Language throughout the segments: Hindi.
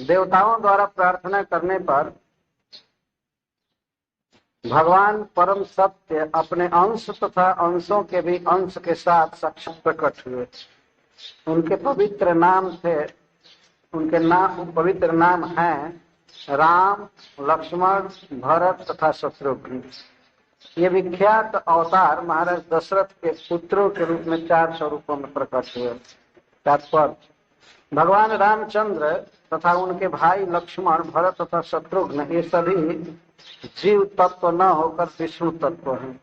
देवताओं द्वारा प्रार्थना करने पर भगवान परम सत्य अपने अंश तथा अंशों के भी अंश के साथ साक्षात प्रकट हुए। उनके पवित्र नाम पवित्र नाम हैं राम, लक्ष्मण, भरत तथा शत्रुघ्न। ये विख्यात अवतार महाराज दशरथ के पुत्रों के रूप में 4 स्वरूपों में प्रकट हुए। तात्पर्य, भगवान रामचंद्र तथा उनके भाई लक्ष्मण, भरत तथा शत्रुघ्न ये सभी जीव तत्व न होकर विष्णु तत्व हैं।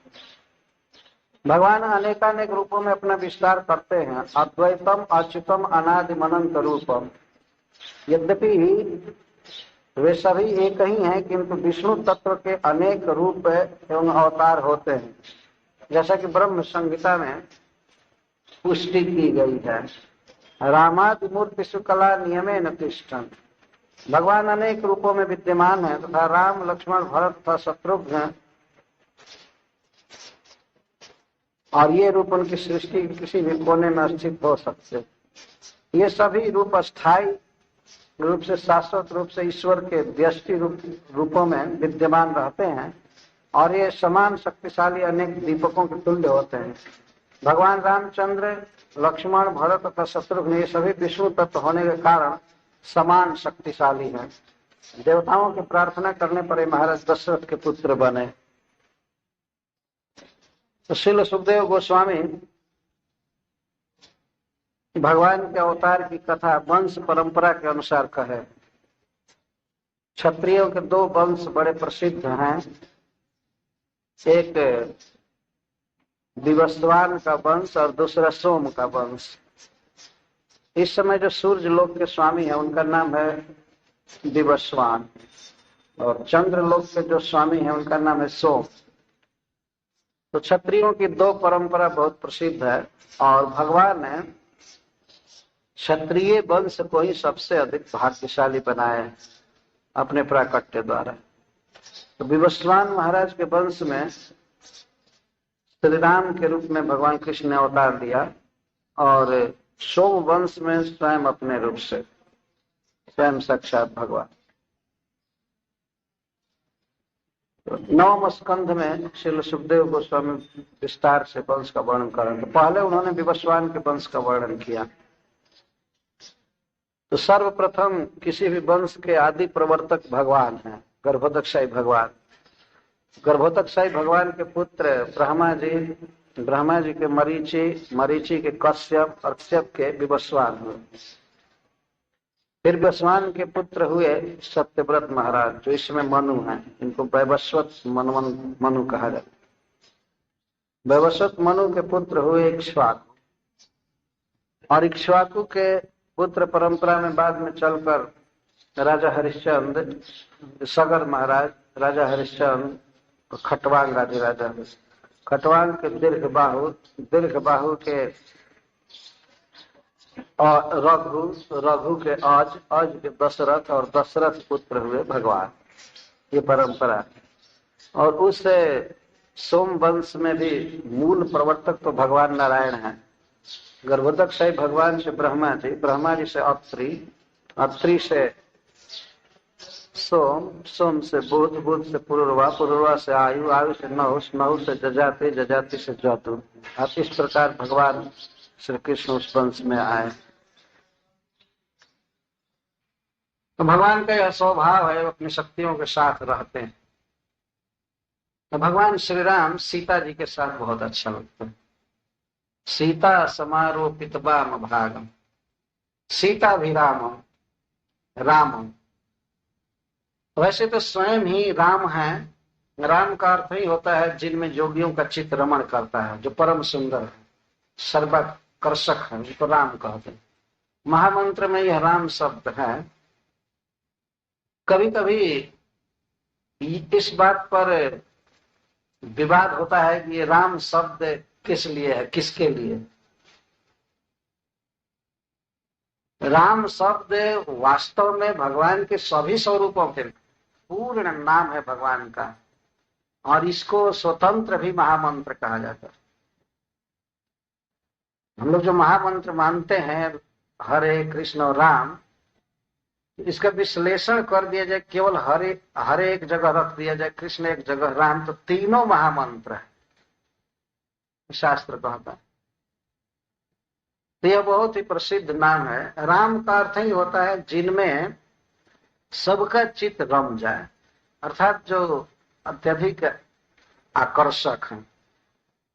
भगवान अनेकानेक रूपों में अपना विस्तार करते हैं। अद्वैतम अच्युतम अनादि अनंत रूपम। यद्यपि वे सभी एक ही हैं, किंतु विष्णु तत्व के अनेक रूप एवं अवतार होते हैं, जैसा कि ब्रह्म संहिता में पुष्टि की गई है। रामादि मूर्ति सुकला नियमेन तिष्ठन्। भगवान अनेक रूपों में विद्यमान है तथा राम, लक्ष्मण, भरत तथा शत्रुघ्न और ये रूप उनकी सृष्टि के किसी भी कोने में स्थित हो सकते। ये सभी रूप अस्थायी रूप से, शाश्वत रूप से ईश्वर के व्यष्टि रूपों में विद्यमान रहते हैं और ये समान शक्तिशाली अनेक दीपकों के तुल्य होते हैं। भगवान रामचंद्र, लक्ष्मण, भरत तथा शत्रुघ्न ये सभी विष्णु तत्व होने के कारण समान शक्तिशाली हैं। देवताओं की प्रार्थना करने पर ये महाराज दशरथ के पुत्र बने। तो श्रील सुखदेव गोस्वामी भगवान के अवतार की कथा वंश परंपरा के अनुसार कहे। क्षत्रियों के 2 वंश बड़े प्रसिद्ध हैं। एक विवस्वान का वंश और दूसरा सोम का वंश। इस समय जो सूर्य लोक के स्वामी है उनका नाम है विवस्वान और चंद्र लोक के जो स्वामी है उनका नाम है सोम। तो क्षत्रियों की 2 परंपरा बहुत प्रसिद्ध है और भगवान ने क्षत्रिय वंश को ही सबसे अधिक भाग्यशाली बनाया है अपने प्राकट्य द्वारा। तो विवस्वान महाराज के वंश में श्री राम के रूप में भगवान कृष्ण ने अवतार लिया और सोम वंश में स्वयं अपने रूप से स्वयं साक्षात भगवान। तो 9वें स्कंध में श्री सुखदेव गोस्वामी विस्तार से वंश का वर्णन करें। तो पहले उन्होंने विवस्वान के वंश का वर्णन किया। तो सर्वप्रथम किसी भी वंश के आदि प्रवर्तक भगवान हैं, गर्भोदकशाही भगवान। गर्भोदकशाही भगवान के पुत्र ब्रह्मा जी के मरीचि के कश्यप और कश्यप के विवस्वान हुए। फिर विवस्वान के पुत्र हुए सत्यव्रत महाराज, जो इसमें मनु हैं। इनको वैवस्वत मनु कहा जाता है। वैवस्वत मनु के पुत्र हुए इक्ष्वाकु और इक्ष्वाकु के पुत्र परंपरा में बाद में चलकर राजा हरिश्चंद्र, सगर महाराज, राजा हरिश्चंद्र, खटवांग आदि राजा। खटवांग के दीर्घ बाहु के और रघु के अज के दशरथ और दशरथ पुत्र हुए भगवान। ये परंपरा। और उस सोम वंश में भी मूल प्रवर्तक तो भगवान नारायण हैं। गर्भोदकशाही भगवान से ब्रह्मा जी से अत्रि से सोम से बुध से पुरुरवा से आयु से नहुष से जजाति से जतु। अब इस प्रकार भगवान श्री कृष्ण उस वंश में आए। तो भगवान का यह स्वभाव है, अपनी शक्तियों के साथ रहते हैं। तो भगवान श्री राम सीता जी के साथ बहुत अच्छा लगता है। सीता समारोपित वाम भागम, सीता भी राम। वैसे तो स्वयं ही राम है। राम का अर्थ ही होता है जिनमें योगियों का चित्त रमण करता है, जो परम सुंदर है, सर्वाकर्षक है, उसको राम कहते हैं। महामंत्र में यह राम शब्द है। कभी कभी इस बात पर विवाद होता है कि ये राम शब्द किस लिए है, किसके लिए। राम शब्द वास्तव में भगवान के सभी स्वरूपों के पूर्ण नाम है भगवान का, और इसको स्वतंत्र भी महामंत्र कहा जाता है। हम लोग जो महामंत्र मानते हैं, हरे कृष्ण और राम, इसका विश्लेषण कर दिया जाए, केवल हर एक जगह रख दिया जाए कृष्ण, एक जगह राम, तो तीनों महामंत्र है, शास्त्र कहता है। तो यह बहुत ही प्रसिद्ध नाम है। राम का अर्थ ही होता है जिनमें सबका चित्त रम जाए, अर्थात जो अत्यधिक आकर्षक हैं,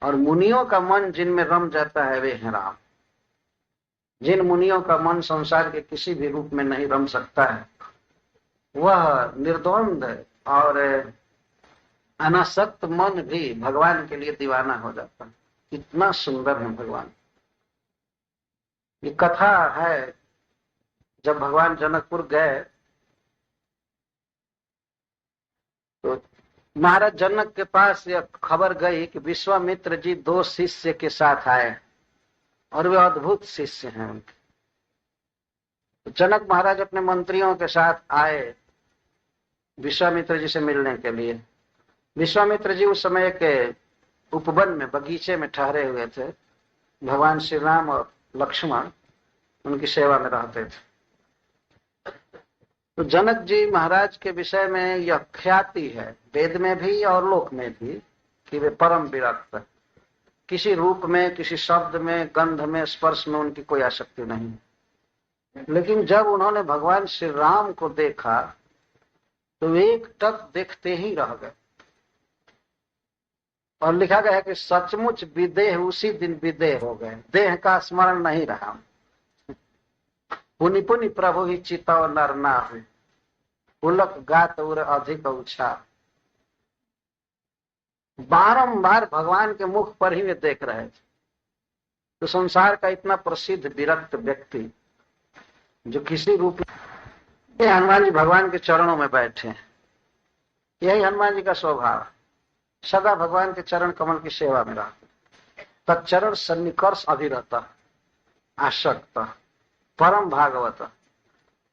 और मुनियों का मन जिनमें रम जाता है वे हैं राम। जिन मुनियों का मन संसार के किसी भी रूप में नहीं रम सकता है, वह निर्द्वंद और अनासक्त मन भी भगवान के लिए दीवाना हो जाता है। इतना सुंदर है भगवान। ये कथा है, जब भगवान जनकपुर गए तो महाराज जनक के पास यह खबर गई कि विश्वामित्र जी 2 शिष्य के साथ आए और वे अद्भुत शिष्य हैं उनके। तो जनक महाराज अपने मंत्रियों के साथ आए विश्वामित्र जी से मिलने के लिए। विश्वामित्र जी उस समय एक उपवन में, बगीचे में ठहरे हुए थे। भगवान श्री राम और लक्ष्मण उनकी सेवा में रहते थे। तो जनक जी महाराज के विषय में यह ख्याति है, वेद में भी और लोक में भी, कि वे परम विरक्त, किसी रूप में, किसी शब्द में, गंध में, स्पर्श में उनकी कोई आसक्ति नहीं। लेकिन जब उन्होंने भगवान श्री राम को देखा तो वे एक टक देखते ही रह गए। और लिखा गया है कि सचमुच विदेह उसी दिन विदेह हो गए, देह का स्मरण नहीं रहा। पुनि पुनि प्रभु ही चितव नर नाहु, पुलक गात उर अधिक उछा। बारंबार भगवान के मुख पर ही वे देख रहे थे। तो संसार का इतना प्रसिद्ध विरक्त व्यक्ति जो किसी रूप में, हनुमान जी भगवान के चरणों में बैठे, यही हनुमान जी का स्वभाव, सदा भगवान के चरण कमल की सेवा में रहते, तच्चरण सन्निकर्ष अभिरत आसक्त परम भागवत।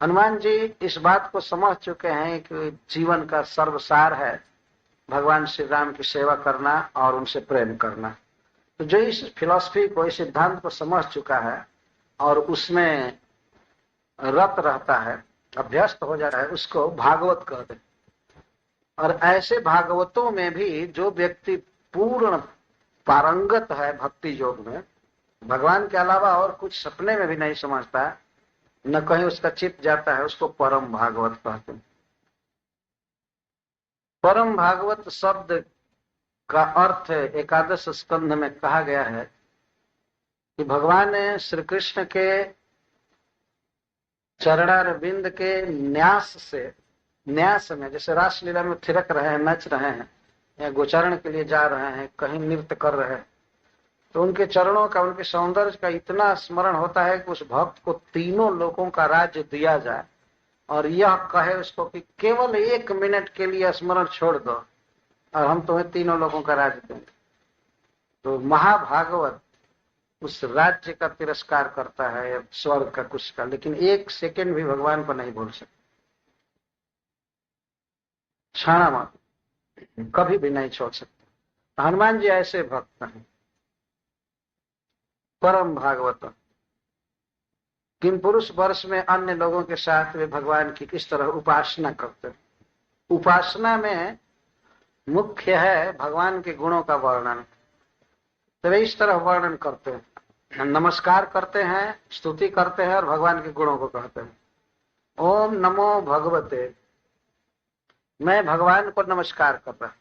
हनुमान जी इस बात को समझ चुके हैं कि जीवन का सर्वसार है भगवान श्री राम की सेवा करना और उनसे प्रेम करना। तो जो इस फिलॉसफी को, इस सिद्धांत को समझ चुका है और उसमें रत रहता है, अभ्यस्त हो जाता है, उसको भागवत कहते हैं। और ऐसे भागवतों में भी जो व्यक्ति पूर्ण पारंगत है भक्ति योग में, भगवान के अलावा और कुछ सपने में भी नहीं समझता, न कहीं उसका चित्त जाता है, उसको परम भागवत कहते हैं। परम भागवत शब्द का अर्थ एकादश स्कंध में कहा गया है कि भगवान ने श्री कृष्ण के चरणारविंद के न्यास में, जैसे रासलीला में थिरक रहे हैं, नच रहे हैं, या गोचारण के लिए जा रहे हैं, कहीं नृत्य कर रहे हैं, तो उनके चरणों का, उनके सौंदर्य का इतना स्मरण होता है कि उस भक्त को तीनों लोगों का राज्य दिया जाए और यह कहे उसको कि केवल 1 मिनट के लिए स्मरण छोड़ दो और हम तुम्हें तीनों लोगों का राज्य देंगे। तो महाभागवत उस राज्य का तिरस्कार करता है, स्वर्ग का, कुछ का, लेकिन 1 सेकंड भी भगवान को नहीं भूल सकता, क्षण मात्र कभी भी नहीं छोड़ सकता। हनुमान जी ऐसे भक्त हैं, परम भागवत। किम पुरुष वर्ष में अन्य लोगों के साथ वे भगवान की इस तरह उपासना करते हैं। उपासना में मुख्य है भगवान के गुणों का वर्णन। तो वे इस तरह वर्णन करते हैं, नमस्कार करते हैं, स्तुति करते हैं और भगवान के गुणों को कहते हैं। ओम नमो भगवते, मैं भगवान को नमस्कार कर रहा।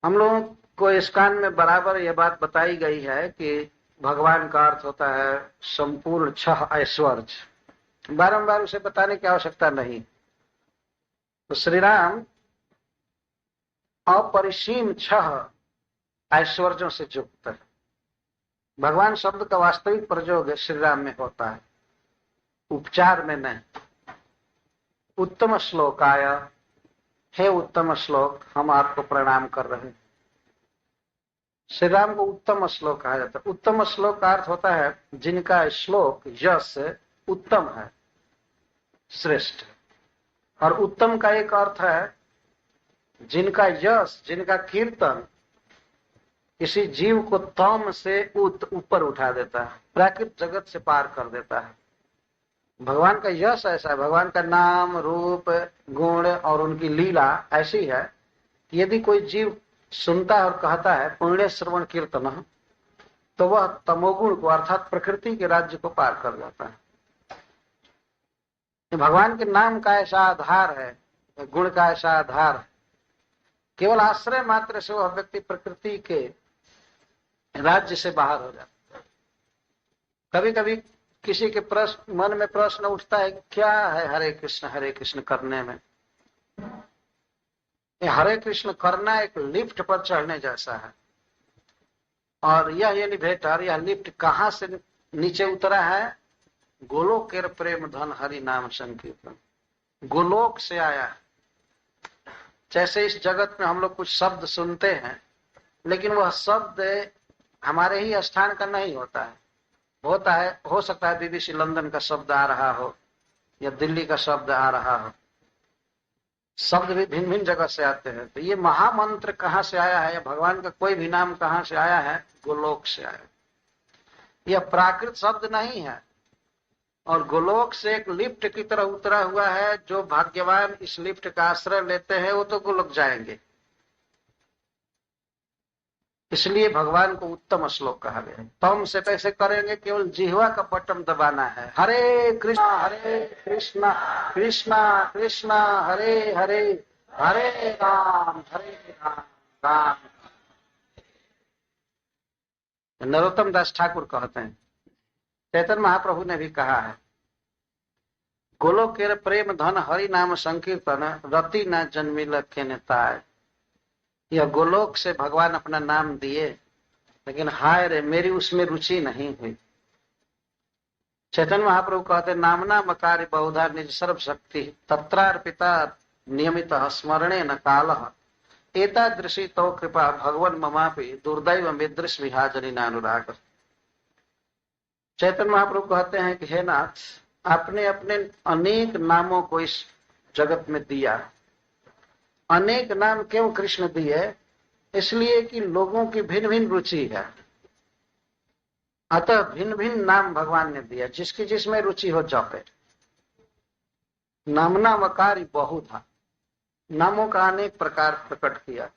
हम लोगों को इस कान में बराबर यह बात बताई गई है कि भगवान का अर्थ होता है संपूर्ण 6 ऐश्वर्य। बारंबार उसे बताने की आवश्यकता नहीं। तो श्री राम अपरिसीम 6 ऐश्वर्यों से युक्त है। भगवान शब्द का वास्तविक प्रयोग श्री राम में होता है, उपचार में नहीं। उत्तम श्लोकाय, हे उत्तम श्लोक, हम आपको प्रणाम कर रहे हैं। श्री राम को उत्तम श्लोक कहा जाता है। उत्तम श्लोक का अर्थ होता है जिनका श्लोक यश उत्तम है, श्रेष्ठ। और उत्तम का एक अर्थ है जिनका यश, जिनका कीर्तन किसी जीव को तम से ऊपर उठा देता है, प्राकृत जगत से पार कर देता है। भगवान का यश ऐसा है, भगवान का नाम रूप गुण और उनकी लीला ऐसी है कि यदि कोई जीव सुनता है और कहता है पुण्य श्रवण कीर्तन, तो वह तमोगुण को अर्थात प्रकृति के राज्य को पार कर जाता है। भगवान के नाम का ऐसा आधार है, गुण का ऐसा आधार है, केवल आश्रय मात्र से वह व्यक्ति प्रकृति के राज्य से बाहर हो जाता है। कभी कभी किसी के मन में प्रश्न उठता है कि क्या है हरे कृष्ण करने में। हरे कृष्ण करना एक लिफ्ट पर चढ़ने जैसा है, और यह एलिवेटर, यह लिफ्ट कहां से नीचे उतरा है? गोलोक के प्रेम धन हरि नाम संकीर्तन, गोलोक से आया है। जैसे इस जगत में हम लोग कुछ शब्द सुनते हैं, लेकिन वह शब्द हमारे ही स्थान का नहीं होता है। होता है, हो सकता है BBC लंदन का शब्द आ रहा हो या दिल्ली का शब्द आ रहा हो। शब्द भी भिन्न भिन्न जगह से आते हैं। तो ये महामंत्र कहाँ से आया है, या भगवान का कोई भी नाम कहाँ से आया है? गोलोक से आया। यह प्राकृत शब्द नहीं है, और गोलोक से एक लिफ्ट की तरह उतरा हुआ है। जो भाग्यवान इस लिफ्ट का आश्रय लेते हैं वो तो गोलोक जाएंगे। इसलिए भगवान को उत्तम श्लोक कहा गया है। तम से कैसे करेंगे? केवल जिह्वा का बटन दबाना है। हरे कृष्णा कृष्णा कृष्णा हरे हरे, हरे राम राम। नरोत्तम दास ठाकुर कहते हैं, चैतन्य महाप्रभु ने भी कहा है, गोलोक के प्रेम धन हरि नाम संकीर्तन रति न जन्मिल के नेताय। यह गोलोक से भगवान अपना नाम दिए, लेकिन हाय रे मेरी उसमें रुचि नहीं हुई। चैतन्य महाप्रभु कहते, नामना मकारी बहुधा निज सर्व शक्ति तत्रार्पिता नियमित स्मरणे न काल एतादृशी तो कृपा भगवन ममापि दुर्दैव मिदृश विहाजनी नानुराग। चैतन्य महाप्रभु कहते हैं कि हे नाथ, आपने अपने अनेक नामों को इस जगत में दिया। अनेक नाम क्यों कृष्ण दिए? इसलिए कि लोगों की भिन्न भिन्न रुचि है, अतः भिन्न भिन्न नाम भगवान ने दिया, जिसकी जिसमें रुचि हो जपे। नामना वकारी बहु था, नामों का अनेक प्रकार प्रकट किया,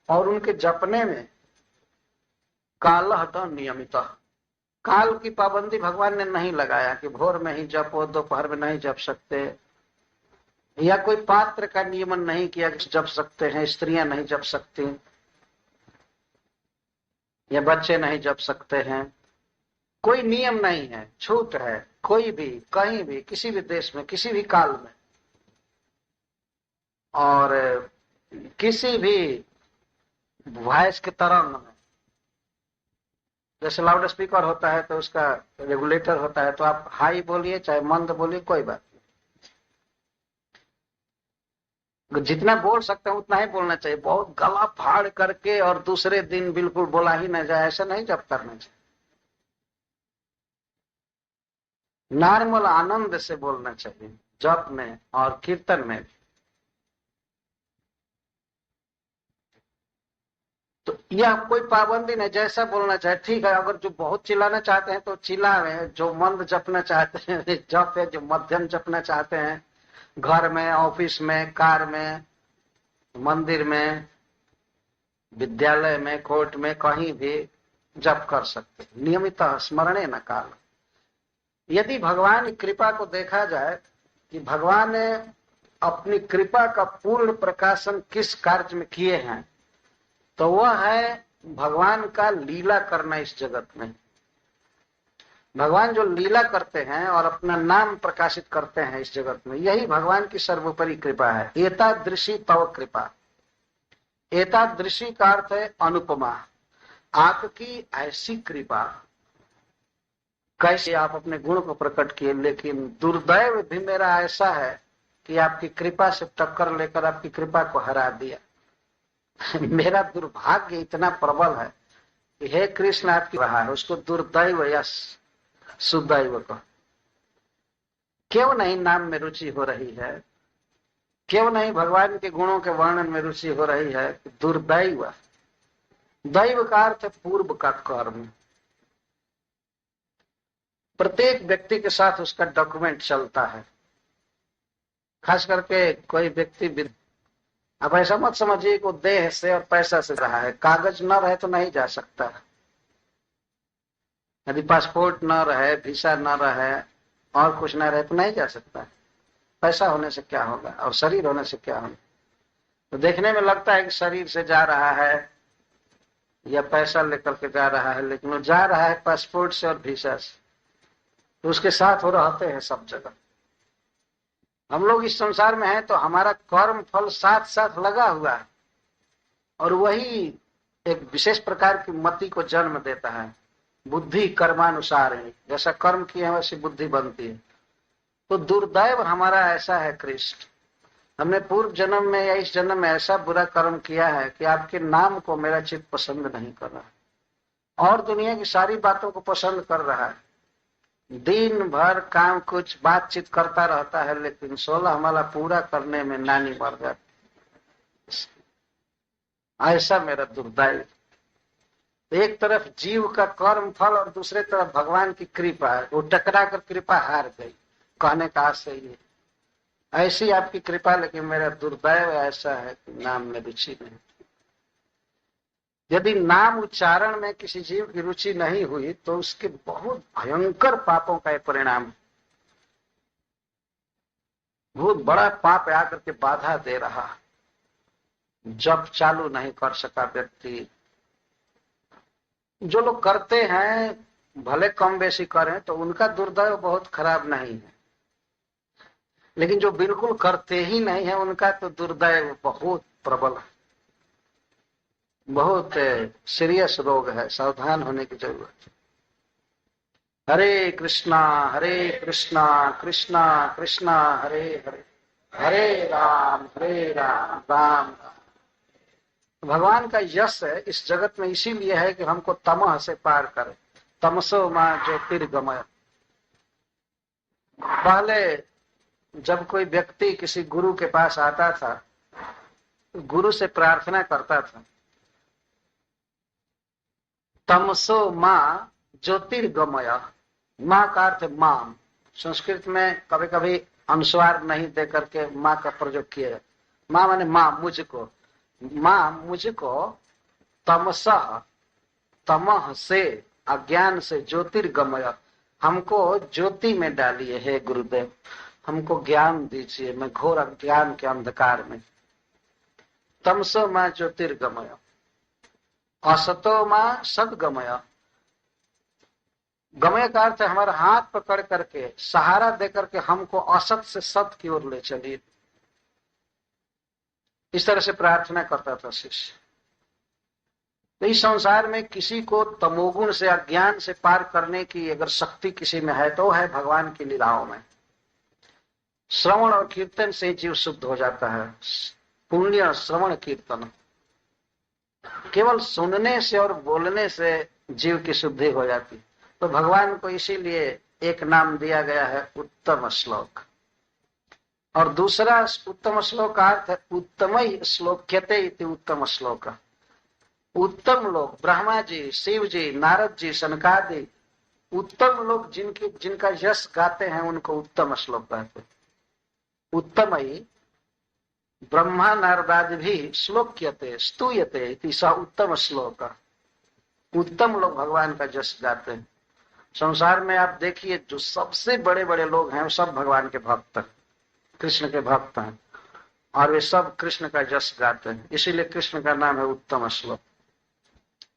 और उनके जपने में कालह नियमित, काल की पाबंदी भगवान ने नहीं लगाया कि भोर में ही जपो, दोपहर में नहीं जप सकते, या कोई पात्र का नियमन नहीं किया कि जप सकते हैं, स्त्रियां नहीं जप सकती, या बच्चे नहीं जप सकते हैं। कोई नियम नहीं है, छूट है। कोई भी कहीं भी किसी भी देश में किसी भी काल में और किसी भी वॉइस के तरंग में, जैसे लाउड स्पीकर होता है तो उसका रेगुलेटर होता है, तो आप हाई बोलिए चाहे मंद बोलिए, कोई बात नहीं। जितना बोल सकते हैं उतना ही बोलना चाहिए। बहुत गला फाड़ करके और दूसरे दिन बिल्कुल बोला ही न जाए, ऐसा नहीं जप करना चाहिए। नॉर्मल आनंद से बोलना चाहिए जप में और कीर्तन में। तो यह कोई पाबंदी नहीं, जैसा बोलना चाहे ठीक है। अगर जो बहुत चिल्लाना चाहते हैं तो चिल्लावे, जो मंद जपना चाहते हैं जप है, जो मध्यम जपना चाहते हैं घर में, ऑफिस में, कार में, मंदिर में, विद्यालय में, कोर्ट में, कहीं भी जप कर सकते हैं। नियमित स्मरणे न काल। यदि भगवान की कृपा को देखा जाए कि भगवान ने अपनी कृपा का पूर्ण प्रकाशन किस कार्य में किए हैं, तो वह है भगवान का लीला करना इस जगत में। भगवान जो लीला करते हैं और अपना नाम प्रकाशित करते हैं इस जगत में, यही भगवान की सर्वोपरि कृपा है। एतादृशी तव कृपा। एतादृशी का अर्थ है अनुपमा, आपकी ऐसी कृपा। कैसे आप अपने गुण को प्रकट किए, लेकिन दुर्दैव भी मेरा ऐसा है कि आपकी कृपा से टक्कर लेकर आपकी कृपा को हरा दिया। मेरा दुर्भाग्य इतना प्रबल है कि हे कृष्ण आपकी रहा है, उसको दुर्दैव या सुदैव को। क्यों नहीं नाम में रुचि हो रही है? क्यों नहीं भगवान के गुणों के वर्णन में रुचि हो रही है? दुर्दैव। दैव का अर्थ पूर्व का कर्म। प्रत्येक व्यक्ति के साथ उसका डॉक्यूमेंट चलता है। खास करके कोई व्यक्ति, अब ऐसा मत समझिए कि वो देह से और पैसा से रहा है। कागज न रहे तो नहीं जा सकता। यदि पासपोर्ट न रहे, वीसा न रहे और कुछ न रहे तो नहीं जा सकता। पैसा होने से क्या होगा और शरीर होने से क्या होगा। तो देखने में लगता है कि शरीर से जा रहा है या पैसा लेकर के जा रहा है, लेकिन वो जा रहा है पासपोर्ट से और वीसा से। तो उसके साथ वो रहते हैं सब जगह। हम लोग इस संसार में हैं तो हमारा कर्म फल साथ साथ लगा हुआ है और वही एक विशेष प्रकार की मति को जन्म देता है। बुद्धि कर्मानुसार है, जैसा कर्म किए हैं वैसी बुद्धि बनती है। तो दुर्दैव हमारा ऐसा है कृष्ण, हमने पूर्व जन्म में या इस जन्म में ऐसा बुरा कर्म किया है कि आपके नाम को मेरा चित्त पसंद नहीं कर रहा और दुनिया की सारी बातों को पसंद कर रहा है। दिन भर काम कुछ बातचीत करता रहता है, लेकिन 16 माला पूरा करने में नानी मर जाती। ऐसा मेरा दुर्दैव। एक तरफ जीव का कर्म फल और दूसरे तरफ भगवान की कृपा है। वो टकरा कर कृपा हार गई। कहने का आशय ये, ऐसी आपकी कृपा, लेकिन मेरा दुर्दैव ऐसा है कि नाम में रुचि नहीं। यदि नाम उच्चारण में किसी जीव की रुचि नहीं हुई तो उसके बहुत भयंकर पापों का परिणाम, बहुत बड़ा पाप आकर के बाधा दे रहा। जप चालू नहीं कर सका व्यक्ति। जो लोग करते हैं भले कम बेसी करें तो उनका दुर्दैव बहुत खराब नहीं है, लेकिन जो बिल्कुल करते ही नहीं है उनका तो दुर्दैव बहुत प्रबल है। बहुत सीरियस रोग है, सावधान होने की जरूरत है। हरे कृष्णा कृष्णा कृष्णा हरे हरे, हरे राम राम राम। भगवान का यश है इस जगत में इसीलिए है कि हमको तमह से पार करे। तमसो मां ज्योतिर्गमय। पहले जब कोई व्यक्ति किसी गुरु के पास आता था, गुरु से प्रार्थना करता था, तमसो मां ज्योतिर्गमय। मां का अर्थ मां। संस्कृत में कभी कभी अनुस्वार नहीं दे करके मां का प्रयोग किया जाता। मां माने मां, मुझको। मां मुझको तमसः, तमह से, अज्ञान से, ज्योतिर्गमय, हमको ज्योति में डालिए हे गुरुदेव। हमको ज्ञान दीजिए, मैं घोर अज्ञान के अंधकार में। तमसो मां ज्योतिर्गमय, असतो मां सद्गमय। गमय का अर्थ है हमारा हाथ पकड़ करके, सहारा दे करके हमको असत से सत की ओर ले चलिए। इस तरह से प्रार्थना करता था शिष्य। तो इस संसार में किसी को तमोगुण से, अज्ञान से पार करने की अगर शक्ति किसी में है तो है भगवान की लीलाओं में। श्रवण और कीर्तन से जीव शुद्ध हो जाता है। पुण्य श्रवण कीर्तन, केवल सुनने से और बोलने से जीव की शुद्धि हो जाती। तो भगवान को इसीलिए एक नाम दिया गया है उत्तम श्लोक। और दूसरा उत्तम श्लोक का अर्थ है उत्तमई श्लोक्यते इति उत्तम श्लोक। उत्तम लोग, ब्रह्मा जी, शिव जी, नारद जी, सनकादि उत्तम लोग जिनका यश गाते हैं उनको उत्तम श्लोक कहते हैं। उत्तमई ब्रह्मा नारदादि भी श्लोक्यते स्तूयते इति स उत्तम श्लोक। उत्तम लोग भगवान का यश गाते हैं। संसार में आप देखिए जो सबसे बड़े बड़े लोग हैं वो सब भगवान के भक्त हैं, कृष्ण के भक्त हैं, और वे सब कृष्ण का यश गाते हैं। इसीलिए कृष्ण का नाम है उत्तम श्लोक।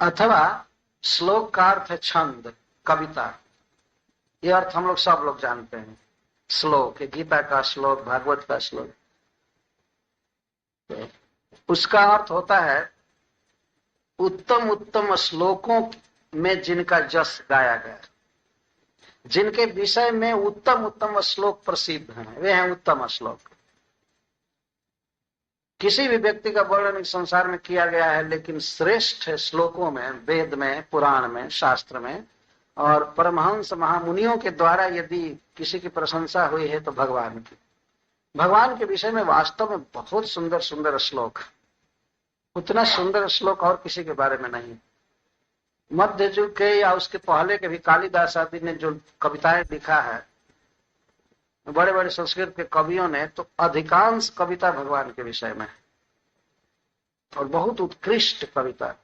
अथवा श्लोक का अर्थ है छंद, कविता। यह अर्थ हम लोग सब लोग जानते हैं। श्लोक, गीता का श्लोक, भागवत का श्लोक, उसका अर्थ होता है उत्तम उत्तम श्लोकों में जिनका यश गाया गया, जिनके विषय में उत्तम उत्तम श्लोक प्रसिद्ध हैं, वे हैं उत्तम श्लोक। किसी भी व्यक्ति का वर्णन इस संसार में किया गया है, लेकिन श्रेष्ठ श्लोकों में, वेद में, पुराण में, शास्त्र में और परमहंस महामुनियों के द्वारा यदि किसी की प्रशंसा हुई है तो भगवान की। भगवान के विषय में वास्तव में बहुत सुंदर सुंदर श्लोक, उतना सुंदर श्लोक और किसी के बारे में नहीं। मध्य युग के या उसके पहले के भी कालिदास आदि ने जो कविताएं लिखा है, बड़े बड़े संस्कृत के कवियों ने, तो अधिकांश कविता भगवान के विषय में, और बहुत उत्कृष्ट कविता।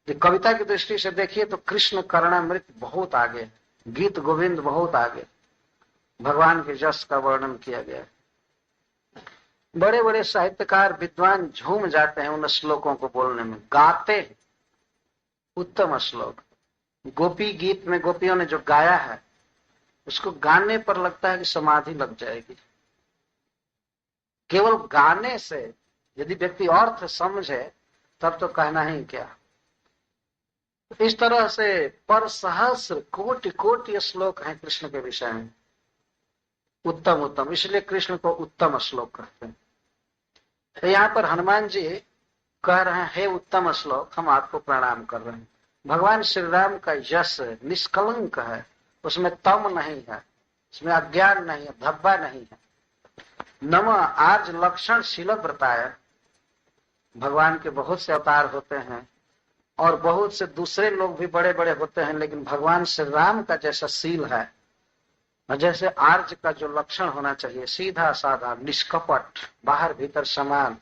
कविता की दृष्टि से देखिए तो कृष्ण कर्णामृत बहुत आगे, गीत गोविंद बहुत आगे, भगवान के यश का वर्णन किया गया। बड़े बड़े साहित्यकार विद्वान झूम जाते हैं उन श्लोकों को बोलने में, गाते हैं उत्तम श्लोक। गोपी गीत में गोपियों ने जो गाया है, उसको गाने पर लगता है कि समाधि लग जाएगी। केवल गाने से यदि व्यक्ति अर्थ समझे तब तो कहना ही क्या। इस तरह से पर सहस्र कोटि कोटि श्लोक हैं कृष्ण के विषय में, उत्तम उत्तम, इसलिए कृष्ण को उत्तम श्लोक कहते हैं। तो यहाँ पर हनुमान जी कह रहे हैं, हे उत्तम श्लोक, हम आपको प्रणाम कर रहे हैं। भगवान श्री राम का यश निष्कलंक है, उसमें तम नहीं है, उसमें अज्ञान नहीं है, धब्बा नहीं है। नमः आर्ज लक्षण शील व्रताय, भगवान के बहुत से अवतार होते हैं और बहुत से दूसरे लोग भी बड़े बड़े होते हैं, लेकिन भगवान श्री राम का जैसा शील है, जैसे आर्ज का जो लक्षण होना चाहिए, सीधा साधा निष्कपट बाहर भीतर समान,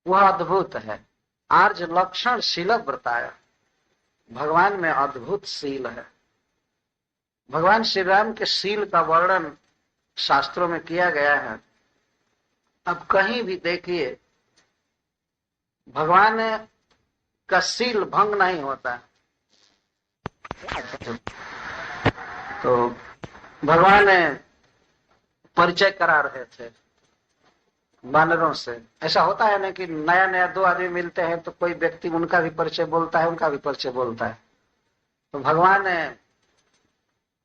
वह अद्भुत है। आर्ज लक्षण शील व्रताय, भगवान में अद्भुत शील है। भगवान श्री राम के शील का वर्णन शास्त्रों में किया गया है। अब कहीं भी देखिए भगवान का शील भंग नहीं होता। तो भगवान परिचय करा रहे थे वानरों से। ऐसा होता है ना कि नया नया दो आदमी मिलते हैं तो कोई व्यक्ति उनका भी परिचय बोलता है, उनका भी परिचय बोलता है। तो भगवान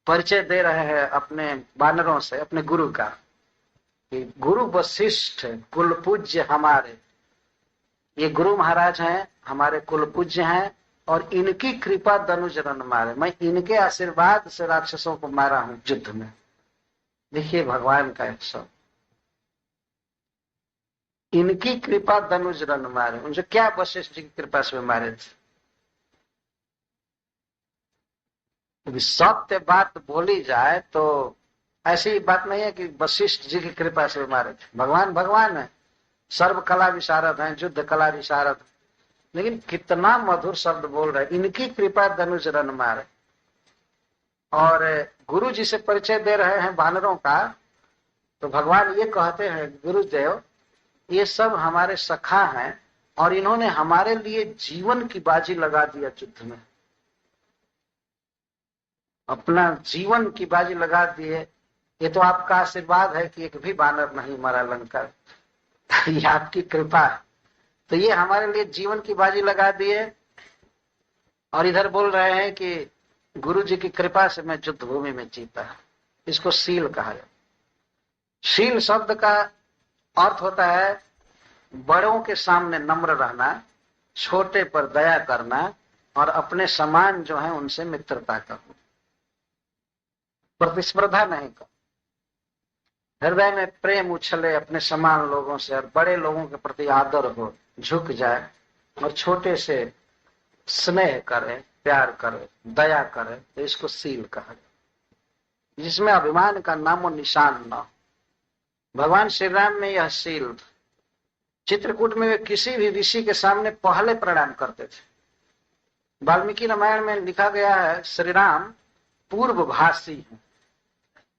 परिचय दे रहे हैं अपने वानरों से, अपने गुरु का, कि गुरु वशिष्ठ कुल पूज्य हमारे, ये गुरु महाराज हैं, हमारे कुल पूज्य हैं, और इनकी कृपा दनुज रन मारे, मैं इनके आशीर्वाद से राक्षसों को मारा हूं युद्ध में। देखिए भगवान का एक शब्द, इनकी कृपा दनुज रन मारे। उनसे क्या वशिष्ठ जी की कृपा से मारे थे? सत्य बात बोली जाए तो ऐसी बात नहीं है कि वशिष्ठ जी की कृपा से मारे थे। भगवान भगवान है, सर्व कला विशारद हैं, युद्ध कला विशारद, लेकिन कितना मधुर शब्द बोल रहे, इनकी कृपा दनुज रन मारे। और गुरु जी से परिचय दे रहे हैं वानरों का, तो भगवान ये कहते हैं, गुरुदेव ये सब हमारे सखा हैं और इन्होंने हमारे लिए जीवन की बाजी लगा दिया युद्ध में, अपना जीवन की बाजी लगा दिए। ये तो आपका आशीर्वाद है कि एक भी वानर नहीं मरा लंका, ये आपकी कृपा है। तो ये हमारे लिए जीवन की बाजी लगा दिए, और इधर बोल रहे हैं कि गुरु जी की कृपा से मैं युद्ध भूमि में जीता। इसको शील कहा है। शील शब्द का अर्थ होता है बड़ों के सामने नम्र रहना, छोटे पर दया करना, और अपने समान जो है उनसे मित्रता करना, प्रतिस्पर्धा नहीं कर, हृदय में प्रेम उछले अपने समान लोगों से, और बड़े लोगों के प्रति आदर हो, झुक जाए, और छोटे से स्नेह करे, प्यार करे, दया करे, तो इसको शील कहा, जिसमें अभिमान का नामो निशान न हो। भगवान श्री राम में यह शील। चित्रकूट में वे किसी भी ऋषि के सामने पहले प्रणाम करते थे। वाल्मीकि रामायण में लिखा गया है श्री राम पूर्वभाषी है।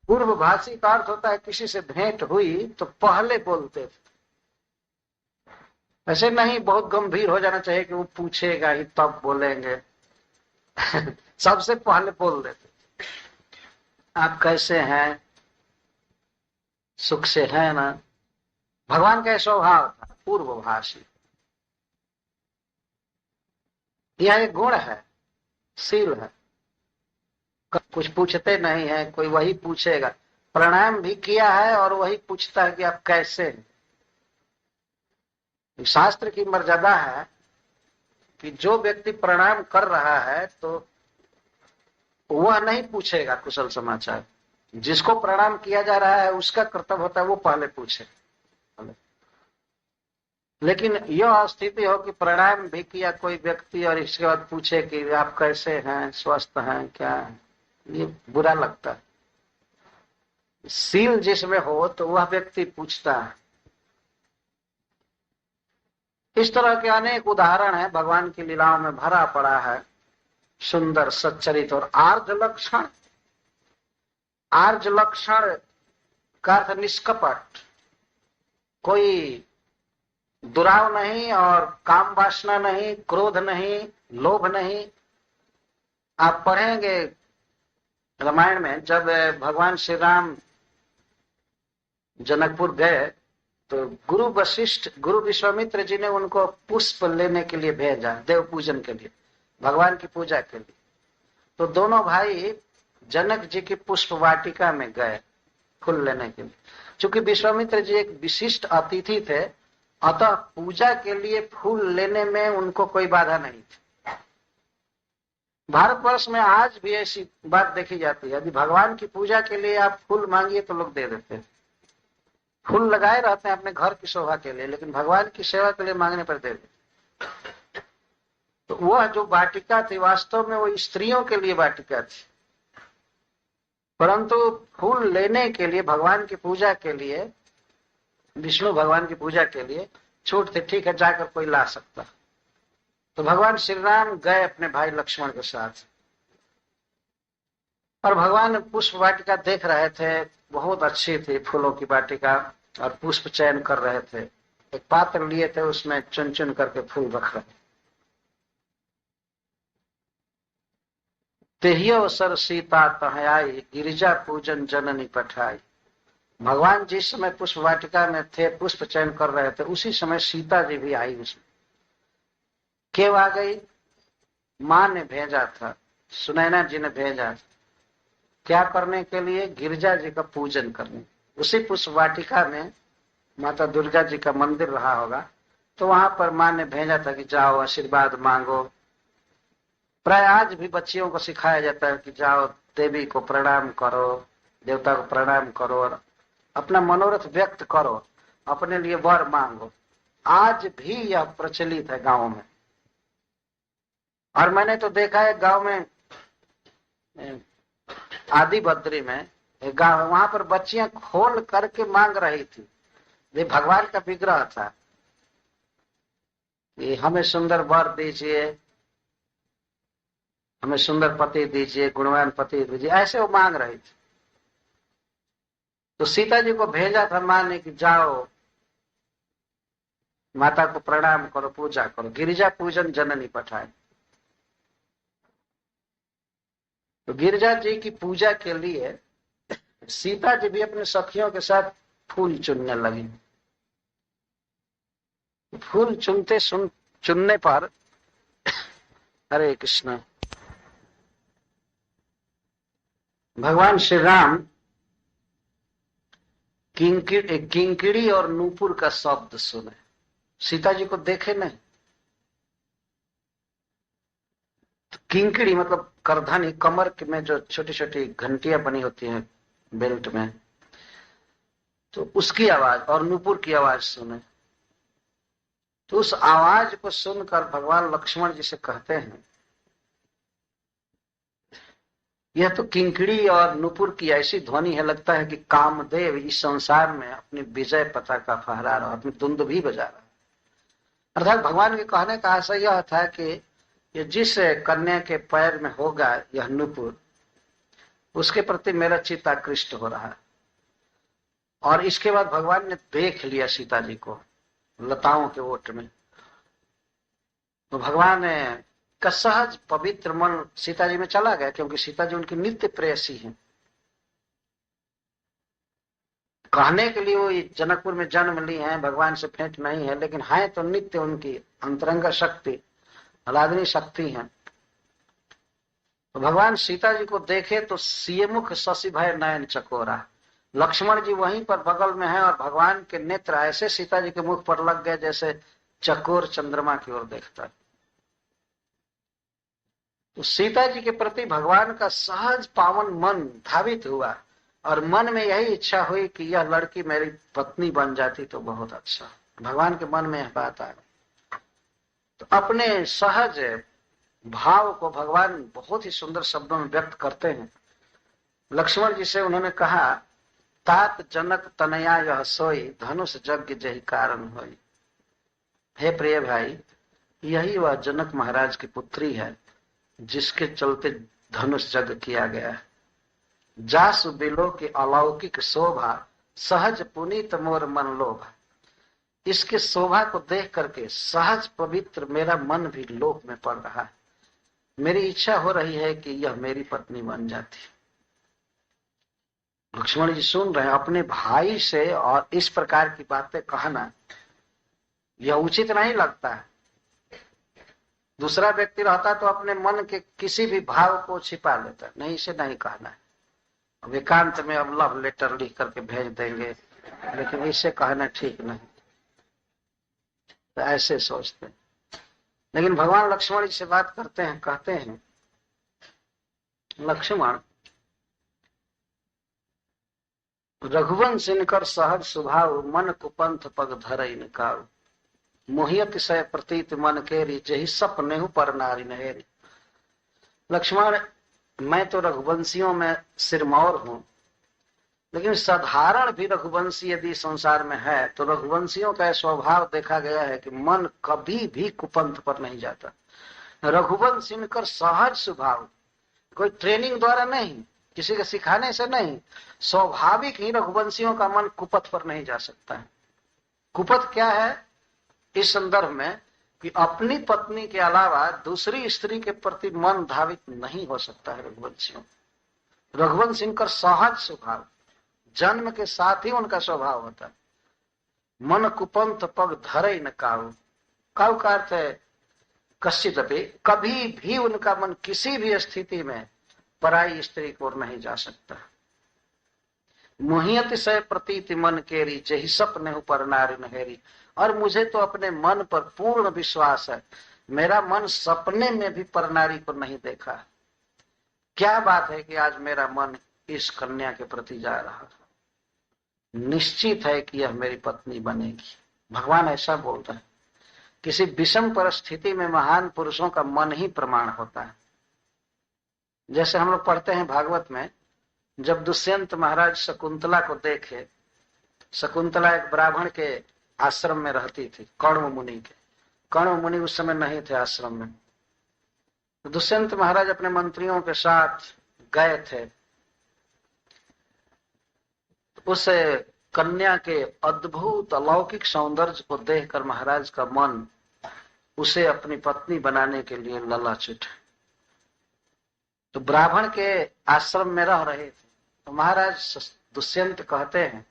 पूर्वभाषी का अर्थ होता है किसी से भेंट हुई तो पहले बोलते थे। ऐसे नहीं बहुत गंभीर हो जाना चाहिए कि वो पूछेगा ही तब बोलेंगे सबसे पहले बोल देते, आप कैसे हैं, सुख से है ना। भगवान का स्वभाव था पूर्वभाषी। यह एक गुण है, शील है। कुछ पूछते नहीं है, कोई वही पूछेगा। प्रणाम भी किया है और वही पूछता है कि आप कैसे हैं। शास्त्र की मर्यादा है कि जो व्यक्ति प्रणाम कर रहा है तो वह नहीं पूछेगा कुशल समाचार। जिसको प्रणाम किया जा रहा है उसका कर्तव्य होता है वो पहले पूछे। लेकिन यह स्थिति हो कि प्रणाम भी किया कोई व्यक्ति और इसके बाद पूछे कि आप कैसे हैं, स्वस्थ हैं क्या, ये बुरा लगता है। सील जिसमें हो तो वह व्यक्ति पूछता है। इस तरह के अनेक उदाहरण हैं, भगवान की लीलाओं में भरा पड़ा है सुंदर सच्चरित और आर्ज लक्षण। आर्ज लक्षण का अर्थ निष्कपट, कोई दुराव नहीं और काम वासना नहीं, क्रोध नहीं, लोभ नहीं। आप पढ़ेंगे रामायण में, जब भगवान श्री राम जनकपुर गए तो गुरु वशिष्ठ, गुरु विश्वामित्र जी ने उनको पुष्प लेने के लिए भेजा, देव पूजन के लिए, भगवान की पूजा के लिए। तो दोनों भाई जनक जी की पुष्प वाटिका में गए फूल लेने के लिए। चूंकि विश्वामित्र जी एक विशिष्ट अतिथि थे, अतः पूजा के लिए फूल लेने में उनको कोई बाधा नहीं थी। भारतवर्ष में आज भी ऐसी बात देखी जाती है, यदि भगवान की पूजा के लिए आप फूल मांगिए तो लोग दे देते हैं। फूल लगाए रहते हैं अपने घर की शोभा के लिए, लेकिन भगवान की सेवा के लिए मांगने पर दे देते। तो वह जो वाटिका थी वास्तव में वो स्त्रियों के लिए वाटिका थी, परंतु फूल लेने के लिए, भगवान की पूजा के लिए, विष्णु भगवान की पूजा के लिए छूट थी, ठीक है जाकर कोई ला सकता। तो भगवान श्री राम गए अपने भाई लक्ष्मण के साथ, और भगवान पुष्प वाटिका देख रहे थे, बहुत अच्छी थी फूलों की वाटिका, और पुष्प चयन कर रहे थे। एक पात्र लिए थे, उसमें चुन चुन करके फूल रख रहे। तेहि अवसर सीता तह आई, गिरिजा पूजन जननी पठाई। भगवान जिस समय पुष्प वाटिका में थे, पुष्प चयन कर रहे थे, उसी समय सीता जी भी आई उसमें। क्यों आ गई? माँ ने भेजा था, सुनैना जी ने भेजा था। क्या करने के लिए? गिरिजा जी का पूजन करने। उसी पुष्प वाटिका में माता दुर्गा जी का मंदिर रहा होगा, तो वहां पर माँ ने भेजा था कि जाओ आशीर्वाद मांगो। प्राय आज भी बच्चियों को सिखाया जाता है कि जाओ देवी को प्रणाम करो, देवता को प्रणाम करो और अपना मनोरथ व्यक्त करो, अपने लिए वर मांगो। आज भी यह प्रचलित है गांव में। और मैंने तो देखा है गांव में, आदि बद्री में एक गांव, वहां पर बच्चियां खोल करके मांग रही थी। ये भगवान का विग्रह था कि हमें सुंदर वर दीजिए, हमें सुंदर पति दीजिए, गुणवान पति दीजिए, ऐसे वो मांग रही थी। तो सीता जी को भेजा था मां ने कि जाओ माता को प्रणाम करो, पूजा करो। गिरिजा पूजन जननी पठाए। तो गिरिजा जी की पूजा के लिए सीता जी भी अपने सखियों के साथ फूल चुनने लगी। फूल चुनने पर हरे कृष्ण, भगवान श्री राम किंकिड़ी और नूपुर का शब्द सुने। सीता जी को देखे नहीं। तो किंकिड़ी मतलब करधनी, कमर में जो छोटी छोटी घंटियां बनी होती हैं बेल्ट में, तो उसकी आवाज और नूपुर की आवाज सुने। तो उस आवाज को सुनकर भगवान लक्ष्मण जी से कहते हैं, यह तो किंकिड़ी और नूपुर की ऐसी ध्वनि है, लगता है कि कामदेव इस संसार में अपनी विजय पताका फहरा रहा, अपनी धुंद भी बजा रहा। अर्थात भगवान के कहने का आशय यह था कि ये जिस कन्या के पैर में होगा यह नूपुर, उसके प्रति मेरा चित्त आकृष्ट हो रहा है। और इसके बाद भगवान ने देख लिया सीता जी को लताओं के ओट में। तो भगवान का सहज पवित्र मन सीता जी में चला गया, क्योंकि सीता जी उनकी नित्य प्रेयसी हैं। कहने के लिए वो जनकपुर में जन्म ली हैं, भगवान से भेंट नहीं है, लेकिन है तो नित्य उनकी अंतरंग शक्ति, आराधनी शक्ति है। तो भगवान सीता जी को देखे तो सियमुख शशि भय नयन चकोरा। लक्ष्मण जी वहीं पर बगल में है और भगवान के नेत्र ऐसे सीता जी के मुख पर लग गए जैसे चकोर चंद्रमा की ओर देखता है। तो सीता जी के प्रति भगवान का सहज पावन मन धावित हुआ और मन में यही इच्छा हुई कि यह लड़की मेरी पत्नी बन जाती तो बहुत अच्छा। भगवान के मन में यह बात आ गई। तो अपने सहज भाव को भगवान बहुत ही सुंदर शब्दों में व्यक्त करते हैं। लक्ष्मण जी से उन्होंने कहा, तात जनक तनया यह सोई, धनुष यज्ञ जही कारण होई। हे प्रिय भाई, यही वह जनक महाराज की पुत्री है जिसके चलते धनुष यज्ञ किया गया है। जासु बिलो की अलौकिक शोभा, सहज पुनीत मोर मन लोभा। इसके शोभा को देख करके सहज पवित्र मेरा मन भी लोभ में पड़ रहा है। मेरी इच्छा हो रही है कि यह मेरी पत्नी बन जाती। लक्ष्मण जी सुन रहे हैं, अपने भाई से और इस प्रकार की बातें कहना यह उचित नहीं लगता है। दूसरा व्यक्ति रहता तो अपने मन के किसी भी भाव को छिपा लेता, नहीं इसे नहीं कहना है। अब एकांत में अब लव लेटर लिख करके भेज देंगे, लेकिन इसे कहना ठीक नहीं, तो ऐसे सोचते हैं। लेकिन भगवान लक्ष्मण जी से बात करते हैं, कहते हैं, लक्ष्मण रघुवंश इनकर सहज स्वभाव, मन कुपंथ पग धरई निकाऊ। मोहियत सय प्रतीत मन केरी, जही सपने पर नारी नहेरी। लक्ष्मण, मैं तो रघुवंशियों में सिरमौर हूं, लेकिन साधारण भी रघुवंशी यदि संसार में है तो रघुवंशियों का स्वभाव देखा गया है कि मन कभी भी कुपंथ पर नहीं जाता। रघुवंश इनकर सहज स्वभाव, कोई ट्रेनिंग द्वारा नहीं, किसी के सिखाने से नहीं, स्वाभाविक ही रघुवंशियों का मन कुपथ पर नहीं जा सकता है। कुपथ क्या है इस संदर्भ में कि अपनी पत्नी के अलावा दूसरी स्त्री के प्रति मन धावित नहीं हो सकता है रघुवंशियों। रघुवंश इनकर सहज स्वभाव, जन्म के साथ ही उनका स्वभाव होता है। मन कुपंथ पग धरे न काऊ। काऊ का अर्थ है कश्चित भी, कभी भी उनका मन किसी भी स्थिति में पराई स्त्री को नहीं जा सकता। मोहियत से प्रतीति मन केरी, जही सपने पर नारी नहेरी। और मुझे तो अपने मन पर पूर्ण विश्वास है, मेरा मन सपने में भी परनारी को नहीं देखा। क्या बात है कि आज मेरा मन इस कन्या के प्रति जा रहा था, निश्चित है कि यह मेरी पत्नी बनेगी। भगवान ऐसा बोलता है। किसी विषम परिस्थिति में महान पुरुषों का मन ही प्रमाण होता है। जैसे हम लोग पढ़ते हैं भागवत में, जब दुष्यंत महाराज शकुंतला को देखे, शकुंतला एक ब्राह्मण के आश्रम में रहती थी, कण्व मुनि के। कण्व मुनि उस समय नहीं थे आश्रम में। तो दुष्यंत महाराज अपने मंत्रियों के साथ गए थे। उस कन्या के अद्भुत अलौकिक सौंदर्य को देखकर महाराज का मन उसे अपनी पत्नी बनाने के लिए ललाच उठा। तो ब्राह्मण के आश्रम में रह रहे थे। तो महाराज दुष्यंत कहते हैं,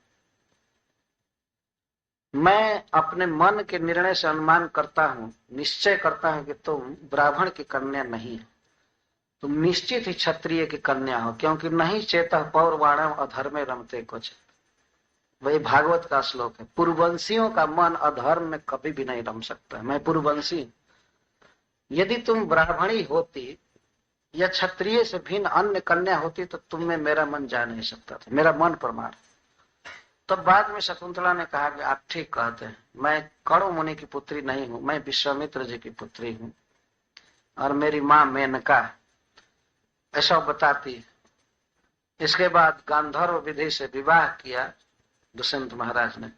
मैं अपने मन के निर्णय से अनुमान करता हूं, निश्चय करता हूं कि तुम ब्राह्मण की कन्या नहीं हो, तुम निश्चित ही क्षत्रिय की कन्या हो, क्योंकि नहीं चेतः पौरवाणम अधर्मे रमते कुछ। वही भागवत का श्लोक है। पूर्ववंशियों का मन अधर्म में कभी भी नहीं रम सकता। मैं पूर्ववंशी, यदि तुम ब्राह्मणी होती या क्षत्रिय से भिन्न अन्य कन्या होती तो तुम में मेरा मन जा नहीं सकता था, मेरा मन प्रमाण। तब बाद में शकुंतला ने कहा कि आप ठीक कहते हैं, मैं कण्व मुनि की पुत्री नहीं हूं, मैं विश्वामित्र जी की पुत्री हूं और मेरी माँ मेनका, ऐसा बताती। इसके बाद गांधर्व विधि से विवाह किया दुष्यंत महाराज ने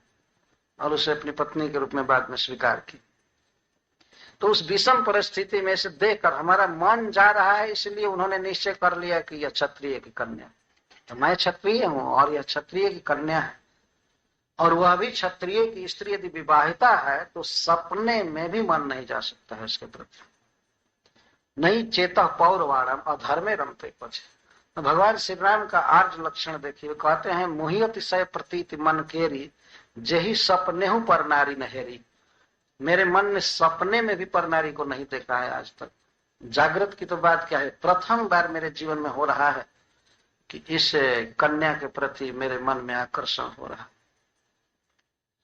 और उसे अपनी पत्नी के रूप में बाद में स्वीकार की। तो उस विषम परिस्थिति में से देखकर हमारा मन जा रहा है, इसलिए उन्होंने निश्चय कर लिया कि यह क्षत्रिय की कन्या। तो मैं क्षत्रिय हूं और यह क्षत्रिय की कन्या है, और वह भी क्षत्रिय की स्त्री यदि विवाहिता है तो सपने में भी मन नहीं जा सकता है उसके प्रति। नहीं चेता पौरवाणम अधर्मे रमते पछ। तो भगवान श्री राम का आर्य लक्षण देखिए, कहते हैं मोहियत सय प्रतीति मन केरी, जही सपने पर नारी नहेरी। मेरे मन ने सपने में भी पर नारी को नहीं देखा है आज तक। जागृत की तो बात क्या है, प्रथम बार मेरे जीवन में हो रहा है कि इस कन्या के प्रति मेरे मन में आकर्षण हो रहा।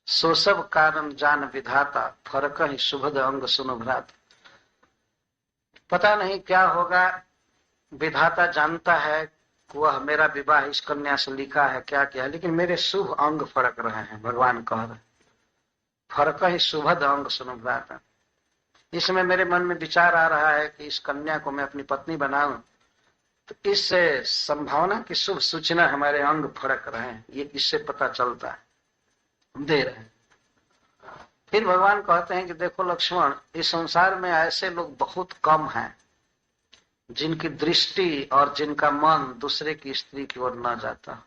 सो सब कारण जान विधाता, फर्क ही सुभद अंग सुनो भ्रात। पता नहीं क्या होगा, विधाता जानता है कि वह मेरा विवाह इस कन्या से लिखा है क्या क्या, लेकिन मेरे शुभ अंग फड़क रहे हैं, भगवान कह रहे। फर्क ही सुभद अंग सुनुभ्राता। इसमें मेरे मन में विचार आ रहा है कि इस कन्या को मैं अपनी पत्नी बनाऊं, तो इससे संभावना की शुभ सूचना हमारे अंग फड़क रहे हैं, ये इससे पता चलता है, दे रहे हैं। फिर भगवान कहते हैं कि देखो लक्ष्मण, इस संसार में ऐसे लोग बहुत कम हैं जिनकी दृष्टि और जिनका मन दूसरे की स्त्री की ओर न जाता।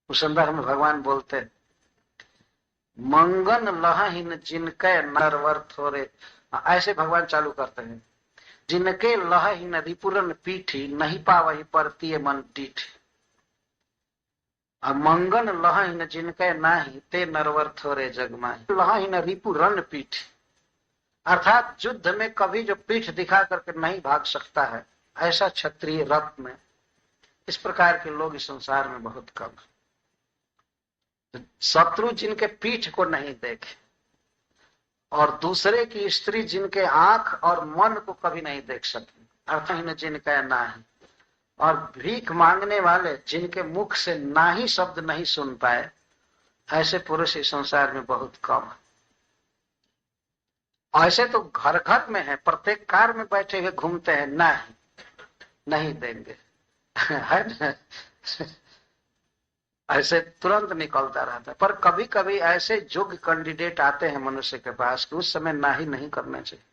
उस संदर्भ में भगवान बोलते, मंगन लहहीन जिनके नरवर थोरे, ऐसे भगवान चालू करते हैं, जिनके लहहीन रिपुरन पीठी, नहीं पावही परतीय मन टीठ। मंगन लहहीन जिनके नाही, ते नरवर थोरे जगमाही। लहहीन रिपुरन पीठ, अर्थात युद्ध में कभी जो पीठ दिखा करके नहीं भाग सकता है, ऐसा क्षत्रिय रथ में, इस प्रकार के लोग इस संसार में बहुत कम। शत्रु जिनके पीठ को नहीं देखे और दूसरे की स्त्री जिनके आंख और मन को कभी नहीं देख सके, अर्थहीन जिनका ना है, और भीख मांगने वाले जिनके मुख से ना ही शब्द नहीं सुन पाए, ऐसे पुरुष इस संसार में बहुत कम है। ऐसे तो घर घर में है, प्रत्येक कार में बैठे हुए घूमते हैं, नहीं देंगे है ना? ऐसे तुरंत निकलता रहता है। पर कभी कभी ऐसे योग्य कैंडिडेट आते हैं मनुष्य के पास कि उस समय ना ही नहीं करना चाहिए,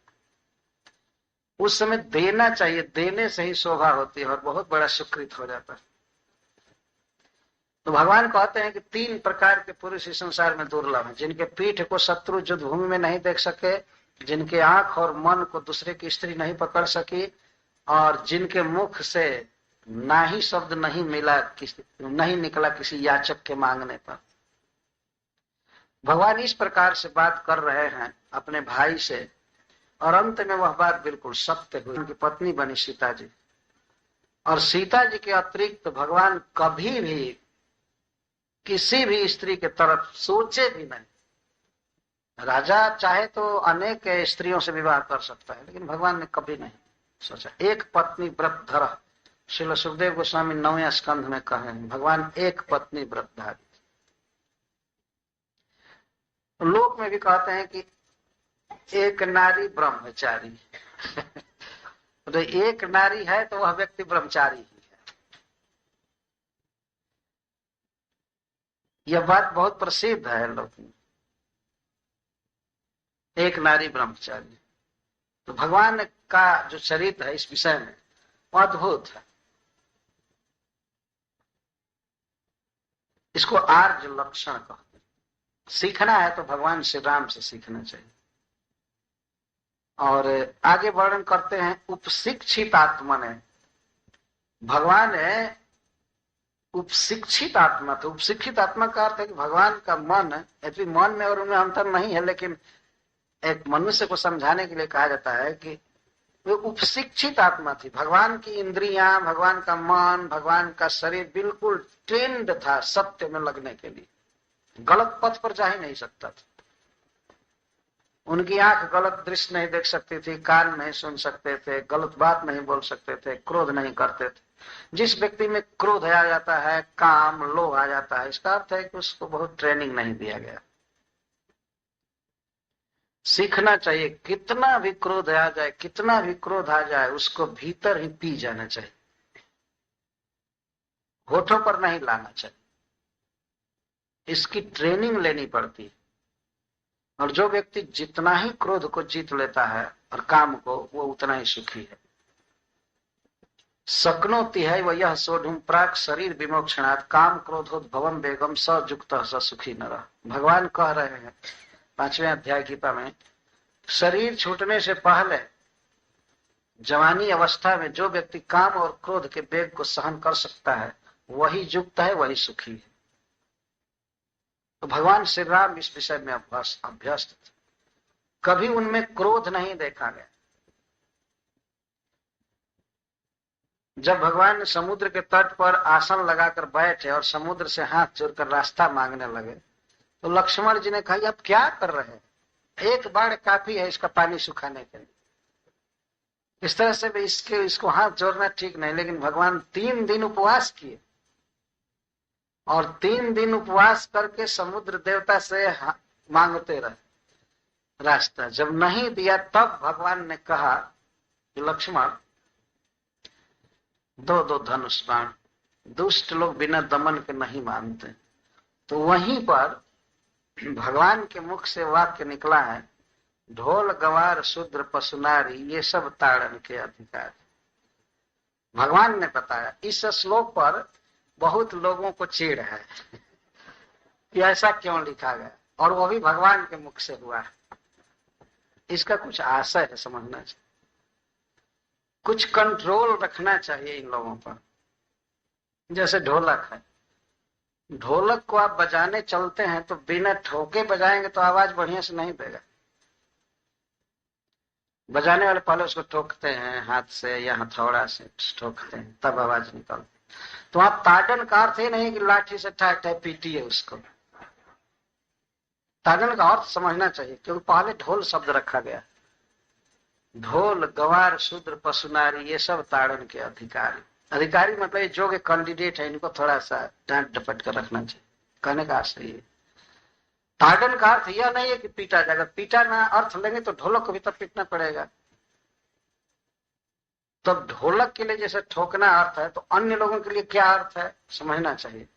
उस समय देना चाहिए, देने से ही शोभा होती है और बहुत बड़ा सुकृत हो जाता है। तो भगवान कहते हैं कि 3 प्रकार के पुरुष इस संसार में दुर्लभ हैं, जिनके पीठ को शत्रु युद्ध भूमि में नहीं देख सके, जिनके आंख और मन को दूसरे की स्त्री नहीं पकड़ सकी, और जिनके मुख से ना ही शब्द नहीं निकला किसी याचक के मांगने पर। भगवान इस प्रकार से बात कर रहे हैं अपने भाई से, और अंत में वह बात बिल्कुल सत्य हुई। उनकी पत्नी बनी सीता जी, और सीता जी के अतिरिक्त भगवान कभी भी किसी भी स्त्री के तरफ सोचे भी नहीं। राजा चाहे तो अनेक स्त्रियों से विवाह कर सकता है, लेकिन भगवान ने कभी नहीं सोचा। एक पत्नी व्रत धरा, श्रील सुखदेव गोस्वामी 9वें स्कंध में कहे हैं, भगवान एक पत्नी व्रतधारी। लोक में भी कहते हैं कि एक नारी ब्रह्मचारी तो एक नारी है तो वह व्यक्ति ब्रह्मचारी ही है। यह बात बहुत प्रसिद्ध है लोक में, एक नारी ब्रह्मचारी। तो भगवान का जो चरित्र है इस विषय में अद्भुत है। इसको आर्य लक्षण कहते हैं। सीखना है तो भगवान श्री राम से सीखना चाहिए। और आगे वर्णन करते हैं, उपशिक्षित आत्मा ने, भगवान है उपशिक्षित आत्मा। तो उपशिक्षित आत्मा का अर्थ है कि भगवान का मन, यदि मन में और उनमें अंतर नहीं है, लेकिन एक मनुष्य को समझाने के लिए कहा जाता है कि वे उपशिक्षित आत्मा थी। भगवान की इंद्रियां, भगवान का मन, भगवान का शरीर बिल्कुल ट्रेंड था सत्य में लगने के लिए, गलत पथ पर जा ही नहीं सकता था। उनकी आंख गलत दृश्य नहीं देख सकती थी, कान नहीं सुन सकते थे, गलत बात नहीं बोल सकते थे, क्रोध नहीं करते थे। जिस व्यक्ति में क्रोध आ जाता है, काम, लोभ आ जाता है, इसका अर्थ है कि उसको बहुत ट्रेनिंग नहीं दिया गया। सीखना चाहिए, कितना भी क्रोध आ जाए, कितना भी क्रोध आ जाए, उसको भीतर ही पी जाना चाहिए, होठों पर नहीं लाना चाहिए। इसकी ट्रेनिंग लेनी पड़ती है। और जो व्यक्ति जितना ही क्रोध को जीत लेता है और काम को, वो उतना ही सुखी है। शक्नोति है वह यह सोढ़ुम प्राक शरीर विमोक्षणात् काम क्रोधोद्भवम वेगम सयुक्त स सुखी नरः। भगवान कह रहे हैं 5वें अध्याय गीता में, शरीर छूटने से पहले जवानी अवस्था में जो व्यक्ति काम और क्रोध के वेग को सहन कर सकता है, वही युक्त है, वही सुखी है। तो भगवान श्री राम इस विषय में अभ्यस्त थे, कभी उनमें क्रोध नहीं देखा गया। जब भगवान समुद्र के तट पर आसन लगाकर बैठे और समुद्र से हाथ जोड़कर रास्ता मांगने लगे, तो लक्ष्मण जी ने कहा, आप क्या कर रहे हैं, एक बार काफी है इसका पानी सुखाने के लिए। इस तरह से भी इसको हाथ जोड़ना ठीक नहीं। लेकिन भगवान 3 दिन उपवास किए और 3 दिन उपवास करके समुद्र देवता से मांगते रहे रास्ता। जब नहीं दिया तब भगवान ने कहा कि लक्ष्मण दो दो धनुष बाण, दुष्ट लोग बिना दमन के नहीं मानते। तो वहीं पर भगवान के मुख से वाक्य निकला है, ढोल गवार शूद्र पशुनारी ये सब ताड़न के अधिकार। भगवान ने बताया। इस श्लोक पर बहुत लोगों को चिढ़ है कि ऐसा क्यों लिखा गया, और वो भी भगवान के मुख से हुआ है। इसका कुछ आशय है, समझना चाहिए, कुछ कंट्रोल रखना चाहिए इन लोगों पर। जैसे ढोलक है, ढोलक को आप बजाने चलते हैं तो बिना ठोके बजाएंगे तो आवाज बढ़िया से नहीं देगा। बजाने वाले पहले उसको ठोकते हैं हाथ से या हथौड़ा से ठोकते हैं, तब आवाज निकलती। तो आप ताड़न का अर्थ ही नहीं कि लाठी से ठाए ठाए पीटिए उसको। ताड़न का अर्थ समझना चाहिए, क्योंकि पहले ढोल शब्द रखा गया। ढोल गवार शूद्र पशुनारी ये सब ताड़न के अधिकारी। अधिकारी मतलब जो के कैंडिडेट है, इनको थोड़ा सा डांट डपट कर रखना चाहिए, कहने का आशय है। ताड़न का अर्थ यह नहीं है कि पीटा जाएगा। पीटा ना अर्थ लेंगे तो ढोलक को भी तब पीटना पड़ेगा। तो ढोलक के लिए जैसे ठोकना अर्थ है, तो अन्य लोगों के लिए क्या अर्थ है समझना चाहिए।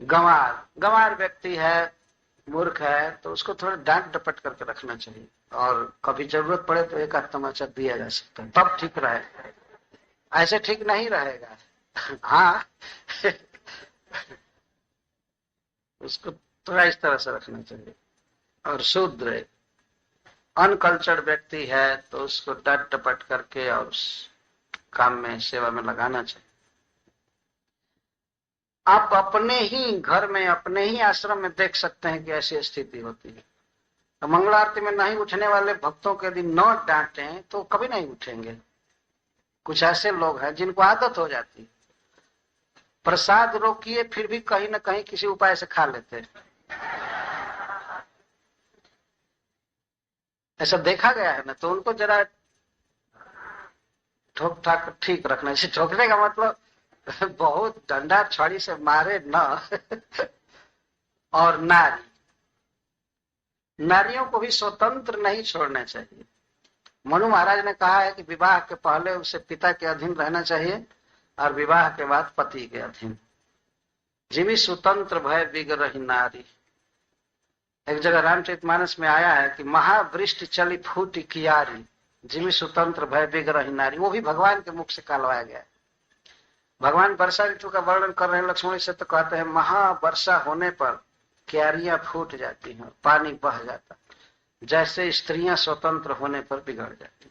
गंवार, गंवार व्यक्ति है, मूर्ख है, तो उसको थोड़ा डांट डपट करके रखना चाहिए, और कभी जरूरत पड़े तो एक आध तमाचा दिया जा सकता है, तब ठीक रहेगा। ऐसे ठीक नहीं रहेगा। हाँ उसको थोड़ा इस तरह से रखना चाहिए। और शूद्र अनकल्चर्ड व्यक्ति है तो उसको डांट डपट करके और उस काम में सेवा में लगाना चाहिए। आप अपने ही घर में, अपने ही आश्रम में देख सकते हैं कि ऐसी स्थिति होती है। तो मंगल आरती में नहीं उठने वाले भक्तों के यदि न डांटें तो कभी नहीं उठेंगे। कुछ ऐसे लोग हैं जिनको आदत हो जाती है, प्रसाद रोकिए फिर भी कहीं न कहीं किसी उपाय से खा लेते हैं। ऐसा देखा गया है ना। तो उनको जरा ठोक ठाक ठीक रखना चाहिए। ठोकने का मतलब बहुत डंडा छड़ी से मारे न। और नारियों को भी स्वतंत्र नहीं छोड़ना चाहिए। मनु महाराज ने कहा है कि विवाह के पहले उसे पिता के अधीन रहना चाहिए और विवाह के बाद पति के अधीन। जिमी स्वतंत्र भय बिगरहि नारी। एक जगह रामचरितमानस में आया है कि महावृष्टि चली फूटी कियारी, जिमी स्वतंत्र भय बिगरहि नारी। वो भी भगवान के मुख से कहलवाया गया है। भगवान वर्षा ऋतु का वर्णन कर रहे हैं लक्ष्मण से, तो कहते हैं महावर्षा होने पर क्यारियां फूट जाती हैं, पानी बह जाता, जैसे स्त्रियां स्वतंत्र होने पर बिगड़ जाती।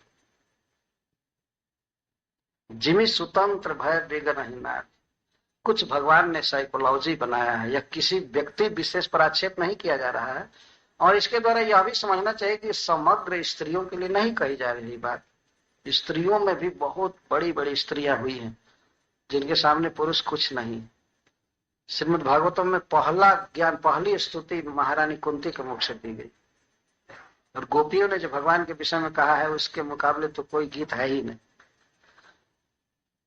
जिमी स्वतंत्र भय बिगरहि नारी। कुछ भगवान ने साइकोलॉजी बनाया है, या किसी व्यक्ति विशेष पर आक्षेप नहीं किया जा रहा है। और इसके द्वारा यह भी समझना चाहिए कि समग्र स्त्रियों के लिए नहीं कही जा रही बात। स्त्रियों में भी बहुत बड़ी बड़ी स्त्रियां हुई हैं जिनके सामने पुरुष कुछ नहीं। श्रीमद् भागवतम में पहला ज्ञान, पहली स्तुति महारानी कुंती के मुख से दी गई। और गोपियों ने जो भगवान के विषय में कहा है उसके मुकाबले तो कोई गीत है ही नहीं।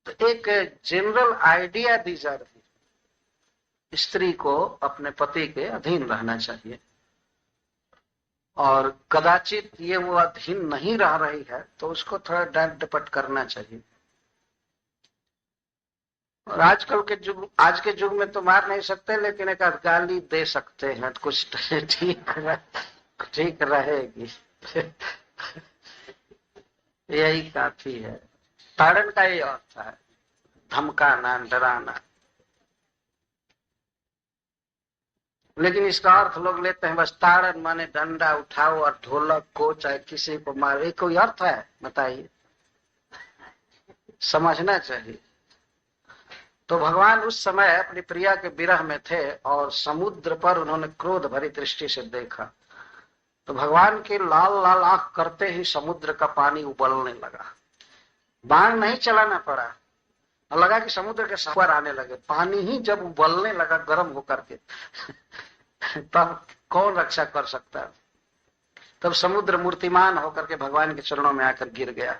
तो एक जनरल आइडिया दी जा रही, स्त्री को अपने पति के अधीन रहना चाहिए, और कदाचित ये वो अधीन नहीं रह रही है तो उसको थोड़ा डांट डपट करना चाहिए। और आजकल के युग, आज के युग में तो मार नहीं सकते, लेकिन एक गाली दे सकते हैं, कुछ ठीक रहेगी। यही काफी है। ताड़न का ये अर्थ है, धमकाना, डराना। लेकिन इसका अर्थ लोग लेते हैं बस ताड़न माने डंडा उठाओ और ढोलक को चाहे किसी को मारे। कोई अर्थ है बताइए, समझना चाहिए। तो भगवान उस समय अपनी प्रिया के विरह में थे और समुद्र पर उन्होंने क्रोध भरी दृष्टि से देखा। तो भगवान के लाल लाल आंख करते ही समुद्र का पानी उबलने लगा। बाण नहीं चलाना पड़ा, लगा कि समुद्र के सफर आने लगे। पानी ही जब उबलने लगा गर्म होकर के तब कौन रक्षा कर सकता है। तब समुद्र मूर्तिमान होकर के भगवान के चरणों में आकर गिर गया,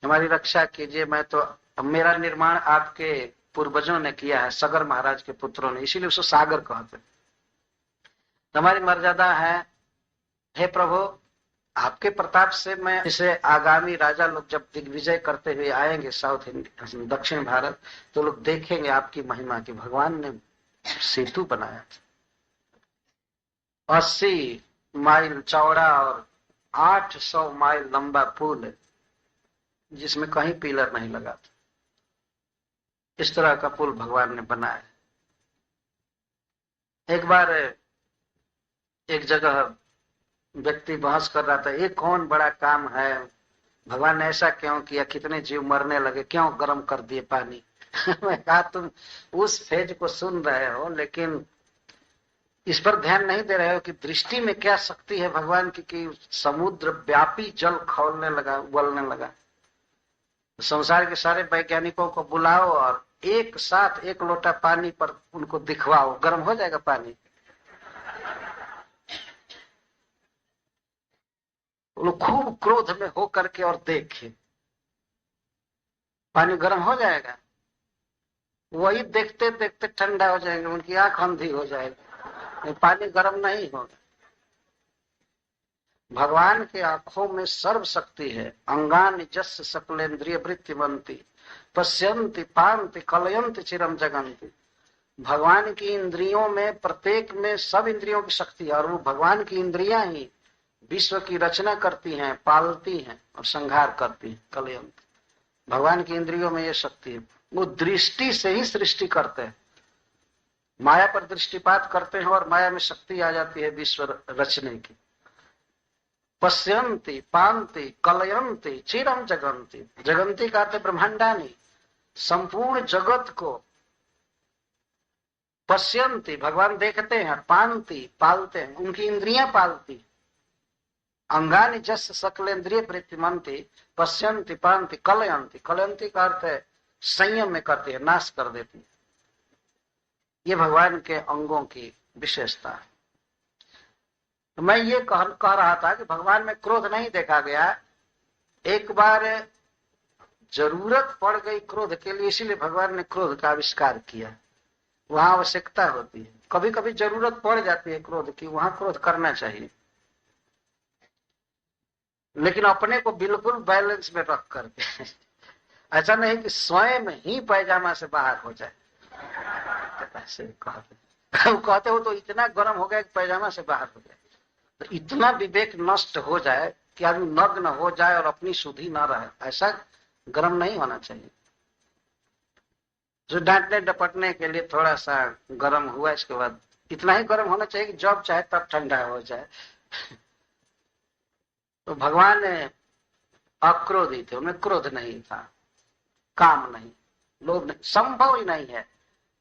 हमारी रक्षा कीजिए। मैं तो, मेरा निर्माण आपके पूर्वजों ने किया है, सगर महाराज के पुत्रों ने, इसीलिए उसको सागर कहते। हमारी मर्यादा है, हे प्रभु आपके प्रताप से मैं इसे आगामी राजा लोग जब दिग्विजय करते हुए आएंगे साउथ इंडिया दक्षिण भारत, तो लोग देखेंगे आपकी महिमा की। भगवान ने सेतु बनाया था 80 माइल चौड़ा और 800 माइल लंबा पुल, जिसमें कहीं पिलर नहीं लगा था। इस तरह का पुल भगवान ने बनाया। एक बार एक जगह व्यक्ति बहस कर रहा था, ये कौन बड़ा काम है, भगवान ने ऐसा क्यों किया, कितने जीव मरने लगे, क्यों गर्म कर दिए पानी। मैं कहा तुम उस फेज को सुन रहे हो, लेकिन इस पर ध्यान नहीं दे रहे हो कि दृष्टि में क्या शक्ति है भगवान की, कि समुद्र व्यापी जल खौलने लगा, उबलने लगा। संसार के सारे वैज्ञानिकों को बुलाओ और एक साथ एक लोटा पानी पर उनको दिखवाओ, गर्म हो जाएगा पानी। लोग खूब क्रोध में हो करके और देखे, पानी गर्म हो जाएगा। वही देखते देखते ठंडा हो जाएंगे, उनकी आंख अंधी हो जाएगी, पानी गर्म नहीं होगा। भगवान के आंखों में सर्व शक्ति है। अंगानि जस्य सकलेन्द्रिय वृत्तिमंती पश्यन्ति पान्ति कलयन्ति चिरम जगन्ति। भगवान की इंद्रियों में, प्रत्येक में सब इंद्रियों की शक्ति है, और वो भगवान की इंद्रियां ही विश्व की रचना करती हैं, पालती हैं और संहार करती हैं। कलयन्ति, भगवान की इंद्रियों में ये शक्ति है। वो दृष्टि से ही सृष्टि करते हैं, माया पर दृष्टिपात करते हैं और माया में शक्ति आ जाती है विश्व रचने की। पश्यन्ति पान्ति कलयन्ति चिरम जगन्ति। जगन्ति का अर्थ ब्रह्मांडानी, संपूर्ण जगत को। पश्यन्ति भगवान देखते हैं, पान्ति पालते हैं, उनकी इंद्रियां पालती। अंगानि जस्य सकलेन्द्रिय वृत्तिमन्ति पश्यन्ति पान्ति कलयन्ति। कलयन्ति का अर्थ है संयम में करती है, नाश कर देती है। ये भगवान के अंगों की विशेषता है। तो मैं ये कह रहा था कि भगवान में क्रोध नहीं देखा गया। एक बार जरूरत पड़ गई क्रोध के लिए, इसीलिए भगवान ने क्रोध का आविष्कार किया। वहां आवश्यकता होती है, कभी कभी जरूरत पड़ जाती है क्रोध की, वहां क्रोध करना चाहिए, लेकिन अपने को बिल्कुल बैलेंस में रख करके। ऐसा नहीं कि स्वयं ही पैजामा से बाहर हो जाए। ऐसे कहते हो तो इतना गर्म हो गया कि पैजामा से बाहर हो जाए, तो इतना विवेक नष्ट हो जाए कि आदमी नग्न हो जाए और अपनी सुधि न रहे। ऐसा गर्म नहीं होना चाहिए। जो डांटने डपटने के लिए थोड़ा सा गर्म हुआ, इसके बाद इतना ही गर्म होना चाहिए कि जब चाहे तब ठंडा हो जाए। तो भगवान अक्रोधी थे, उनमें क्रोध नहीं था, काम नहीं, लोभ नहीं, संभव ही नहीं है।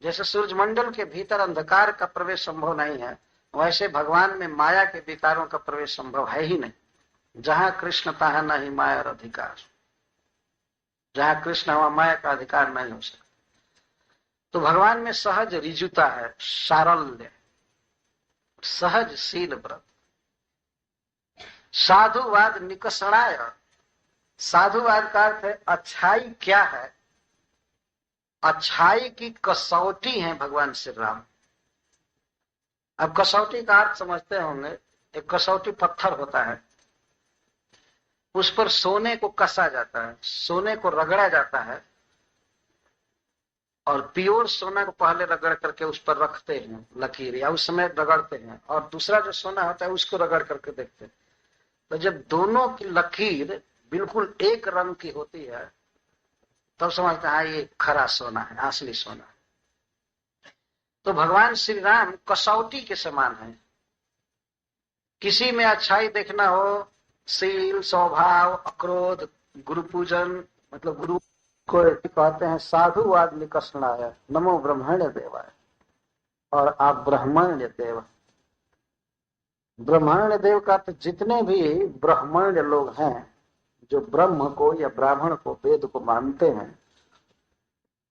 जैसे सूर्यमंडल के भीतर अंधकार का प्रवेश संभव नहीं है, वैसे भगवान में माया के विकारों का प्रवेश संभव है ही नहीं। जहां कृष्ण तहां नहीं माया और अधिकार। जहां कृष्ण वहां माया का अधिकार नहीं हो सकता। तो भगवान में सहज रिजुता है, सारल्य, सहजशील व्रत। साधुवाद निकषणाय। साधुवाद का अर्थ है अच्छाई क्या है, अच्छाई की कसौटी है भगवान श्री राम। अब कसौटी का अर्थ समझते होंगे, एक कसौटी पत्थर होता है, उस पर सोने को कसा जाता है, सोने को रगड़ा जाता है, और प्योर सोना को पहले रगड़ करके उस पर रखते हैं लकीर, या उस समय रगड़ते हैं, और दूसरा जो सोना होता है उसको रगड़ करके देखते हैं। तो जब दोनों की लकीर बिल्कुल एक रंग की होती है, तब समझते हैं ये खरा सोना है, असली सोना है। तो भगवान श्री राम कसौटी के समान है। किसी में अच्छाई देखना हो, शील, स्वभाव, अक्रोध, गुरु पूजन, मतलब गुरु को कहते हैं साधुवाद निकषणाय, नमो ब्रह्मण्य देवाय, और आप ब्रह्मण्य देव। ब्रह्मण्य देव का तो जितने भी ब्राह्मण्य लोग हैं, जो ब्रह्म को या ब्राह्मण को, वेद को मानते हैं,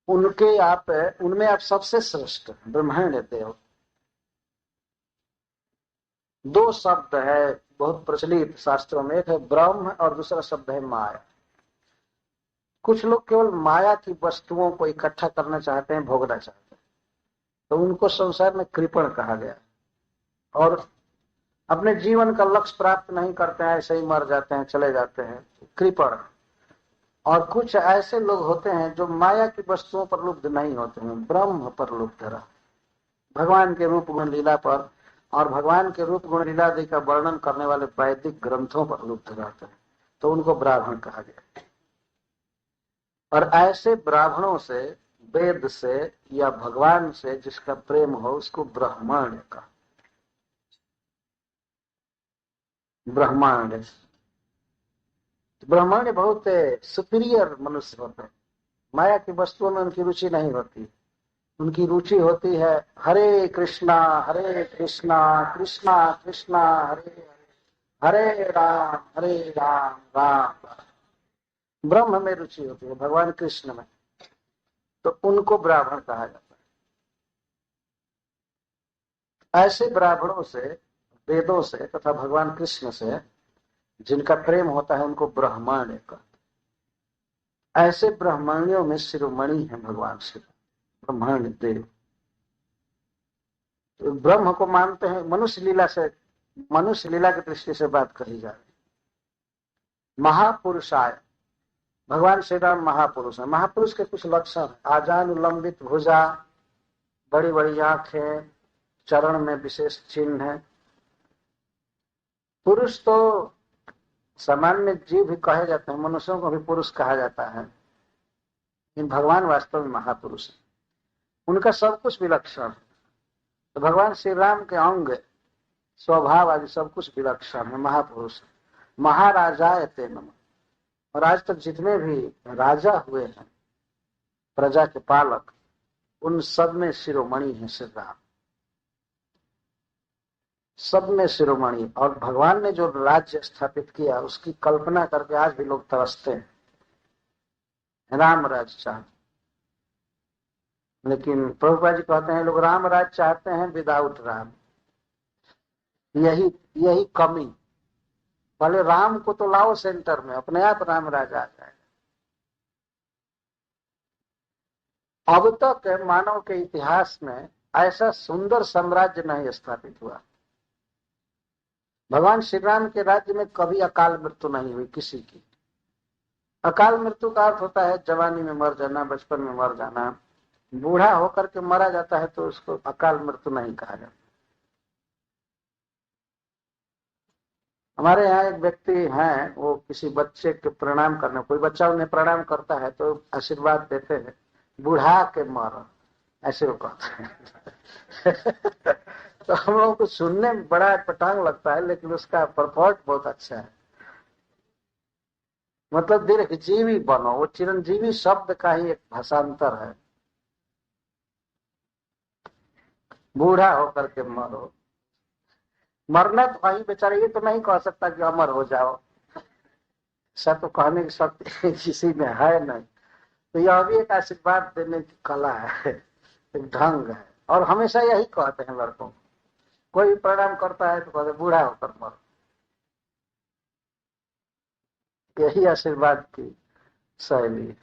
उनमें आप सबसे श्रेष्ठ ब्रह्मण्य देव। दो शब्द है बहुत प्रचलित शास्त्रों में, एक है ब्रह्म और दूसरा शब्द है माया। कुछ लोग केवल माया की वस्तुओं को इकट्ठा करना चाहते हैं, भोगना चाहते हैं, तो उनको संसार में कृपण कहा गया। और अपने जीवन का लक्ष्य प्राप्त नहीं करते हैं, ऐसे ही मर जाते हैं, चले जाते हैं, कृपण। और कुछ ऐसे लोग होते हैं जो माया की वस्तुओं पर लुब्ध नहीं होते हैं, ब्रह्म पर लुब्ध रह, भगवान के रूप गुण लीला पर और भगवान के रूप गुण लीला आदि का वर्णन करने वाले वैदिक ग्रंथों पर लुब्ध रहते हैं, तो उनको ब्राह्मण कहा गया। और ऐसे ब्राह्मणों से, वेद से या भगवान से जिसका प्रेम हो उसको ब्रह्मांड कहा। ब्रह्मांड ब्रह्मांड बहुत सुपीरियर मनुष्य होते हैं। माया की वस्तुओं में उनकी रुचि नहीं होती, उनकी रुचि होती है हरे कृष्णा कृष्णा कृष्णा हरे हरे राम राम। ब्रह्म में रुचि होती है, भगवान कृष्ण में, तो उनको ब्राह्मण कहा जाता है। ऐसे ब्राह्मणों से, वेदों से तथा भगवान कृष्ण से जिनका प्रेम होता है उनको ब्रह्मांड कहते हैं। ऐसे ब्रह्मण्यों में शिरोमणि है भगवान शिव, ब्रह्मांड देव। तो ब्रह्म को मानते हैं। मनुष्य लीला से, मनुष्य लीला की दृष्टि से बात कही जा रही। महापुरुषाय, भगवान श्री राम महापुरुष है। महापुरुष के कुछ लक्षण, आजानुलंबित भुजा, बड़ी बड़ी आंखें, चरण में विशेष चिन्ह है। पुरुष तो सामान्य जीव भी कहे जाते हैं, मनुष्यों को भी पुरुष कहा जाता है, लेकिन भगवान वास्तव में महापुरुष है। उनका सब कुछ विलक्षण है। तो भगवान श्री राम के अंग, स्वभाव आदि सब कुछ विलक्षण है, महापुरुष है। महाराजाय ते नमः। और आज तक जितने भी राजा हुए हैं, प्रजा के पालक, उन सब में शिरोमणि है श्री राम, सब में शिरोमणि। और भगवान ने जो राज्य स्थापित किया उसकी कल्पना करके आज भी लोग तरसते हैं, राम राज्य चाहते। लेकिन प्रभुपाद जी कहते हैं लोग राम राज्य चाहते हैं विदाउट राम। यही कमी। पहले राम को तो लाओ सेंटर में, अपने आप राम राजा आ जाएगा। अब तक मानव के इतिहास में ऐसा सुंदर साम्राज्य नहीं स्थापित हुआ। भगवान श्री राम के राज्य में कभी अकाल मृत्यु नहीं हुई किसी की। अकाल मृत्यु का अर्थ होता है जवानी में मर जाना, बचपन में मर जाना। बूढ़ा होकर के मरा जाता है तो उसको अकाल मृत्यु नहीं कहा जाता। हमारे यहाँ एक व्यक्ति हैं, वो किसी बच्चे के प्रणाम करने, कोई बच्चा उन्हें प्रणाम करता है तो आशीर्वाद देते हैं, बुढ़ा के मर, ऐसे वो कहते हैं। तो हम लोगों को सुनने में बड़ा पटांग लगता है, लेकिन उसका परफॉर्ट बहुत अच्छा है। मतलब दीर्घजीवी बनो, वो चिरंजीवी शब्द का ही एक भाषांतर है। बूढ़ा होकर के मरो, मरना तो वही बेचारे, ये तो नहीं कह सकता कि अमर हो जाओ, ऐसा तो कहने की शक्ति किसी में है नहीं। तो यह भी एक आशीर्वाद देने की कला है, एक ढंग है। और हमेशा यही कहते हैं लड़कों, कोई प्रणाम करता है तो कहते बूढ़ा होकर मरो। यही आशीर्वाद की शैली है।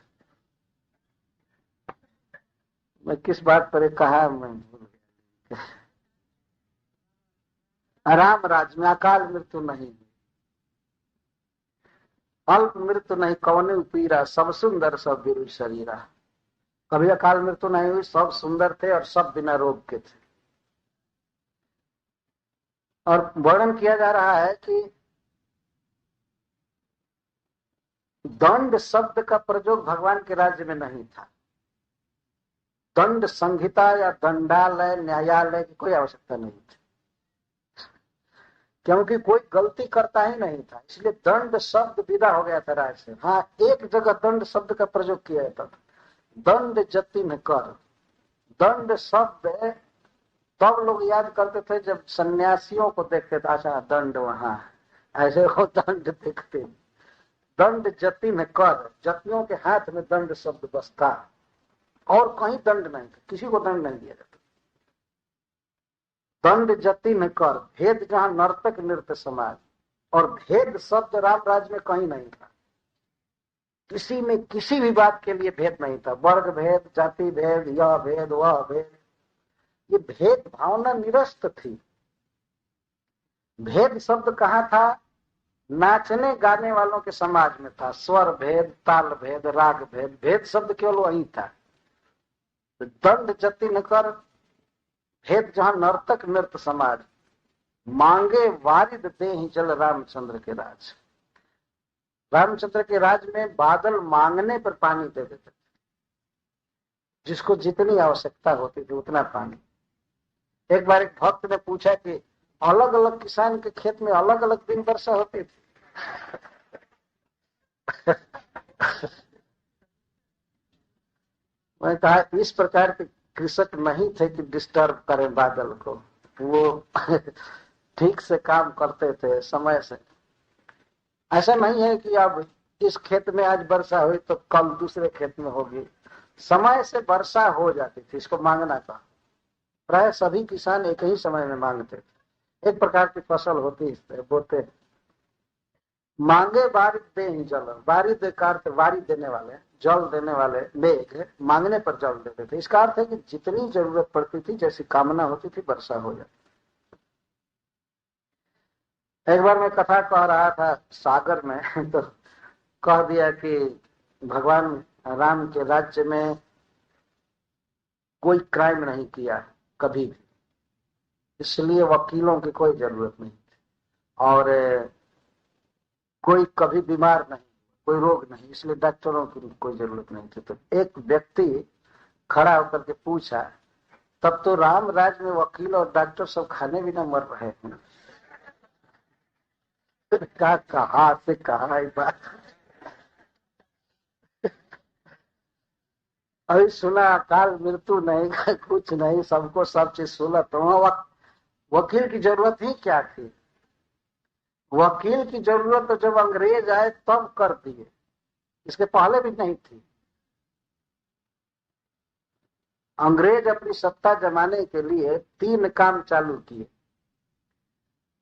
मैं किस बात पर कहा, मैं भूल गया। राम राज में अकाल मृत्यु नहीं, अल्प मृत्यु नहीं, कौने पीरा, सब सुंदर सब वीर शरीरा। कभी अकाल मृत्यु नहीं हुई, सब सुंदर थे और सब बिना रोग के थे। और वर्णन किया जा रहा है कि दंड शब्द का प्रयोग भगवान के राज्य में नहीं था। दंड संहिता या दंडालय, न्यायालय की कोई आवश्यकता नहीं थी, क्योंकि कोई गलती करता ही नहीं था, इसलिए दंड शब्द विदा हो गया था राज से। हाँ, एक जगह दंड शब्द का प्रयोग किया जाता था, दंड जतिन कर। दंड शब्द तब लोग याद करते थे जब सन्यासियों को देखते थे, अच्छा दंड वहां, ऐसे वो दंड देखते। दंड जतिन कर, जतियों के हाथ में दंड शब्द बसता, और कहीं दंड नहीं था, किसी को दंड नहीं दिया जाता। दंड जतिन कर, भेद जहां नर्तक नृत्य समाज, और भेद शब्द राम राज्य में कहीं नहीं था। किसी में किसी भी बात के लिए भेद नहीं था, वर्ग भेद, जाति भेद, यह भेद वह भेद, ये भेद भावना निरस्त थी। भेद शब्द कहाँ था? नाचने गाने वालों के समाज में था। स्वर भेद, ताल भेद, राग भेद, भेद शब्द केवल वही था। दंड जतिन कर भेद जहां नर्तक नृत्य समाज, मांगे वारिद देहि जल रामचंद्र के राज। रामचंद्र के राज में बादल मांगने पर पानी दे देते थे, जिसको जितनी आवश्यकता होती थी उतना पानी। एक बार एक भक्त ने पूछा कि अलग अलग किसान के खेत में अलग अलग दिन वर्षा होती थी। मैं कहा इस प्रकार के कृषक नहीं थे कि डिस्टर्ब करें बादल को, वो ठीक से काम करते थे समय से। ऐसा नहीं है कि अब इस खेत में आज वर्षा हुई तो कल दूसरे खेत में होगी। समय से वर्षा हो जाती थी, इसको मांगना था। प्राय सभी किसान एक ही समय में मांगते थे। एक प्रकार की फसल होती है, बोते मांगे बारिश दे ही जल। बारिश का अर्थ वारी देने वाले, जल देने वाले, मेघ मांगने पर जल देते थे। इसका अर्थ है कि जितनी जरूरत पड़ती थी, जैसी कामना होती थी, वर्षा हो जाती। एक बार मैं कथा कह रहा था सागर में, तो कह दिया कि भगवान राम के राज्य में कोई क्राइम नहीं किया कभी भी, इसलिए वकीलों की कोई जरूरत नहीं थी, और कोई कभी बीमार नहीं, कोई रोग नहीं, इसलिए डॉक्टरों की कोई जरूरत नहीं थी। तो एक व्यक्ति खड़ा होकर के पूछा, तब तो राम राज में वकील और डॉक्टर सब खाने बिना मर रहे हैं। कहा से कहा बात। अभी सुना अकाल मृत्यु नहीं, कुछ नहीं, सबको सब चीज सुना, तो वकील की जरूरत ही क्या थी? वकील की जरूरत तो जब अंग्रेज आए तब कर दिए, इसके पहले भी नहीं थी। अंग्रेज अपनी सत्ता जमाने के लिए 3 काम चालू किए,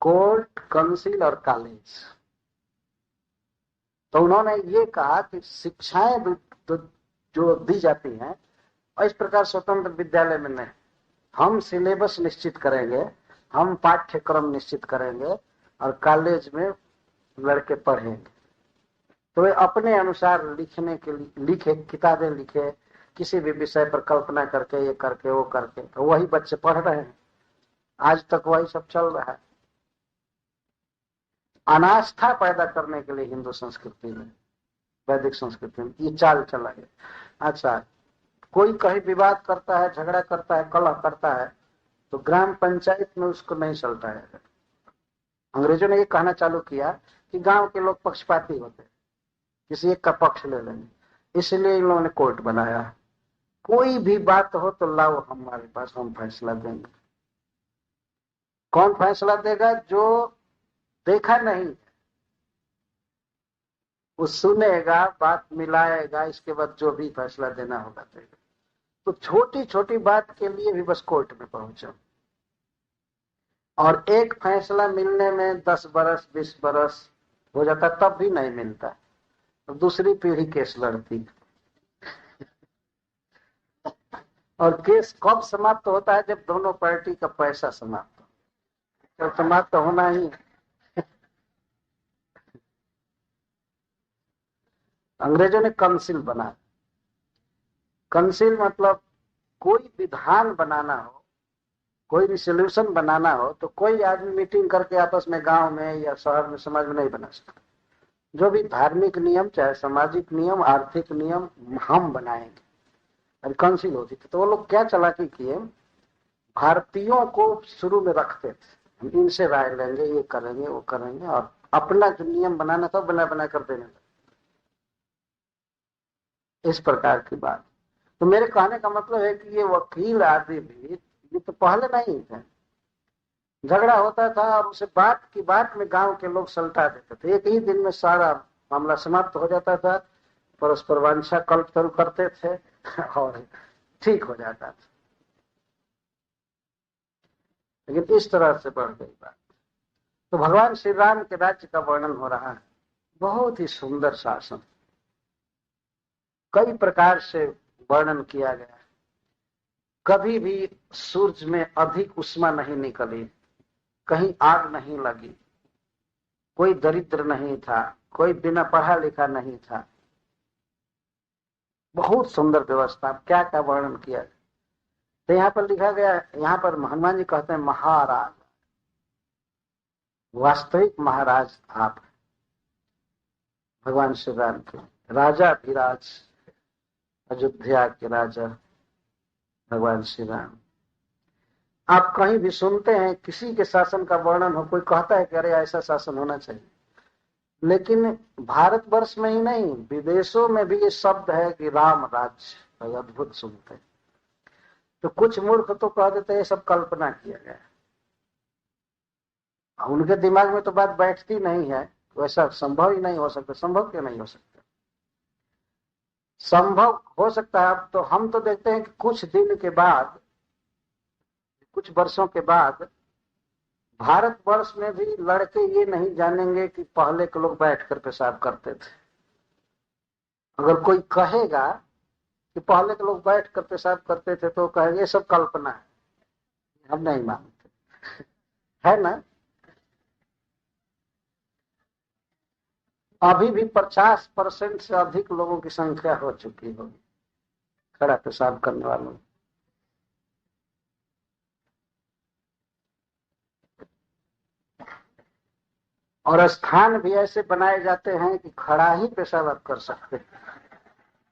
कोर्ट, काउंसिल और कॉलेज। तो उन्होंने ये कहा कि शिक्षाएं तो जो दी जाती हैं, और इस प्रकार स्वतंत्र विद्यालय में नहीं, हम सिलेबस निश्चित करेंगे, हम पाठ्यक्रम निश्चित करेंगे, और कॉलेज में लड़के पढ़ेंगे। तो वे अपने अनुसार लिखने के लिए लिखे, किताबें लिखे, किसी भी विषय पर कल्पना करके, ये करके वो करके, तो वही बच्चे पढ़ रहे हैं। आज तक वही सब चल रहा है। अनास्था पैदा करने के लिए हिंदू संस्कृति में, वैदिक संस्कृति में ये चाल चला गया। अच्छा, कोई कहीं विवाद करता है, झगड़ा करता है, कलह करता है, तो ग्राम पंचायत में उसको नहीं चलता है। अंग्रेजों ने ये कहना चालू किया कि गांव के लोग पक्षपाती होते हैं, किसी एक का पक्ष ले लेंगे, इसलिए इन लोगों ने कोर्ट बनाया। कोई भी बात हो तो लाओ हमारे पास, हम फैसला देंगे। कौन फैसला देगा? जो देखा नहीं, वो सुनेगा, बात मिलाएगा, इसके बाद जो भी फैसला देना होगा देगा। तो छोटी छोटी बात के लिए भी बस कोर्ट में पहुंचो, और एक फैसला मिलने में 10 बरस 20 बरस हो जाता, तब भी नहीं मिलता, तो दूसरी पीढ़ी केस लड़ती। और केस कब समाप्त होता है? जब दोनों पार्टी का पैसा समाप्त हो, तो समाप्त होना ही। अंग्रेजों ने काउंसिल बनाया। काउंसिल मतलब कोई विधान बनाना हो, कोई रिसोल्यूशन बनाना हो, तो कोई आदमी मीटिंग करके आपस में गांव में या शहर में, समाज में नहीं बना सकता। जो भी धार्मिक नियम, चाहे सामाजिक नियम, आर्थिक नियम, हम बनाएंगे। और काउंसिल होती थी, तो वो लोग क्या चालाकी किए, भारतीयों को शुरू में रखते थे, हम इनसे राय लेंगे, ये करेंगे, वो करेंगे, और अपना जो नियम बनाना था बना बना कर देने लगे। इस प्रकार की बात। तो मेरे कहने का मतलब है कि ये वकील आदि भी, ये तो पहले नहीं थे। झगड़ा होता था और उसे बात की बात में गांव के लोग सलटा देते थे, एक ही दिन में सारा मामला समाप्त हो जाता था, परस्पर वांछा कल्प शुरू करते थे और ठीक हो जाता था। लेकिन इस तरह से बढ़ गई बात। तो भगवान श्री राम के राज्य का वर्णन हो रहा है। बहुत ही सुंदर शासन, कई प्रकार से वर्णन किया गया है। कभी भी सूरज में अधिक उष्मा नहीं निकली, कहीं आग नहीं लगी, कोई दरिद्र नहीं था, कोई बिना पढ़ा लिखा नहीं था। बहुत सुंदर व्यवस्था, क्या क्या वर्णन किया। तो यहाँ पर लिखा गया, यहाँ पर हनुमान जी कहते हैं महाराज, वास्तविक महाराज आप भगवान श्री राम के राजा विराज, अयोध्या के राजा भगवान श्री राम। आप कहीं भी सुनते हैं किसी के शासन का वर्णन हो, कोई कहता है कि अरे ऐसा शासन होना चाहिए, लेकिन भारतवर्ष में ही नहीं, विदेशों में भी ये शब्द है कि राम राज्य, अद्भुत सुनते हैं। तो कुछ मूर्ख तो कह देते हैं ये सब कल्पना किया गया, उनके दिमाग में तो बात बैठती नहीं है, वैसा संभव ही नहीं हो सकता। संभव क्यों नहीं हो सकता? संभव हो सकता है। अब तो हम तो देखते हैं कि कुछ दिन के बाद, कुछ वर्षों के बाद भारतवर्ष में भी लड़के ये नहीं जानेंगे कि पहले के लोग बैठकर पेशाब करते थे। अगर कोई कहेगा कि पहले के लोग बैठकर पेशाब करते थे तो कहेंगे ये सब कल्पना है, हम नहीं मानते, है ना। अभी भी 50% से अधिक लोगों की संख्या हो चुकी होगी खड़ा पेशाब करने वालों। और स्थान भी ऐसे बनाए जाते हैं कि खड़ा ही पेशाब आप कर सकते हैं,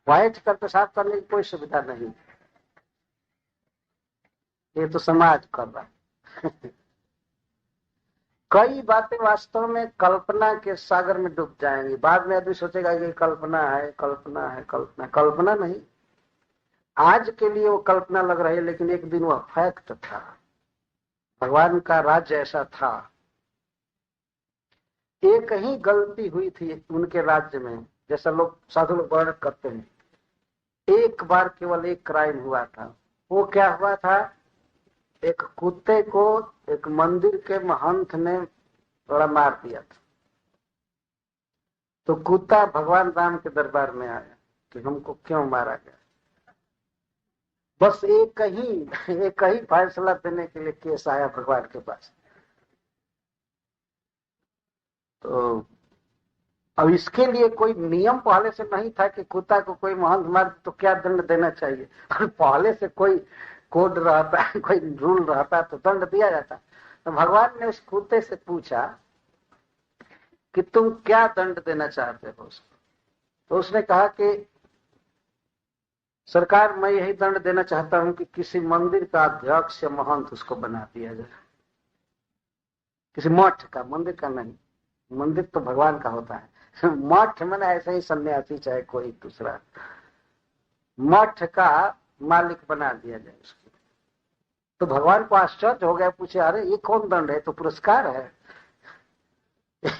बैठ कर पेशाब करने की कोई सुविधा नहीं। ये तो समाज कर रहा है। कई बातें वास्तव में कल्पना के सागर में डूब जाएंगी। बाद में आदमी सोचेगा कि कल्पना है, कल्पना है, कल्पना। कल्पना नहीं, आज के लिए वो कल्पना लग रही है, लेकिन एक दिन वह फैक्ट था। भगवान का राज्य ऐसा था। एक ही गलती हुई थी उनके राज्य में, जैसा लोग साधु लोग वर्णन करते हैं। एक बार केवल एक क्राइम हुआ था। वो क्या हुआ था? एक कुत्ते को एक मंदिर के महंत ने थोड़ा मार दिया था। तो कुत्ता भगवान राम के दरबार में आया कि हमको क्यों मारा गया। बस एक ही फैसला देने के लिए केस आया भगवान के पास। तो अब इसके लिए कोई नियम पहले से नहीं था कि कुत्ता को कोई महंत मार तो क्या दंड देना चाहिए। और पहले से कोई कोड रहता, कोई रूल रहता तो दंड दिया जाता। तो भगवान ने उस कुत्ते से पूछा कि तुम क्या दंड देना चाहते हो उसको। तो उसने कहा कि सरकार, मैं यही दंड देना चाहता हूं कि किसी मंदिर का अध्यक्ष या महंत उसको बना दिया जाए। किसी मठ का, मंदिर का नहीं। मंदिर तो भगवान का होता है। मठ मैंने ऐसे ही सन्यासी चाहे कोई दूसरा, मठ का मालिक बना दिया जाए उसको। तो भगवान को आश्चर्य हो गया, पूछे अरे ये कौन दंड है? तो पुरस्कार है,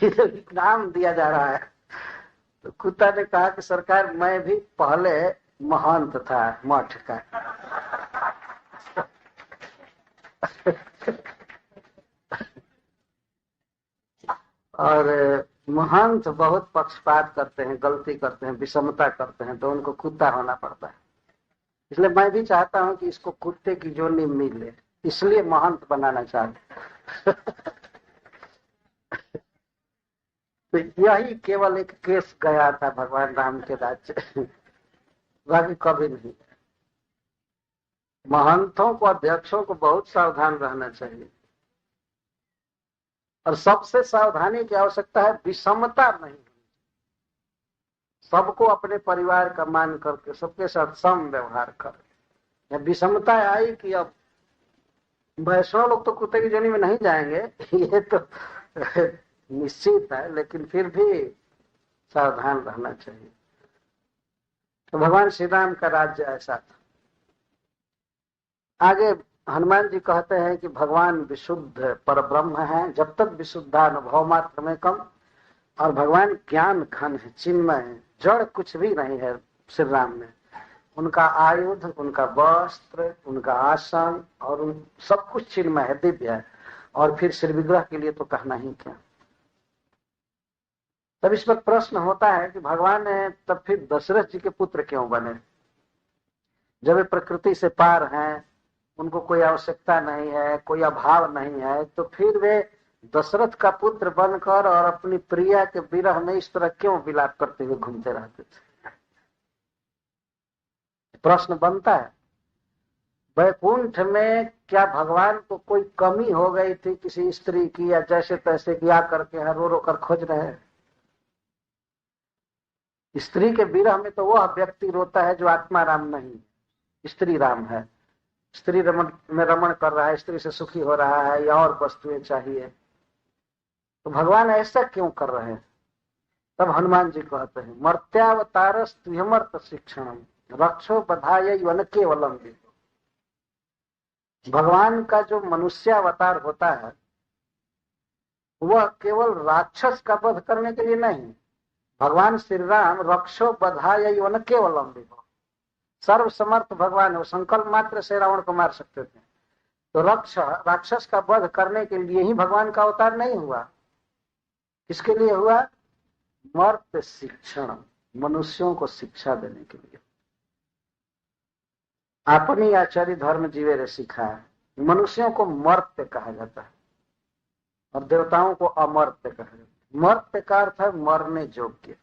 इनाम दिया जा रहा है। तो कुत्ता ने कहा कि सरकार, मैं भी पहले महंत था मठ का। और महंत बहुत पक्षपात करते हैं, गलती करते हैं, विषमता करते हैं, तो उनको कुत्ता होना पड़ता है। इसलिए मैं भी चाहता हूं कि इसको कुत्ते की जोनी मिले, इसलिए महंत बनाना चाहते। तो यही केवल एक केस गया था भगवान राम के राज्य, बाकी कभी नहीं। महंतों को, अध्यक्षों को बहुत सावधान रहना चाहिए। और सबसे सावधानी की आवश्यकता है, विषमता नहीं। सबको अपने परिवार का मान करके सबके साथ सम व्यवहार कर। विषमता आई कि अब वैष्णव लोग तो कुत्ते की जोनी में नहीं जाएंगे, ये तो निश्चित है, लेकिन फिर भी सावधान रहना चाहिए। तो भगवान श्री राम का राज्य ऐसा था। आगे हनुमान जी कहते हैं कि भगवान विशुद्ध परब्रह्म है, जब तक विशुद्धानुभव मात्र में कम। और भगवान ज्ञान घन है, चिन्मय है, जड़ कुछ भी नहीं है श्री राम में। उनका आयुध, उनका वस्त्र, उनका आसन और उन सब कुछ चिन्मय है, दिव्य है। और फिर श्री विग्रह के लिए तो कहना ही क्या। तब इस पर प्रश्न होता है कि भगवान तब फिर दशरथ जी के पुत्र क्यों बने, जब वे प्रकृति से पार हैं, उनको कोई आवश्यकता नहीं है, कोई अभाव नहीं है, तो फिर वे दशरथ का पुत्र बनकर और अपनी प्रिया के विरह में इस तरह क्यों विलाप करते हुए घूमते रहते थे? प्रश्न बनता है। वैकुंठ में क्या भगवान को कोई कमी हो गई थी किसी स्त्री की, या जैसे तैसे किया करके रो रो कर खोज रहे हैं? स्त्री के विरह में तो वह व्यक्ति रोता है जो आत्मा राम नहीं, स्त्री राम है, स्त्री रमण में रमण कर रहा है, स्त्री से सुखी हो रहा है, या और वस्तुएं चाहिए। तो भगवान ऐसा क्यों कर रहे हैं? तब हनुमान जी कहते हैं, मर्त्यावतारस तुह्यमर्त शिक्षणम रक्षो बधाय वन केवलम। भगवान का जो मनुष्यावतार होता है वह केवल राक्षस का वध करने के लिए नहीं। भगवान श्री राम रक्षो बधाय वन केवलम, सर्वसमर्थ भगवान है, संकल्प मात्र से रावण को मार सकते थे। तो राक्षस का वध करने के लिए ही भगवान का अवतार नहीं हुआ। किसके लिए हुआ? मर्त्य शिक्षण, मनुष्यों को शिक्षा देने के लिए। अपनी आचार्य धर्म जीवे रे सिखाया। मनुष्यों को मर्त्य कहा जाता है और देवताओं को अमर्त्य कहा जाता है। मर्त्य का अर्थ है मरने योग्य।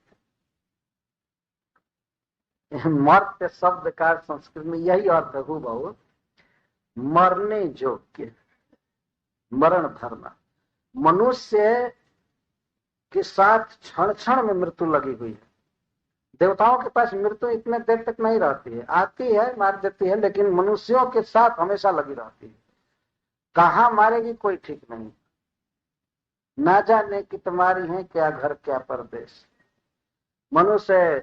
मर्त्य शब्द का संस्कृत में यही अर्थ है, हूबहू मरने योग्य, मरण धर्म। मनुष्य के साथ क्षण क्षण में मृत्यु लगी हुई है। देवताओं के पास मृत्यु इतने देर तक नहीं रहती है, आती है मार देती है, लेकिन मनुष्यों के साथ हमेशा लगी रहती है। कहाँ मारेगी कोई ठीक नहीं। ना जाने कि तुम्हारी है क्या घर क्या परदेश। मनुष्य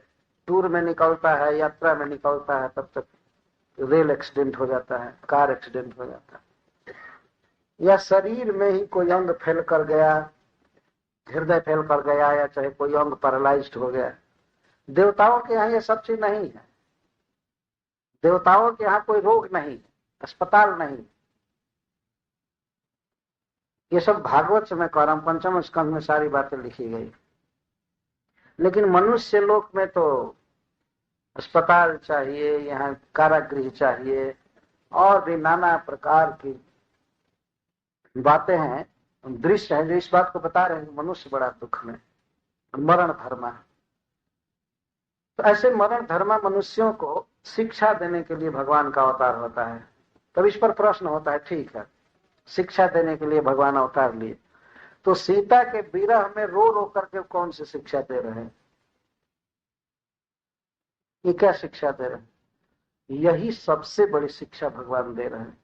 टूर में निकलता है, यात्रा में निकलता है, तब तक रेल एक्सीडेंट हो जाता है, कार एक्सीडेंट हो जाता है, या शरीर में ही कोई अंग फेल कर गया, हृदय फेल कर गया, या चाहे कोई अंग पैरालाइज्ड हो गया। देवताओं के यहाँ ये सब चीज नहीं है। देवताओं के यहाँ कोई रोग नहीं, अस्पताल नहीं। ये सब भागवत से मैं कह रहा हूं, पंचम स्कंध में सारी बातें लिखी गई। लेकिन मनुष्य लोक में तो अस्पताल चाहिए, यहाँ कारागृह चाहिए, और भी नाना प्रकार की बातें हैं, दृश्य है जो इस बात को बता रहे हैं। मनुष्य बड़ा दुख में, मरण धर्मा। तो ऐसे मरण धर्मा मनुष्यों को शिक्षा देने के लिए भगवान का अवतार होता है। तब इस पर प्रश्न होता है, ठीक है, शिक्षा देने के लिए भगवान अवतार लिए, तो सीता के विरह में रो रो करके कौन सी शिक्षा दे रहे हैं? ये क्या शिक्षा दे रहे हैं? यही सबसे बड़ी शिक्षा भगवान दे रहे हैं।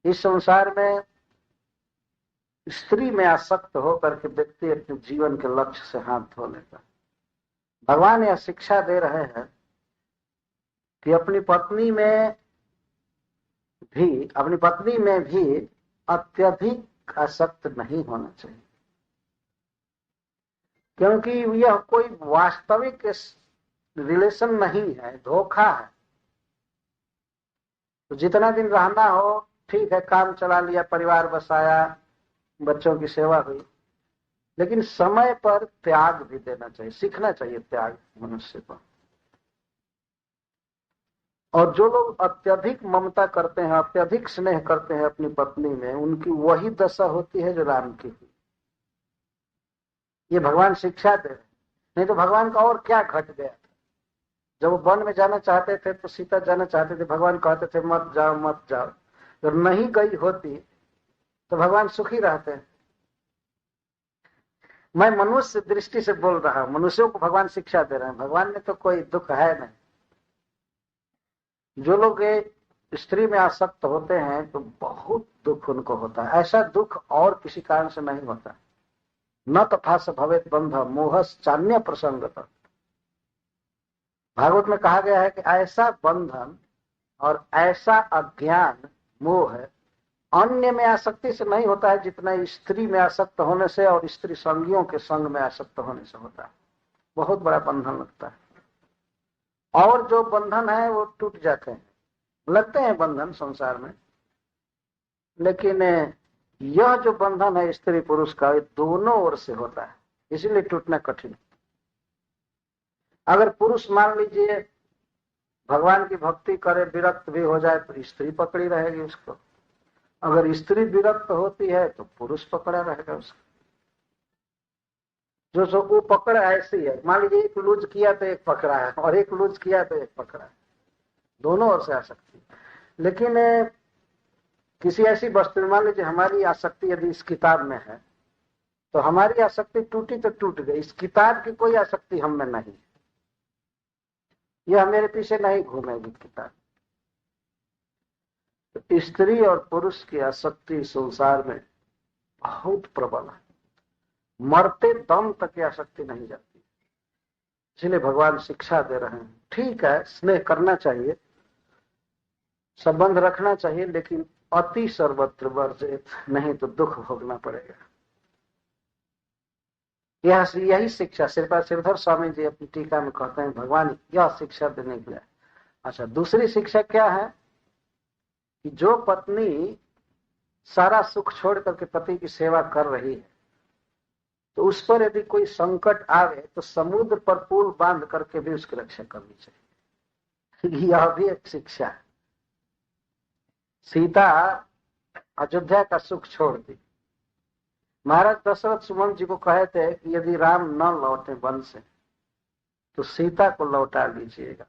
इस संसार में स्त्री में आसक्त होकर के व्यक्ति अपने जीवन के लक्ष्य से हाथ धो लेता। भगवान यह शिक्षा दे रहे हैं कि अपनी पत्नी में भी अत्यधिक आसक्त नहीं होना चाहिए, क्योंकि यह कोई वास्तविक रिलेशन नहीं है, धोखा है। तो जितना दिन रहना हो ठीक है, काम चला लिया, परिवार बसाया, बच्चों की सेवा हुई, लेकिन समय पर त्याग भी देना चाहिए, सीखना चाहिए त्याग मनुष्य को। और जो लोग अत्यधिक ममता करते हैं, अत्यधिक स्नेह करते हैं अपनी पत्नी में, उनकी वही दशा होती है जो राम की हुई। ये भगवान शिक्षा दे रहे। नहीं तो भगवान का और क्या घट गया था? जब वो वन में जाना चाहते थे तो सीता जाना चाहते थे, भगवान कहते थे मत जाओ मत जाओ। जब नहीं गई होती तो भगवान सुखी रहते हैं। मैं मनुष्य दृष्टि से बोल रहा हूं, मनुष्यों को भगवान शिक्षा दे रहे हैं। भगवान में तो कोई दुख है नहीं। जो लोग स्त्री में आसक्त होते हैं तो बहुत दुख उनको होता है। ऐसा दुख और किसी कारण से नहीं होता। न तथा स भवेत बंध मोहस चान्य प्रसंगत। भागवत में कहा गया है कि ऐसा बंधन और ऐसा अज्ञान मोह अन्य में आसक्ति से नहीं होता है जितना स्त्री में आसक्त होने से और स्त्री संगियों के संग में आसक्त होने से होता है। बहुत बड़ा बंधन लगता है। और जो बंधन है वो टूट जाते हैं, लगते हैं बंधन संसार में, लेकिन यह जो बंधन है स्त्री पुरुष का, ये दोनों ओर से होता है, इसीलिए टूटना कठिन। अगर पुरुष मान लीजिए भगवान की भक्ति करे, विरक्त भी हो जाए तो स्त्री पकड़ी रहेगी उसको। अगर स्त्री विरक्त होती है तो पुरुष पकड़ा रहेगा उसको। जो वो पकड़ ऐसी है, मान लीजिए एक लूज किया तो एक पकड़ा है, और एक लूज किया तो एक पकड़ा है, दोनों ओर से आ सकती है। लेकिन किसी ऐसी वस्तु में, मान लीजिए हमारी आसक्ति यदि इस किताब में है, तो हमारी आसक्ति टूटी तो टूट गई, इस किताब की कोई आसक्ति हम में नहीं, यह मेरे पीछे नहीं घूमेगी किताब। तो स्त्री और पुरुष की आसक्ति संसार में बहुत प्रबल है, मरते दम तक की आसक्ति नहीं जाती। इसलिए भगवान शिक्षा दे रहे हैं, ठीक है स्नेह करना चाहिए, संबंध रखना चाहिए, लेकिन अति सर्वत्र वर्जित, नहीं तो दुख भोगना पड़ेगा। यही शिक्षा श्रीधर स्वामी जी अपनी टीका में कहते हैं, भगवान यह शिक्षा देने के लिए। अच्छा, दूसरी शिक्षा क्या है कि जो पत्नी सारा सुख छोड़ करके पति की सेवा कर रही है, तो उस पर यदि कोई संकट आवे तो समुद्र पर पुल बांध करके भी उसकी रक्षा करनी चाहिए। यह भी एक शिक्षा है। सीता अयोध्या का सुख छोड़ दी। महाराज दशरथ सुमन जी को कहे थे कि यदि राम न लौटे वन से तो सीता को लौटा लीजिएगा,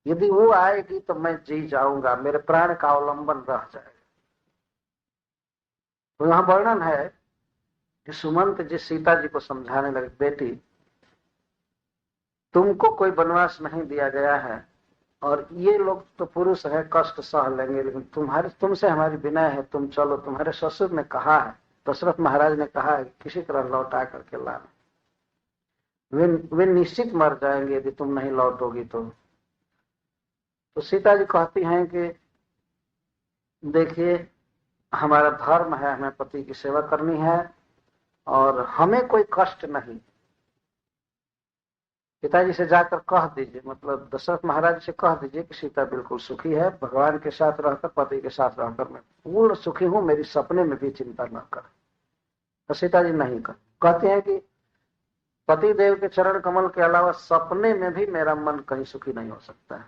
यदि वो आएगी तो मैं जी जाऊंगा, मेरे प्राण का अवलंबन रह जाएगा। तो यहां वर्णन है कि सुमंत जी सीता जी को समझाने लगे, बेटी तुमको कोई वनवास नहीं दिया गया है, और ये लोग तो पुरुष है कष्ट सह लेंगे, लेकिन तुमसे हमारी विनय है, तुम चलो। तुम्हारे ससुर ने कहा है, दशरथ महाराज ने कहा है कि किसी तरह लौटा करके लाना, वे निश्चित मर जाएंगे यदि तुम नहीं लौटोगी तो। सीता जी कहती हैं कि देखिए हमारा धर्म है, हमें पति की सेवा करनी है और हमें कोई कष्ट नहीं। पिताजी से जाकर कह दीजिए, मतलब दशरथ महाराज से कह दीजिए कि सीता बिल्कुल सुखी है, भगवान के साथ रहकर, पति के साथ रहकर मैं पूर्ण सुखी हूं, मेरी सपने में भी चिंता न कर। तो सीता जी नहीं कहते हैं कि पति देव के चरण कमल के अलावा सपने में भी मेरा मन कहीं सुखी नहीं हो सकता है,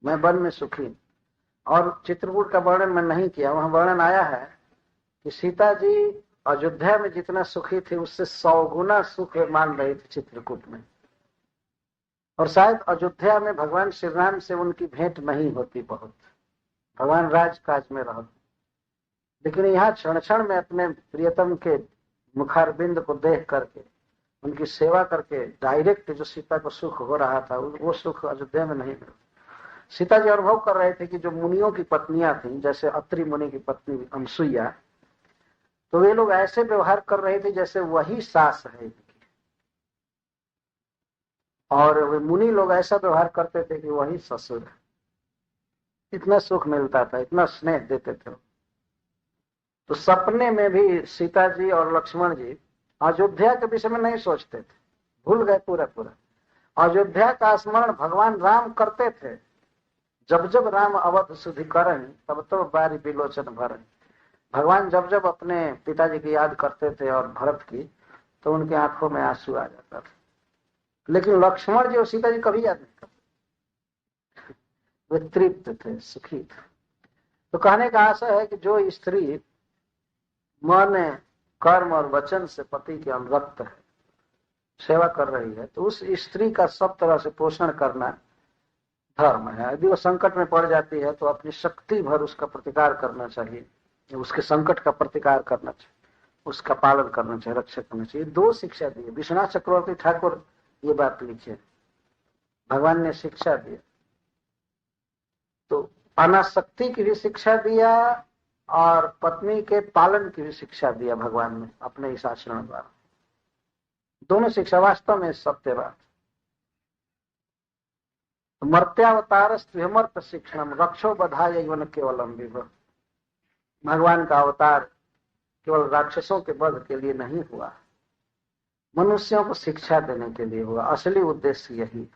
मैं वन में सुखी। और चित्रकूट का वर्णन मैं नहीं किया, वहां वर्णन आया है कि सीता जी अयोध्या में जितना सुखी थी उससे 100 गुना सुख मान रही थी चित्रकूट में। और शायद अयोध्या में भगवान श्री राम से उनकी भेंट नहीं होती बहुत, भगवान राजकाज में रहते, लेकिन यहाँ क्षण क्षण में अपने प्रियतम के मुखारबिंद को देख करके, उनकी सेवा करके डायरेक्ट जो सीता को सुख हो रहा था वो सुख अयोध्या में नहीं मिला। सीता जी अनुभव कर रहे थे कि जो मुनियों की पत्नियां थीं, जैसे अत्रि मुनि की पत्नी अनसुईया, तो वे लोग ऐसे व्यवहार कर रहे थे जैसे वही सास है, और वे मुनि लोग ऐसा व्यवहार करते थे कि वही ससुर है। इतना सुख मिलता था, इतना स्नेह देते थे। तो सपने में भी सीता जी और लक्ष्मण जी अयोध्या के विषय में नहीं सोचते थे, भूल गए पूरा पूरा। अयोध्या का स्मरण भगवान राम करते थे। जब जब राम अवध सुधि करन तब तब बारी बिलोचन भरन। भगवान जब जब अपने पिताजी की याद करते थे और भरत की, तो उनके आंखों में आंसू आ जाता था। लेकिन लक्ष्मण जी और सीता जी कभी याद नहीं करते, वे तृप्त थे, सुखी थे। तो कहने का आशय है कि जो स्त्री मन, कर्म और वचन से पति के अनुरक्त है, सेवा कर रही है, तो उस स्त्री का सब तरह से पोषण करना धर्म है। यदि वो संकट में पड़ जाती है तो अपनी शक्ति भर उसका प्रतिकार करना चाहिए, उसके संकट का प्रतिकार करना चाहिए, उसका पालन करना चाहिए, रक्षा करना चाहिए। 2 शिक्षा दी है। विश्वनाथ चक्रवर्ती ठाकुर ये बात लिखे, भगवान ने शिक्षा दी, तो अनासक्ति की भी शिक्षा दिया और पत्नी के पालन की भी शिक्षा दिया भगवान ने अपने इस आचरण द्वारा। दोनों शिक्षा वास्तव में सत्य बात। मर्त्यावतार स्त्रियमर्त शिक्षण रक्षो बधाय यौन केवलम विभव। भगवान का अवतार केवल राक्षसों के वध के लिए नहीं हुआ, मनुष्यों को शिक्षा देने के लिए हुआ। असली उद्देश्य यही,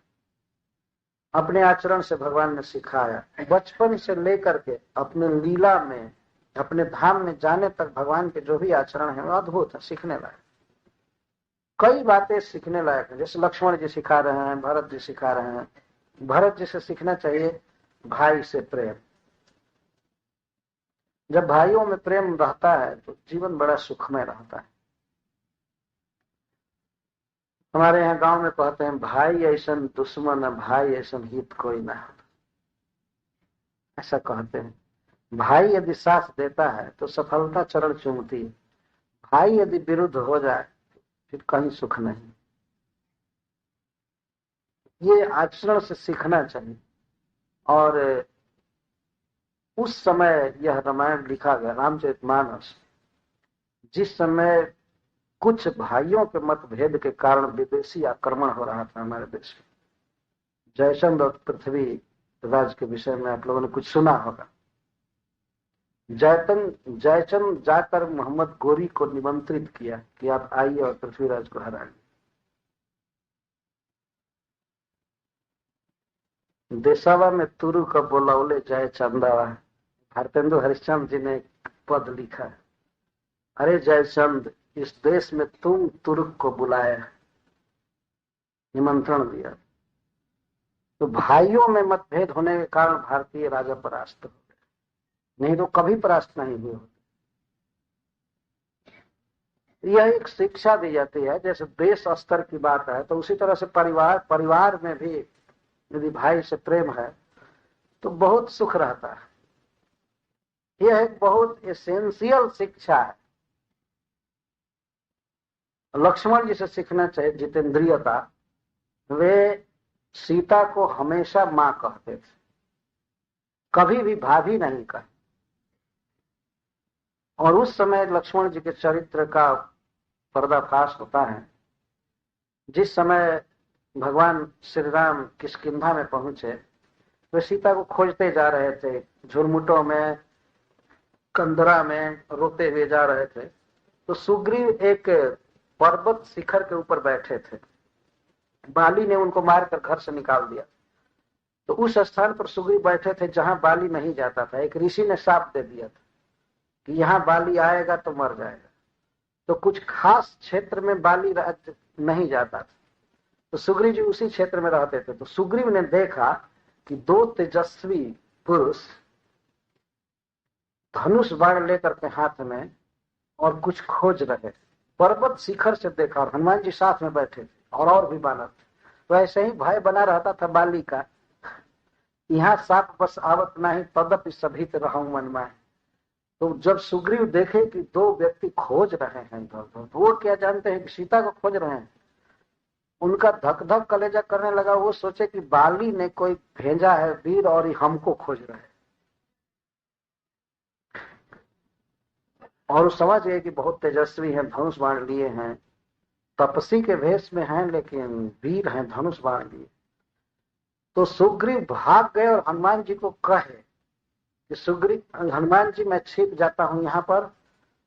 अपने आचरण से भगवान ने सिखाया। बचपन से लेकर के अपने लीला में, अपने धाम में जाने तक भगवान के जो भी आचरण है वो अद्भुत है, सीखने लायक। कई बातें सीखने लायक है, जैसे लक्ष्मण जी सिखा रहे हैं, भरत जी सिखा रहे हैं, भरत जी से सीखना चाहिए भाई से प्रेम। जब भाइयों में प्रेम रहता है तो जीवन बड़ा सुखमय रहता है। हमारे यहाँ गांव में कहते हैं, भाई ऐसन दुश्मन है, भाई ऐसन हित कोई ना हो। ऐसा कहते हैं। भाई यदि साथ देता है तो सफलता चरण चूमती है, भाई यदि विरुद्ध हो जाए फिर कहीं सुख नहीं। ये आचरण से सीखना चाहिए। और उस समय यह रामायण लिखा गया, रामचरितमानस, जिस समय कुछ भाइयों के मतभेद के कारण विदेशी आक्रमण हो रहा था हमारे देश में। जयचंद और पृथ्वी राज के विषय में आप लोगों ने कुछ सुना होगा। जयचंद जाकर मोहम्मद गोरी को निमंत्रित किया कि आप आइए और पृथ्वीराज को हराइए। देसावा में तुरु का बोलावले जयचंदावा। भारतेंदु हरिश्चंद्र जी ने पद लिखा है, अरे जयचंद, इस देश में तुम तुर्क को बुलाया, निमंत्रण दिया। तो भाइयों में मतभेद होने के कारण भारतीय राजा परास्त हो गए, नहीं तो कभी परास्त नहीं हुए होते। यह एक शिक्षा दी जाती है। जैसे देश स्तर की बात है तो उसी तरह से परिवार में भी यदि भाई से प्रेम है तो बहुत सुख रहता है। यह एक बहुत एसेंशियल शिक्षा है। लक्ष्मण जी से सीखना चाहिए जितेंद्रियता। वे सीता को हमेशा मां कहते थे, कभी भी भाभी नहीं कहे। और उस समय लक्ष्मण जी के चरित्र का पर्दाफाश होता है। जिस समय भगवान श्री राम किष्किंधा में पहुंचे, वे सीता को खोजते जा रहे थे, झुरमुटों में, कंदरा में रोते हुए जा रहे थे। तो सुग्रीव एक पर्वत शिखर के ऊपर बैठे थे, बाली ने उनको मारकर घर से निकाल दिया। तो उस स्थान पर सुग्रीव बैठे थे जहां बाली नहीं जाता था। एक ऋषि ने शाप दे दिया था कि यहां बाली आएगा तो मर जाएगा। तो कुछ खास क्षेत्र में बाली नहीं जाता था, तो सुग्रीव जी उसी क्षेत्र में रहते थे। तो सुग्रीव ने देखा कि दो तेजस्वी पुरुष धनुष बाण लेकर के हाथ में और कुछ खोज रहे। पर्वत शिखर से देखा और हनुमान जी साथ में बैठे थे और भी बानर थे। तो ऐसे ही भय बना रहता था बाली का, यहाँ साप बस आवत नहीं, तदपि सभित रहूं मन में। तो जब सुग्रीव देखे कि दो व्यक्ति खोज रहे हैं इधर उधर, वो क्या जानते हैं कि सीता को खोज रहे हैं, उनका धक धक कलेजा करने लगा। वो सोचे कि बाली ने कोई भेजा है वीर और हमको खोज रहे हैं। और समझ गए कि बहुत तेजस्वी हैं, धनुष बाण लिए हैं, तपसी के भेष में हैं लेकिन वीर हैं, धनुष बाण लिए। तो सुग्रीव भाग गए और हनुमान जी को कहे कि सुग्रीव, हनुमान जी मैं छिप जाता हूं यहाँ पर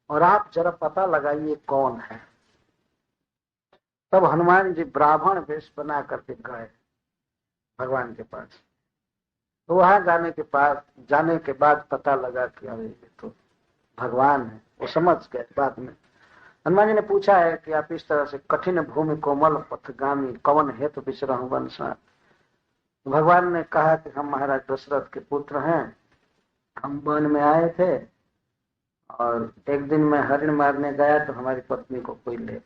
और आप जरा पता लगाइए कौन है। तब हनुमान जी ब्राह्मण वेश बना करके गए भगवान के पास। तो वहां जाने के बाद पता लगा कि अरे ये तो भगवान है। वो समझ गए बाद में। हनुमान जी ने पूछा है कि आप इस तरह से कठिन भूमि कोमल पथगामी कवन हेतु विचरहु वनसार। भगवान ने कहा कि हम महाराज दशरथ के पुत्र हैं, हम वन में आए थे और एक दिन मैं हरिण मारने गया तो हमारी पत्नी को कोई ले,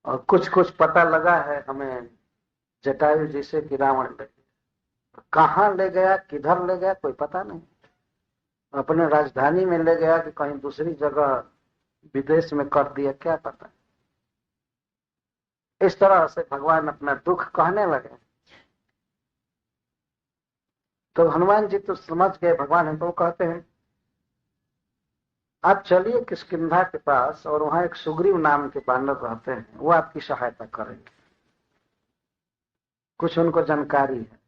और कुछ कुछ पता लगा है हमें जटायु जी से कि रावण ले, कहाँ ले गया, किधर ले गया कोई पता नहीं। अपने राजधानी में ले गया कि कहीं दूसरी जगह विदेश में कर दिया, क्या पता। इस तरह से भगवान अपना दुख कहने लगे। तो हनुमान जी तो समझ गए भगवान है, तो कहते हैं आप चलिए किष्किंधा के पास और वहां एक सुग्रीव नाम के बानर रहते हैं, वो आपकी सहायता करेंगे, कुछ उनको जानकारी है।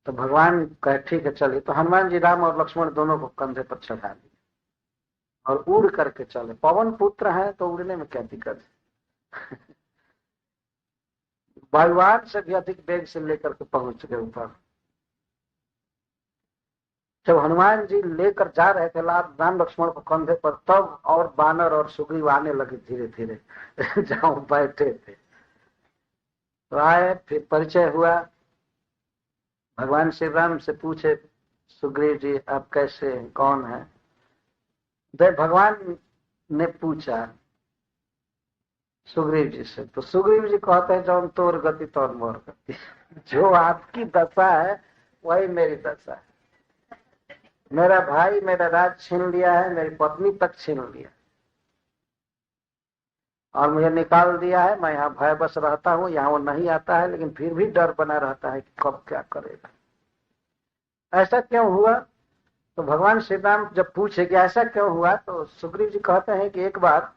तो भगवान कहे ठीक है चलिए। तो हनुमान जी राम और लक्ष्मण दोनों को कंधे पर चढ़ा दिए और उड़ करके चले। पवन पुत्र हैं तो उड़ने में क्या दिक्कत है। वायुयान से भी अधिक वेग से लेकर के पहुंच गए ऊपर। जब हनुमान जी लेकर जा रहे थे राम लक्ष्मण को कंधे पर, तब और बानर और सुग्रीव आने लगे धीरे धीरे जहां बैठे थे। तो आए, फिर परिचय हुआ। भगवान श्री राम से पूछे, सुग्रीव जी आप कैसे हैं, कौन है? भगवान ने पूछा सुग्रीव जी से, तो सुग्रीव जी कहते हैं जौन तोर गति तौर मोर गति। जो आपकी दशा है वही मेरी दशा है। मेरा भाई मेरा राज छीन लिया है, मेरी पत्नी तक छीन लिया और मुझे निकाल दिया है। मैं यहाँ भय बस रहता हूँ, यहाँ वो नहीं आता है, लेकिन फिर भी डर बना रहता है कि कब क्या करेगा। ऐसा क्यों हुआ? तो भगवान श्री राम जब पूछे कि ऐसा क्यों हुआ, तो सुग्रीव जी कहते हैं कि एक बार